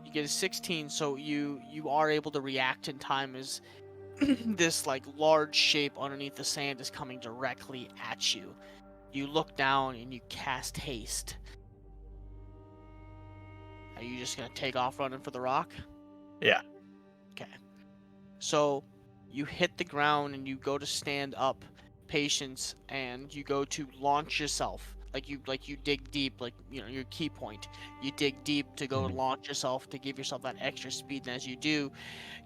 you get a 16, so you are able to react in time as this like large shape underneath the sand is coming directly at you. You look down and you cast haste. Are you just gonna take off running for the rock? Yeah. Okay. So you hit the ground and you go to stand up, Patience, and you go to launch yourself. Like you dig deep, like, you know, your key point. You dig deep to go launch yourself to give yourself that extra speed, and as you do,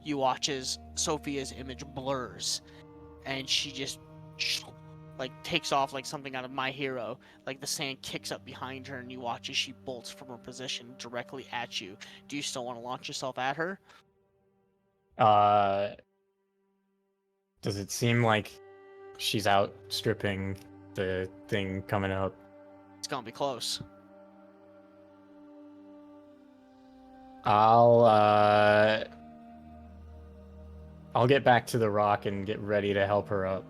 you watch as Sophia's image blurs and she just like takes off like something out of My Hero. Like the sand kicks up behind her and you watch as she bolts from her position directly at you. Do you still want to launch yourself at her? Does it seem like she's outstripping the thing coming up? It's gonna be close. I'll get back to the rock and get ready to help her up.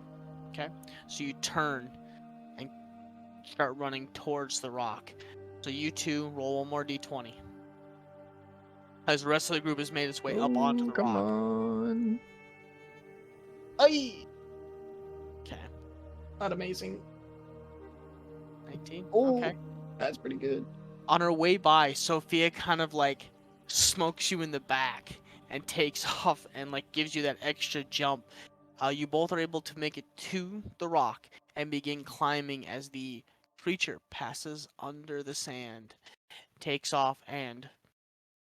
Okay. So you turn and start running towards the rock. So you two roll one more d20. As the rest of the group has made its way up onto the Come rock. on. Aye! Okay. Not amazing. 19? Oh, Okay. that's pretty good. On her way by, Sophia kind of like smokes you in the back and takes off and like gives you that extra jump. You both are able to make it to the rock and begin climbing as the creature passes under the sand, takes off, and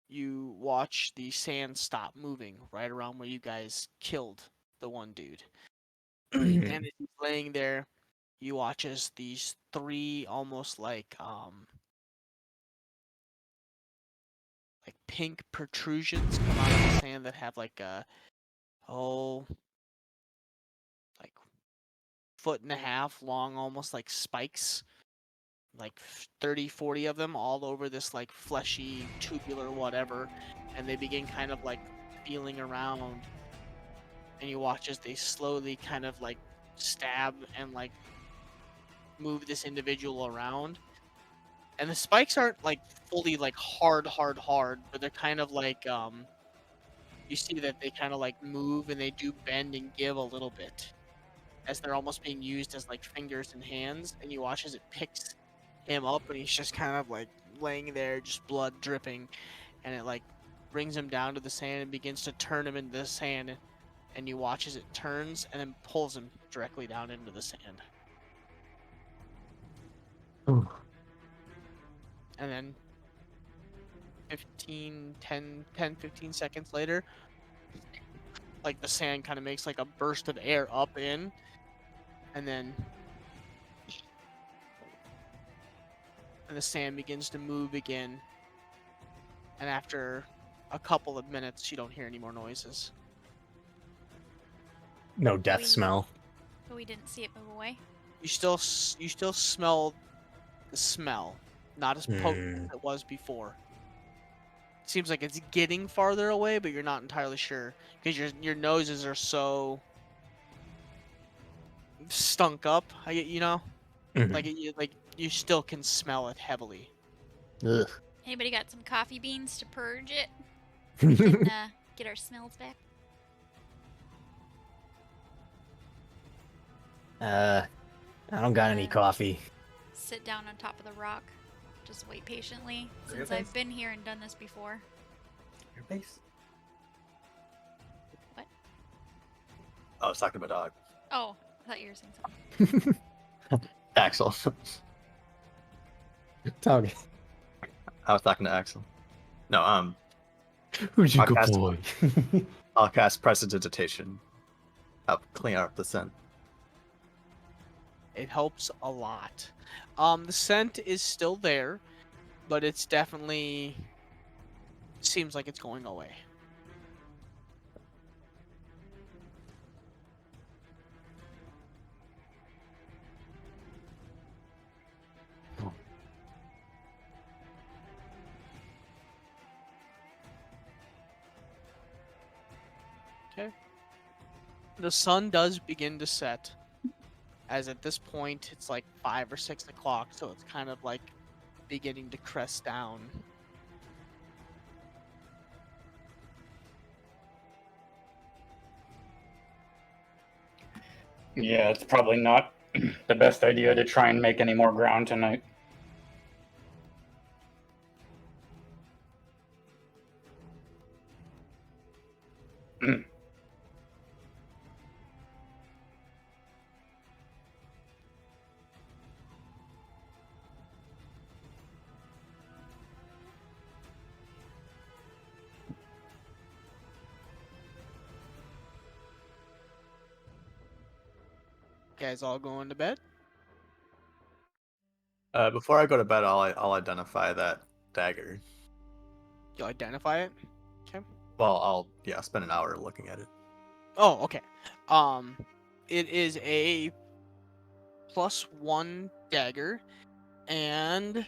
you watch the sand stop moving right around where you guys killed the one dude. And as he's laying there, you watch as these 3 almost like pink protrusions come out of the sand that have like a like 1.5 foot long, almost like spikes, like 30, 40 of them all over this like fleshy tubular whatever, and they begin kind of like feeling around, and you watch as they slowly kind of like stab and like move this individual around. And the spikes aren't like fully like hard, but they're kind of like you see that they kind of like move and they do bend and give a little bit as they're almost being used as like fingers and hands, and you watch as it picks him up and he's just kind of like laying there, just blood dripping, and it like brings him down to the sand and begins to turn him into the sand, and you watch as it turns and then pulls him directly down into the sand. Ooh. And then 15 seconds later, like the sand kind of makes like a burst of air up in, and then the sand begins to move again, and after a couple of minutes you don't hear any more noises. No death We- smell. But we didn't see it move away. You still smell the smell, not as potent as it was before. Seems like it's getting farther away, but you're not entirely sure because your noses are so stunk up. You know, like you still can smell it heavily. Ugh. Anybody got some coffee beans to purge it and get our smells back? I don't got any coffee. sit down on top of the rock. Just wait patiently, Your since base? I've been here and done this before. Your base. What? I was talking about dog. Oh, I thought you were saying something. Axel. Dog. I was talking to Axel. No, Who's your good Podcast. boy? I'll cast Prestidigitation. Help clean up the scent. It helps a lot. The scent is still there, but it's definitely seems like it's going away. Okay. The sun does begin to set, as at this point it's like 5 or 6 o'clock, so it's kind of like beginning to crest down. Yeah, it's probably not the best idea to try and make any more ground tonight. Guys all going to bed? Before I go to bed, I'll identify that dagger. You'll identify it? Okay. Well, I'll spend an hour looking at it. Oh, okay. It is a +1 dagger, and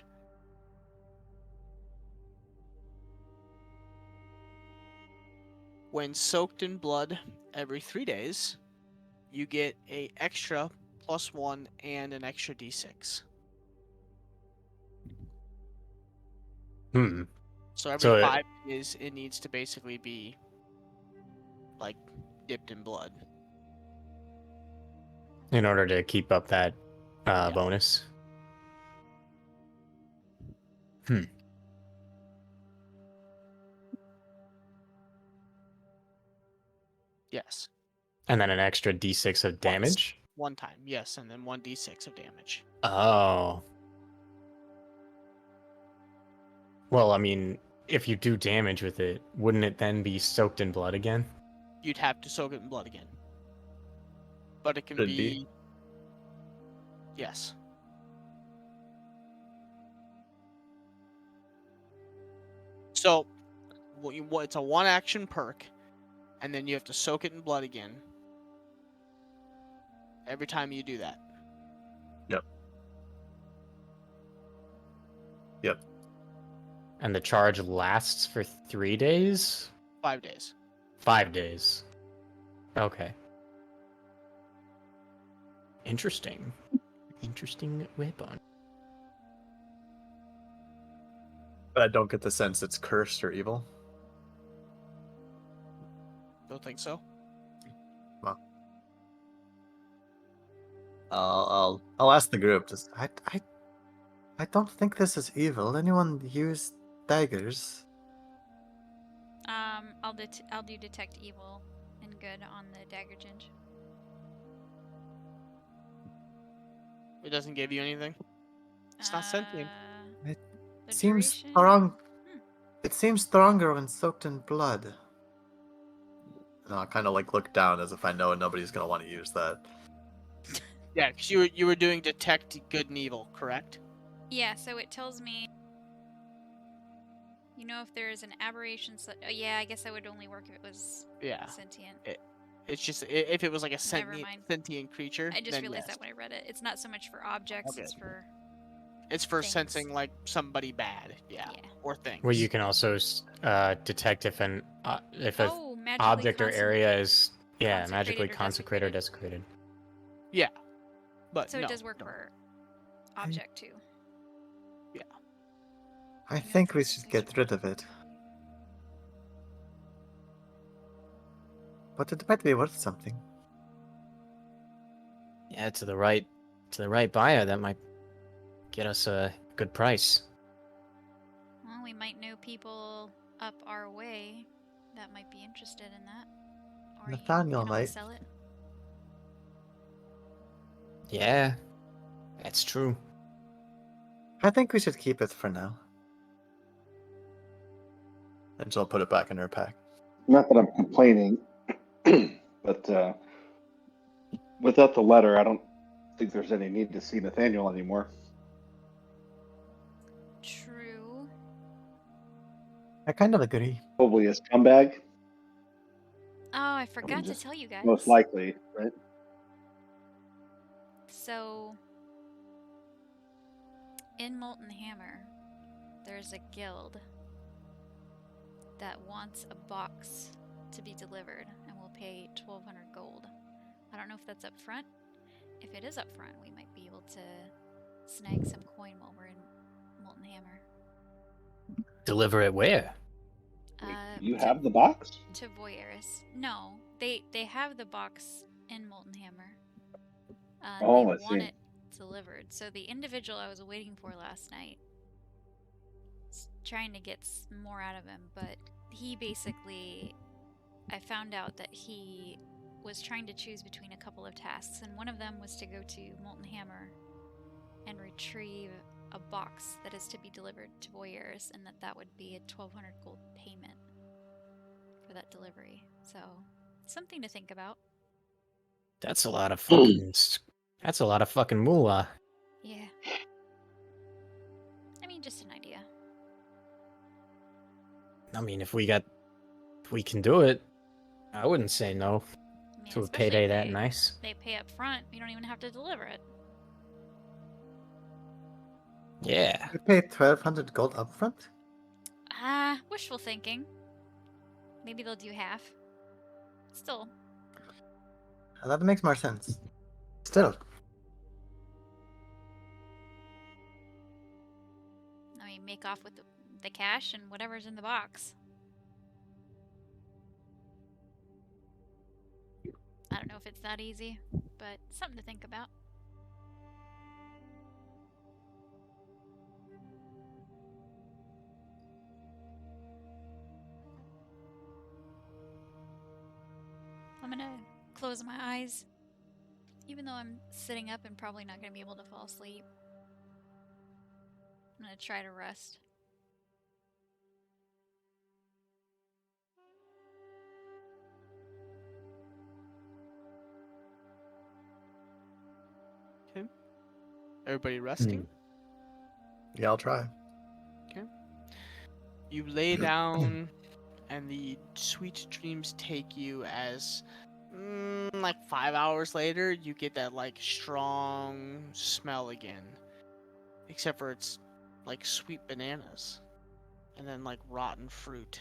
when soaked in blood every 3 days, you get a extra +1 and an extra d6. Hmm. So every So 5 days, it needs to basically be like dipped in blood. in order to keep up that Yeah. bonus. Yes. And then an extra d6 of damage. One time, yes, and then 1d6 of damage. Oh. Well, I mean, if you do damage with it, wouldn't it then be soaked in blood again? You'd have to soak it in blood again. But it can Could be... be. Yes. So, it's a 1-action perk, and then you have to soak it in blood again. Every time you do that. Yep. And the charge lasts for 3 days? 5 days. 5 days. Okay. Interesting. Interesting weapon. But I don't get the sense it's cursed or evil. Don't think so? I'll ask the group. Just I don't think this is evil. Anyone use daggers? I'll do detect evil and good on the dagger ginge. It doesn't give you anything? It's not sentient. It The seems duration- strong. Hmm. It seems stronger when soaked in blood. and I'll kind of like look down as if I know nobody's gonna want to use that. Yeah, because you were doing detect good and evil, correct? Yeah, so it tells me. You know if there is an aberration. Yeah, I guess that would only work if it was Yeah. sentient. It's just if it was like a Never mind. sentient creature. I just then realized yes. that when I read it. It's not so much for objects, Okay. it's for. It's for things. sensing like somebody bad, yeah, Yeah. or things. Well, you can also detect if an if a Oh, magically object or area is magically consecrated or consecrated or desecrated. Yeah, but So no, it does work no. for object too. I know think if we there's should something get rid of it. But it might be worth something. Yeah, to the right buyer, that might get us a good price. Well, we might know people up our way that might be interested in that. Or Nathaniel you can always might. sell it. Yeah, that's true. I think we should keep it for now. And she'll put it back in her pack. Not that I'm complaining, but without the letter, I don't think there's any need to see Nathaniel anymore. True. I kind of agree. Probably a scumbag. Oh, I forgot to just tell you guys. Most likely, right? So, in Molten Hammer, there's a guild that wants a box to be delivered and will pay 1,200 gold. I don't know if that's up front. If it is up front, we might be able to snag some coin while we're in Molten Hammer. Deliver it where? You have the box? To Voyeuris. No, they have the box in Molten Hammer. Oh, they I want see. it delivered. So the individual I was waiting for last night, trying to get more out of him, but he basically, I found out that he was trying to choose between a couple of tasks, and one of them was to go to Molten Hammer and retrieve a box that is to be delivered to Voyeurs, and that would be a 1,200 gold payment for that delivery. So, something to think about. That's a lot of fucking. That's a lot of fucking moolah. Yeah. I mean, just an idea. I mean, if we can do it, I wouldn't say no I mean, to a especially payday if that nice. they pay up front. We don't even have to deliver it. Yeah. We paid 1,200 gold upfront? Wishful thinking. Maybe they'll do half. Still, That makes more sense. Still, I mean, make off with the cash and whatever's in the box. I don't know if it's that easy, but something to think about. I'm gonna close my eyes, even though I'm sitting up and probably not gonna be able to fall asleep. I'm gonna try to rest. Okay. Everybody resting? Yeah, I'll try. You lay down, and the sweet dreams take you as, like 5 hours later, you get that like strong smell again. Except for it's like sweet bananas, and then like rotten fruit.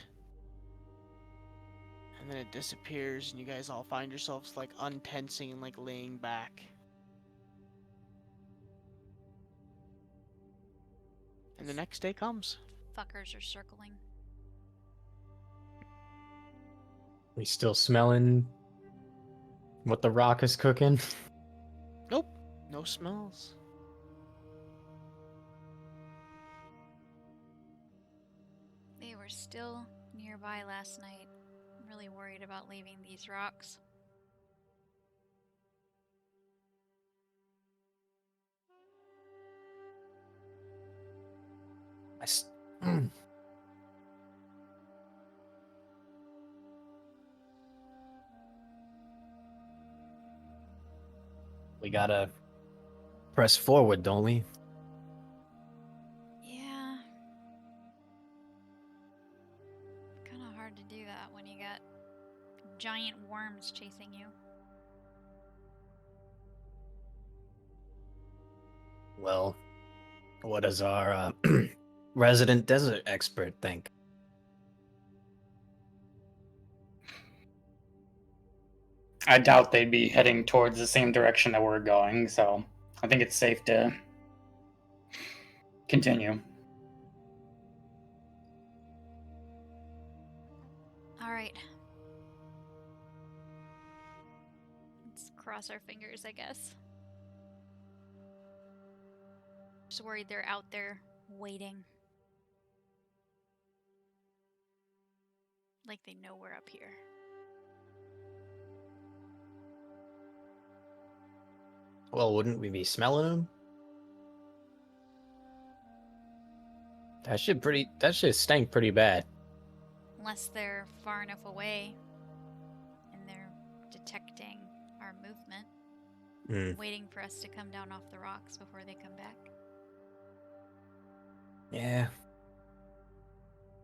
And then it disappears, and you guys all find yourselves like untensing and like laying back. And the next day comes. Fuckers are circling. We still smelling what the rock is cooking? Nope, no smells. They were still nearby last night. I'm really worried about leaving these rocks. We gotta press forward, don't we? Yeah. Kind of hard to do that when you got giant worms chasing you. Well, what does our resident desert expert think? I doubt they'd be heading towards the same direction that we're going, so I think it's safe to continue. Alright. Let's cross our fingers, I guess. just worried they're out there waiting. Like they know we're up here. Well, wouldn't we be smelling them? That should stink pretty bad. Unless they're far enough away and they're detecting our movement, waiting for us to come down off the rocks before they come back. Yeah.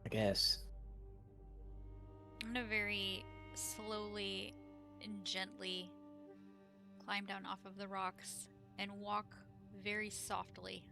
I guess. I'm gonna very slowly and gently climb down off of the rocks and walk very softly.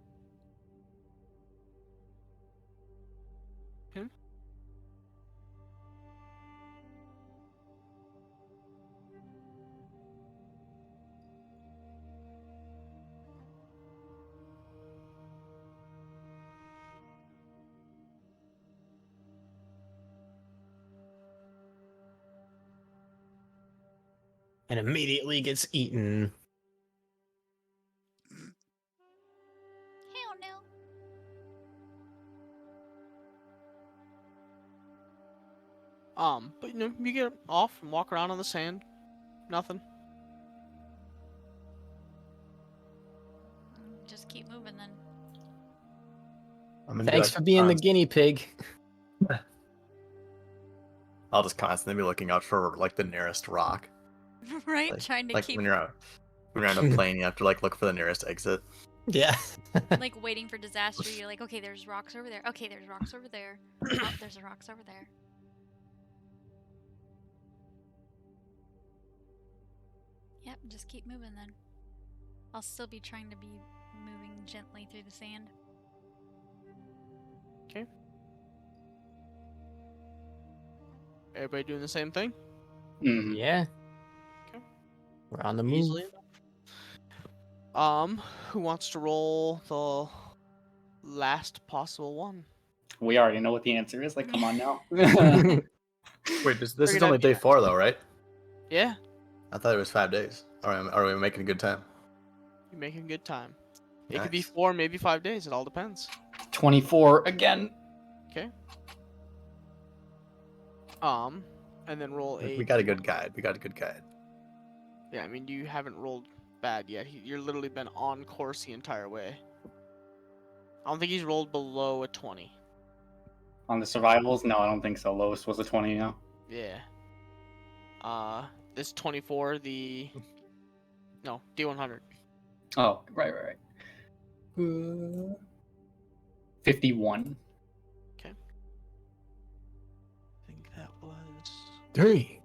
And immediately gets eaten. Hell no. But you get off and walk around on the sand. Nothing. Just keep moving then. Thanks for being the guinea pig. I'll just constantly be looking out for like the nearest rock. Right? Like, Trying to like keep when you're on a plane, you have to like look for the nearest exit. Yeah. like waiting for disaster. You're like, okay, there's rocks over there. Okay, there's rocks over there. Oh, there's a rocks over there. Yep, just keep moving then. I'll still be trying to be moving gently through the sand. Okay. Everybody doing the same thing? Mhm. Yeah. Okay. We're on the move. Easily enough. Who wants to roll the last possible one? We already know what the answer is. Like, come on now. Wait, this is Figured only I'd be day nice. 4 though, right? Yeah, I thought it was 5 days. Are we making good time? you're making good time. It could be Nice. 4, maybe 5 days. It all depends. 24 again. Okay. And then roll a. We got a good guide. Yeah, I mean you haven't rolled bad yet. You're literally been on course the entire way. I don't think he's rolled below a 20. On the survivals? No, I don't think so. Lowest was a 20 now. Yeah. This 24, no, D100. Oh, right. 51. I think that was. 3.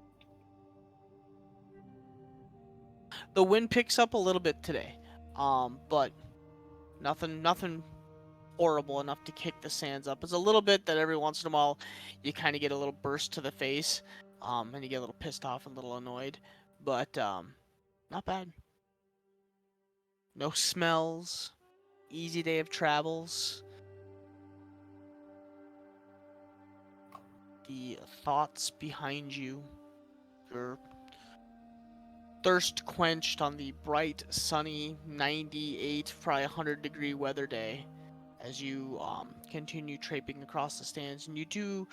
The wind picks up a little bit today, but nothing horrible enough to kick the sands up. It's a little bit that every once in a while you kind of get a little burst to the face, and you get a little pissed off and a little annoyed, but not bad. No smells, easy day of travels. The thoughts behind you, your thirst quenched on the bright, sunny, 98, probably 100-degree weather day, as you continue traipsing across the stands, and you do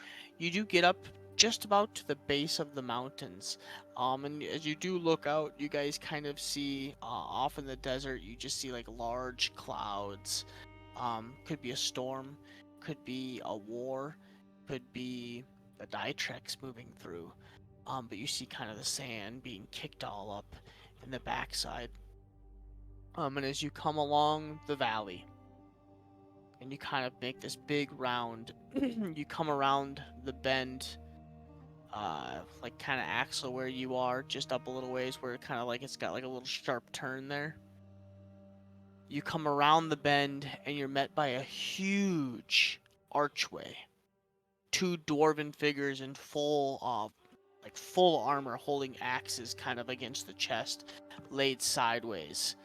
get up just about to the base of the mountains, and as you do look out, you guys kind of see off in the desert. You just see like large clouds. Could be a storm, could be a war, could be the Ditrex moving through. But you see kind of the sand being kicked all up in the backside. And as you come along the valley, and you kind of make this big round, you come around the bend, like kind of Axel where you are, just up a little ways where it kind of like it's got like a little sharp turn there. You come around the bend and you're met by a huge archway. 2 dwarven figures in full armor holding axes kind of against the chest, laid sideways.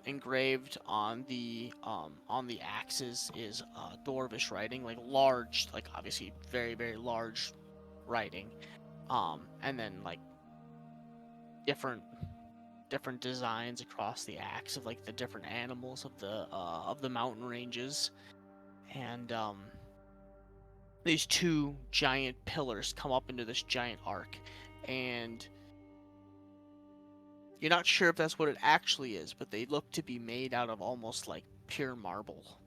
Engraved on the axes is dwarvish writing, like large, like obviously very, very large writing. And then like different different designs across the axe of like the different animals of the mountain ranges, and these two giant pillars come up into this giant arc, and you're not sure if that's what it actually is, but they look to be made out of almost like pure marble.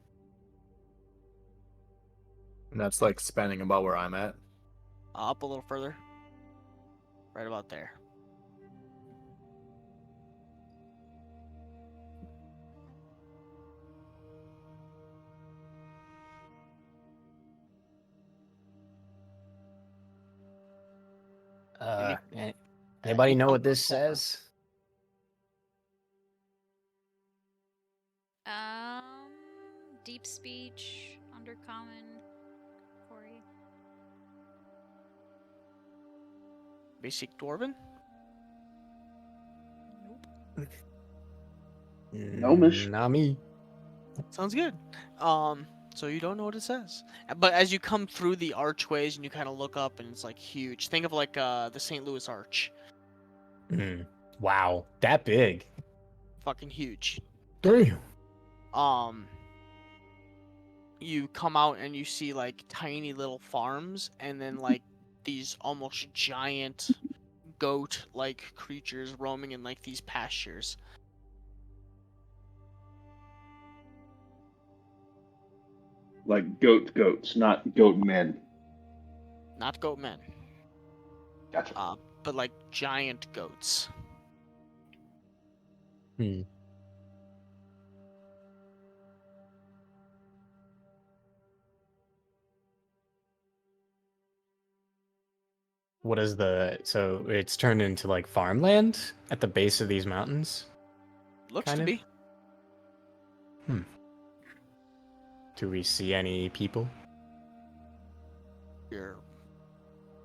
And that's like spanning about where I'm at. Up a little further, right about there. Anybody know what this says? Deep speech, undercommon, Corey. Basic Dwarven? Gnomish. Not me. Sounds good. So you don't know what it says. But as you come through the archways and you kind of look up and it's like huge. Think of like the St. Louis Arch. Wow, that big. Fucking huge. Damn. You come out and you see like tiny little farms and then like these almost giant goat like creatures roaming in like these pastures. Like goats, not goat men. Not goat men. Gotcha. But like giant goats. What is so it's turned into like farmland at the base of these mountains? Looks Kind to of. be. Do we see any people? You're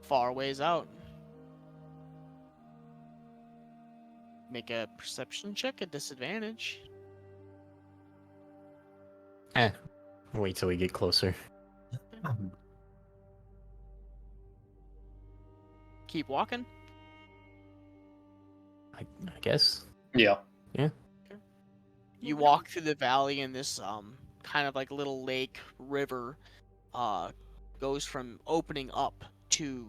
far ways out. Make a perception check at disadvantage. Wait till we get closer. Keep walking. I guess. Yeah. You walk through the valley and this kind of like little lake river goes from opening up to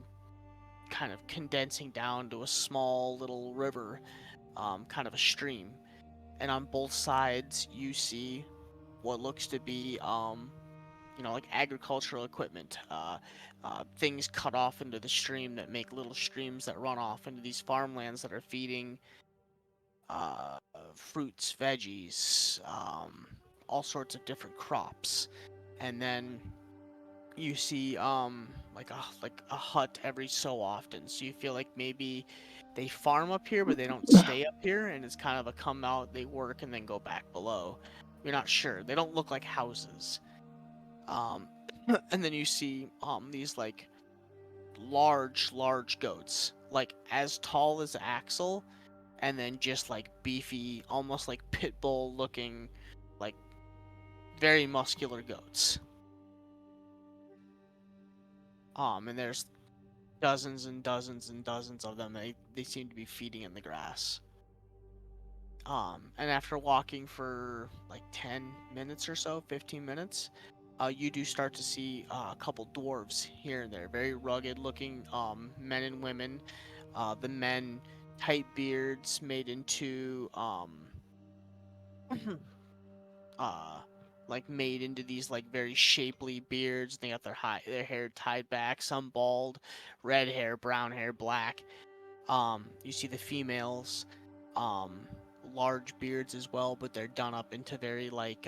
kind of condensing down to a small little river, kind of a stream. And on both sides you see what looks to be like agricultural equipment, things cut off into the stream that make little streams that run off into these farmlands that are feeding fruits, veggies, all sorts of different crops. And then you see like a hut every so often, so you feel like maybe they farm up here but they don't stay up here, and it's kind of a come out, they work and then go back below. You're not sure, they don't look like houses. And then you see these like large goats, like as tall as Axel, and then just like beefy, almost like pit bull looking, like very muscular goats. And there's dozens and dozens and dozens of them. They seem to be feeding in the grass. And after walking for like 10 minutes or so, 15 minutes, you do start to see a couple dwarves here and there, very rugged looking men and women. The men, tight beards made into like made into these like very shapely beards. They got their hair tied back, some bald, red hair, brown hair, black. You see the females, large beards as well, but they're done up into very like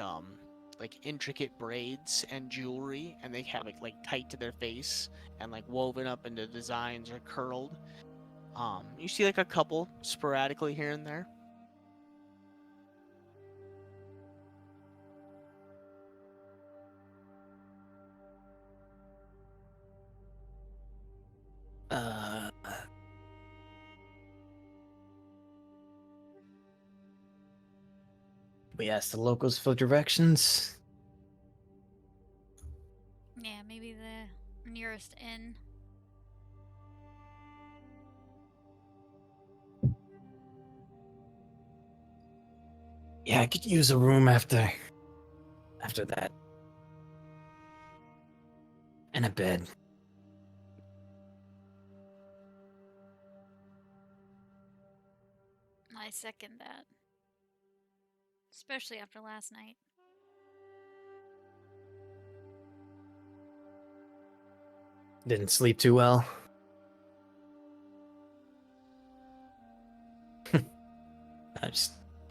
intricate braids and jewelry, and they have it like tight to their face and like woven up into designs or curled. You see like a couple sporadically here and there. We asked the locals for directions. Yeah, maybe the nearest inn. Yeah, I could use a room after that. And a bed. I second that. Especially after last night. Didn't sleep too well.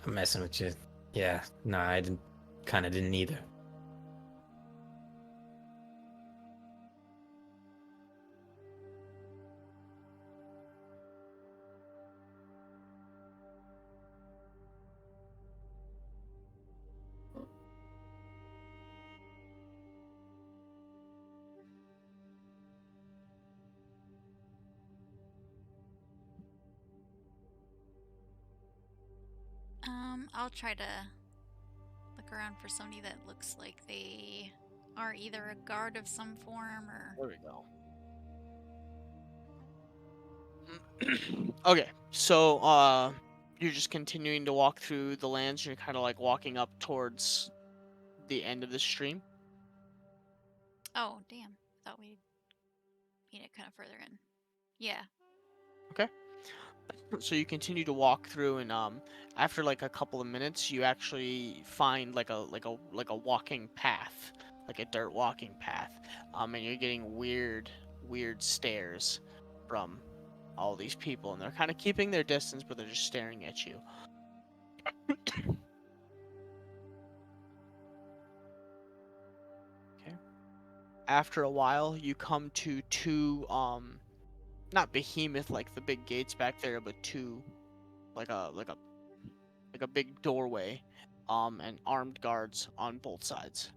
I'm messing with you. Yeah, no, I didn't either. I'll try to look around for somebody that looks like they are either a guard of some form or... There we go. Okay, so you're just continuing to walk through the lands. You're kind of like walking up towards the end of the stream. Oh, damn. Thought we'd meet it kind of further in. Yeah. Okay. So you continue to walk through, and after like a couple of minutes, you actually find like a walking path, like a dirt walking path. And you're getting weird stares from all these people, and they're kind of keeping their distance, but they're just staring at you. Okay. After a while, you come to two not behemoth like the big gates back there, but two like a big doorway, and armed guards on both sides.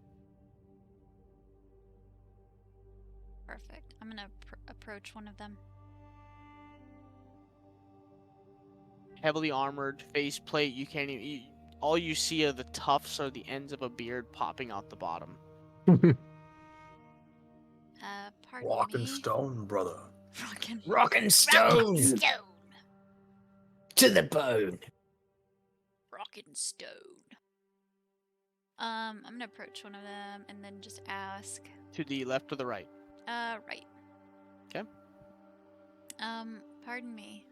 Perfect. I'm gonna approach one of them. Heavily armored, faceplate. You can't even. All you see are the tufts or the ends of a beard popping out the bottom. Pardon Walking me. stone, brother. Rockin' stone to the bone. Rockin' stone. I'm gonna approach one of them and then just ask. To the left or the right? Right. Okay. Pardon me.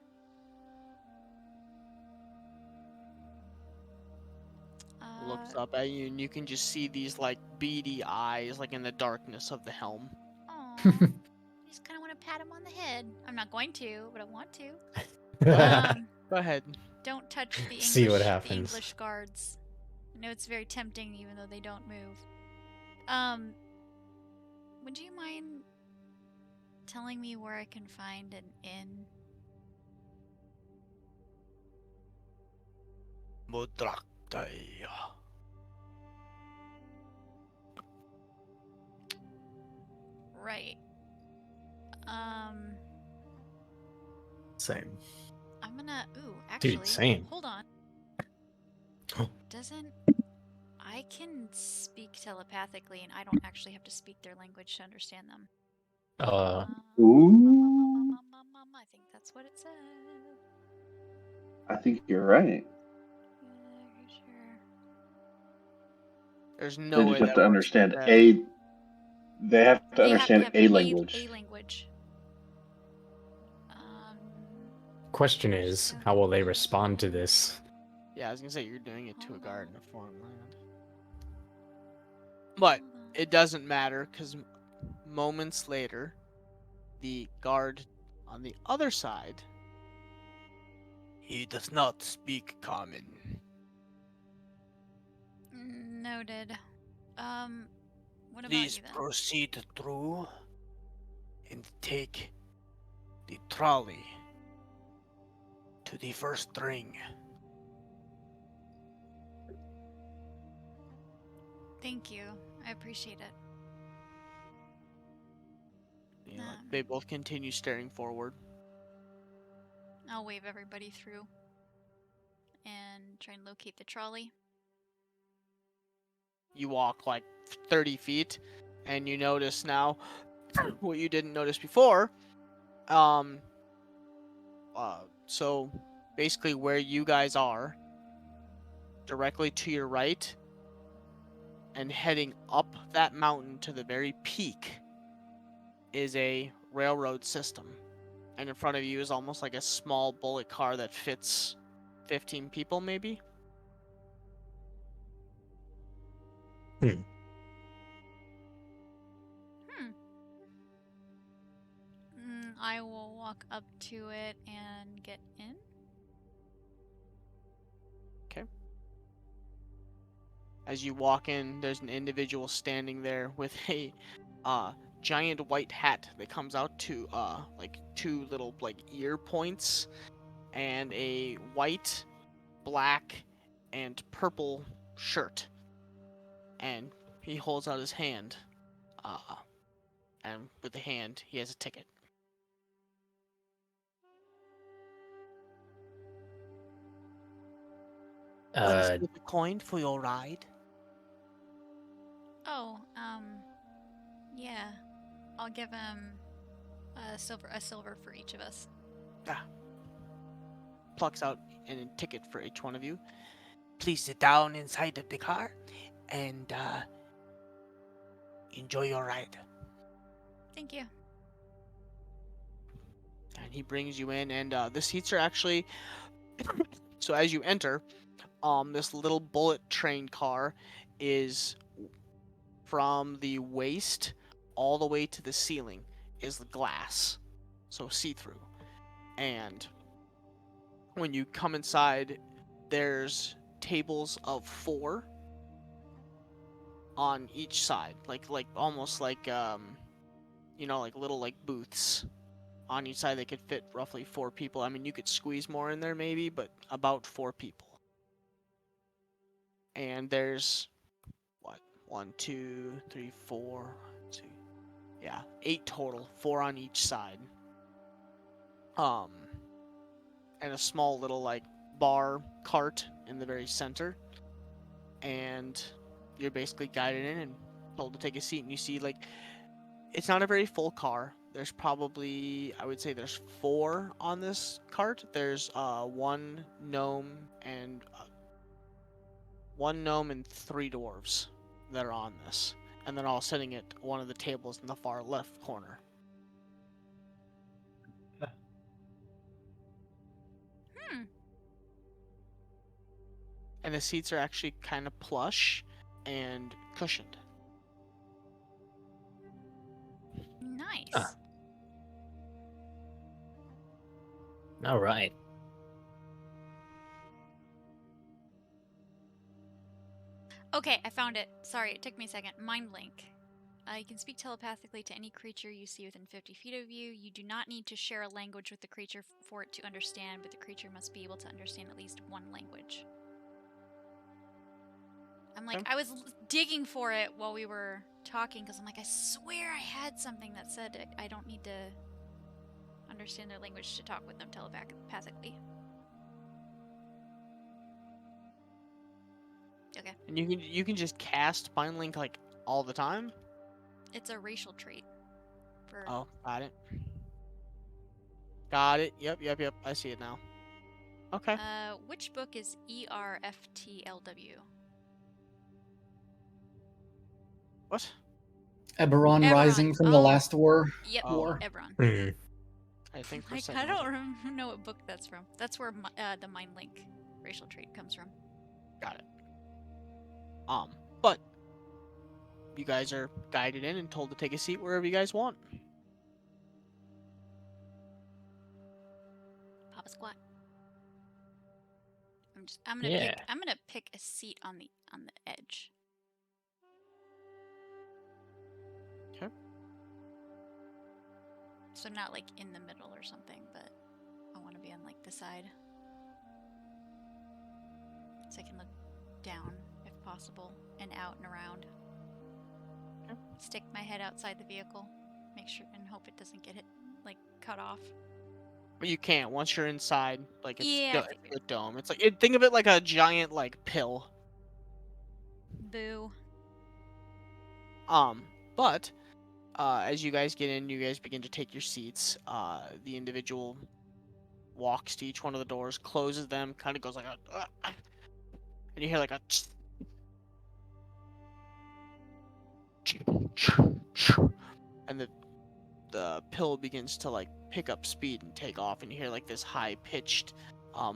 Looks up at you, and you can just see these like beady eyes, like in the darkness of the helm. Aw. I just kind of want to pat him on the head. I'm not going to, but I want to. Go ahead. Don't touch the English, See what the happens. English guards. I know it's very tempting, even though they don't move. Would you mind telling me where I can find an inn? Mudraktaya. Right. Same. I'm gonna. Ooh, actually. same. Hold on. Oh. Doesn't. I can speak telepathically, and I don't actually have to speak their language to understand them. Ooh. I think that's what it said. I think you're right. Yeah, sure. There's no They way just have that to works understand with a. They have to They understand have a language. A language. Question is, how will they respond to this? Yeah, I was gonna say you're doing it to a Hold guard on. in a foreign land. But Hold on. it doesn't matter, because moments later, the guard on the other side, he does not speak common. Noted. What about Please you then? proceed through and take the trolley to the first ring. Thank you. I appreciate it. You know, they both continue staring forward. I'll wave everybody through and try and locate the trolley. You walk like 30 feet, and you notice now what you didn't notice before. So basically where you guys are, directly to your right, and heading up that mountain to the very peak is a railroad system. And in front of you is almost like a small bullet car that fits 15 people, maybe. I will walk up to it and get in. As you walk in, there's an individual standing there with a giant white hat that comes out to like two little like ear points, and a white, black, and purple shirt. And he holds out his hand, and with the hand he has a ticket. What is the coin for your ride? Oh, yeah. I'll give him a silver for each of us. Plucks out a ticket for each one of you. Please sit down inside of the car and enjoy your ride. Thank you. And he brings you in, and the seats are actually so as you enter, this little bullet train car is from the waist all the way to the ceiling is the glass, so see-through. And when you come inside, there's tables of 4 on each side, like almost like like little like booths on each side. They could fit roughly 4 people. I mean, you could squeeze more in there maybe, but about 4 people. And there's what, 1, 2, 3, 4, 2, yeah, 8 total, 4 on each side. And a small little like bar cart in the very center. And you're basically guided in and told to take a seat. And you see, like, it's not a very full car. There's probably, I would say there's 4 on this cart. There's one gnome and 3 dwarves that are on this, and they're all sitting at one of the tables in the far left corner. And the seats are actually kind of plush and cushioned. Nice. All right. Okay, I found it. Sorry, it took me a second. Mind link. You can speak telepathically to any creature you see within 50 feet of you. You do not need to share a language with the creature for it to understand, but the creature must be able to understand at least one language. I'm like, I was digging for it while we were talking, because I'm like, I swear I had something that said I don't need to understand their language to talk with them telepathically. Okay. And you can just cast Mind Link like all the time. It's a racial trait. Oh, got it. Got it. Yep. I see it now. Okay. Which book is ERFTLW? What? Eberron Rising from the last war. Yep, War. Eberron. I think for Like, I don't know what book that's from. That's where the Mind Link racial trait comes from. Got it. But you guys are guided in and told to take a seat wherever you guys want. Papa squat. I'm gonna pick a seat on the edge. Okay. So not like in the middle or something, but I want to be on like the side. So I can look down if possible and out and around. Okay. Stick my head outside the vehicle. Make sure and hope it doesn't get cut off. But you can't once you're inside. Like it's Yeah, a dome. It's like think of it like a giant like pill. Boo. But as you guys get in, you guys begin to take your seats. The individual walks to each one of the doors, closes them, kind of goes like and you hear like a and the pill begins to like pick up speed and take off, and you hear like this high pitched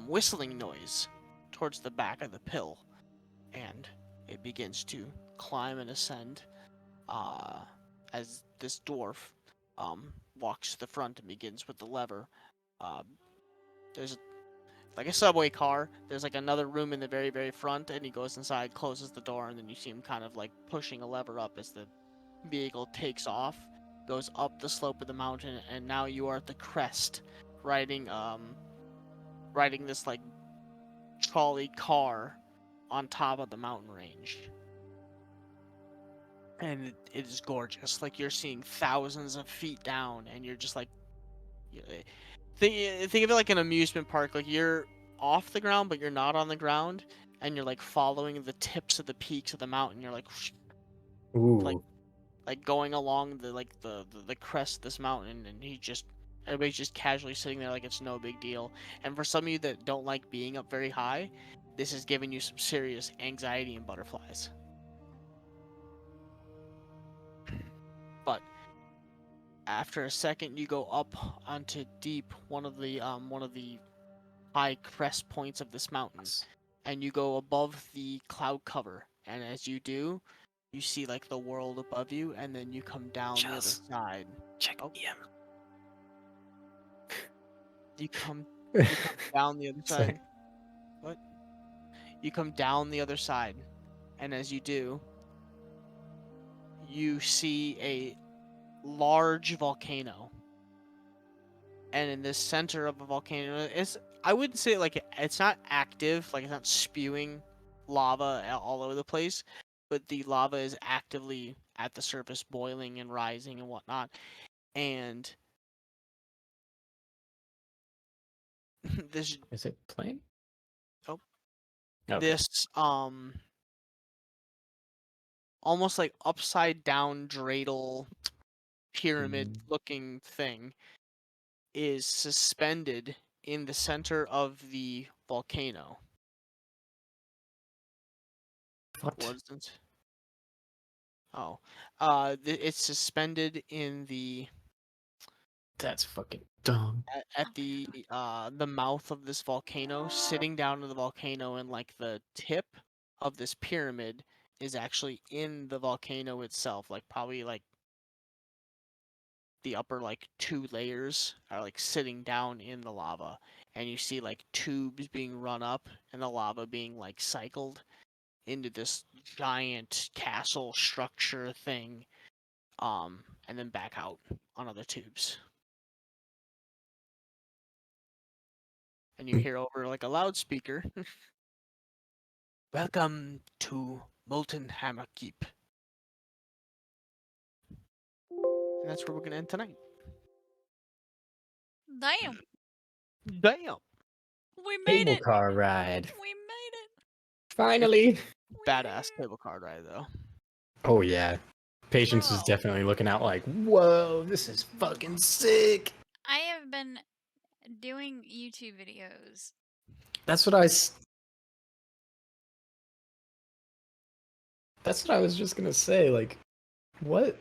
whistling noise towards the back of the pill, and it begins to climb and ascend as this dwarf walks to the front and begins with the lever. There's like a subway car. There's like another room in the very, very front, and he goes inside, closes the door, and then you see him kind of like pushing a lever up as the vehicle takes off, goes up the slope of the mountain, and now you are at the crest, riding this like trolley car on top of the mountain range. And it is gorgeous. Like you're seeing thousands of feet down, and you're just like, think of it like an amusement park. Like you're off the ground, but you're not on the ground, and you're like following the tips of the peaks of the mountain. You're like, Ooh. like going along the crest of this mountain, and everybody's just casually sitting there like it's no big deal. And for some of you that don't like being up very high, this is giving you some serious anxiety and butterflies. But after a second, you go up onto deep one of the high crest points of this mountain, and you go above the cloud cover. And as you do, you see like the world above you, and then you come down the other side. Check Oh. EM. You come down the other side. What? You come down the other side, and as you do, you see a large volcano. And in the center of a volcano, I wouldn't say like it's not active, like it's not spewing lava all over the place, but the lava is actively at the surface, boiling and rising and whatnot. And this Is it playing? Oh. Okay. this almost like upside down dreidel pyramid looking thing is suspended in the center of the volcano. What? Wasn't? Oh, it's suspended in That's fucking dumb. at the mouth of this volcano, sitting down in the volcano, and like the tip of this pyramid is actually in the volcano itself, like probably like the upper like 2 layers are like sitting down in the lava, and you see like tubes being run up and the lava being like cycled into this giant castle structure thing, and then back out on other tubes. And you hear over like a loudspeaker, "Welcome to Molten Hammer Keep." And that's where we're gonna end tonight. Damn, Damn. we made Cable it. car ride. We made it. Finally. We Badass made it. cable car ride though. Oh yeah. Patience is Bro. definitely looking out like, whoa, this is fucking sick. I have been doing YouTube videos. That's what I was just gonna say. Like, what?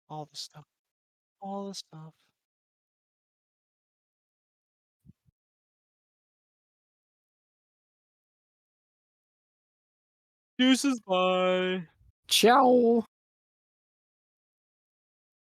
All the stuff. All the stuff. Deuces, bye. Ciao.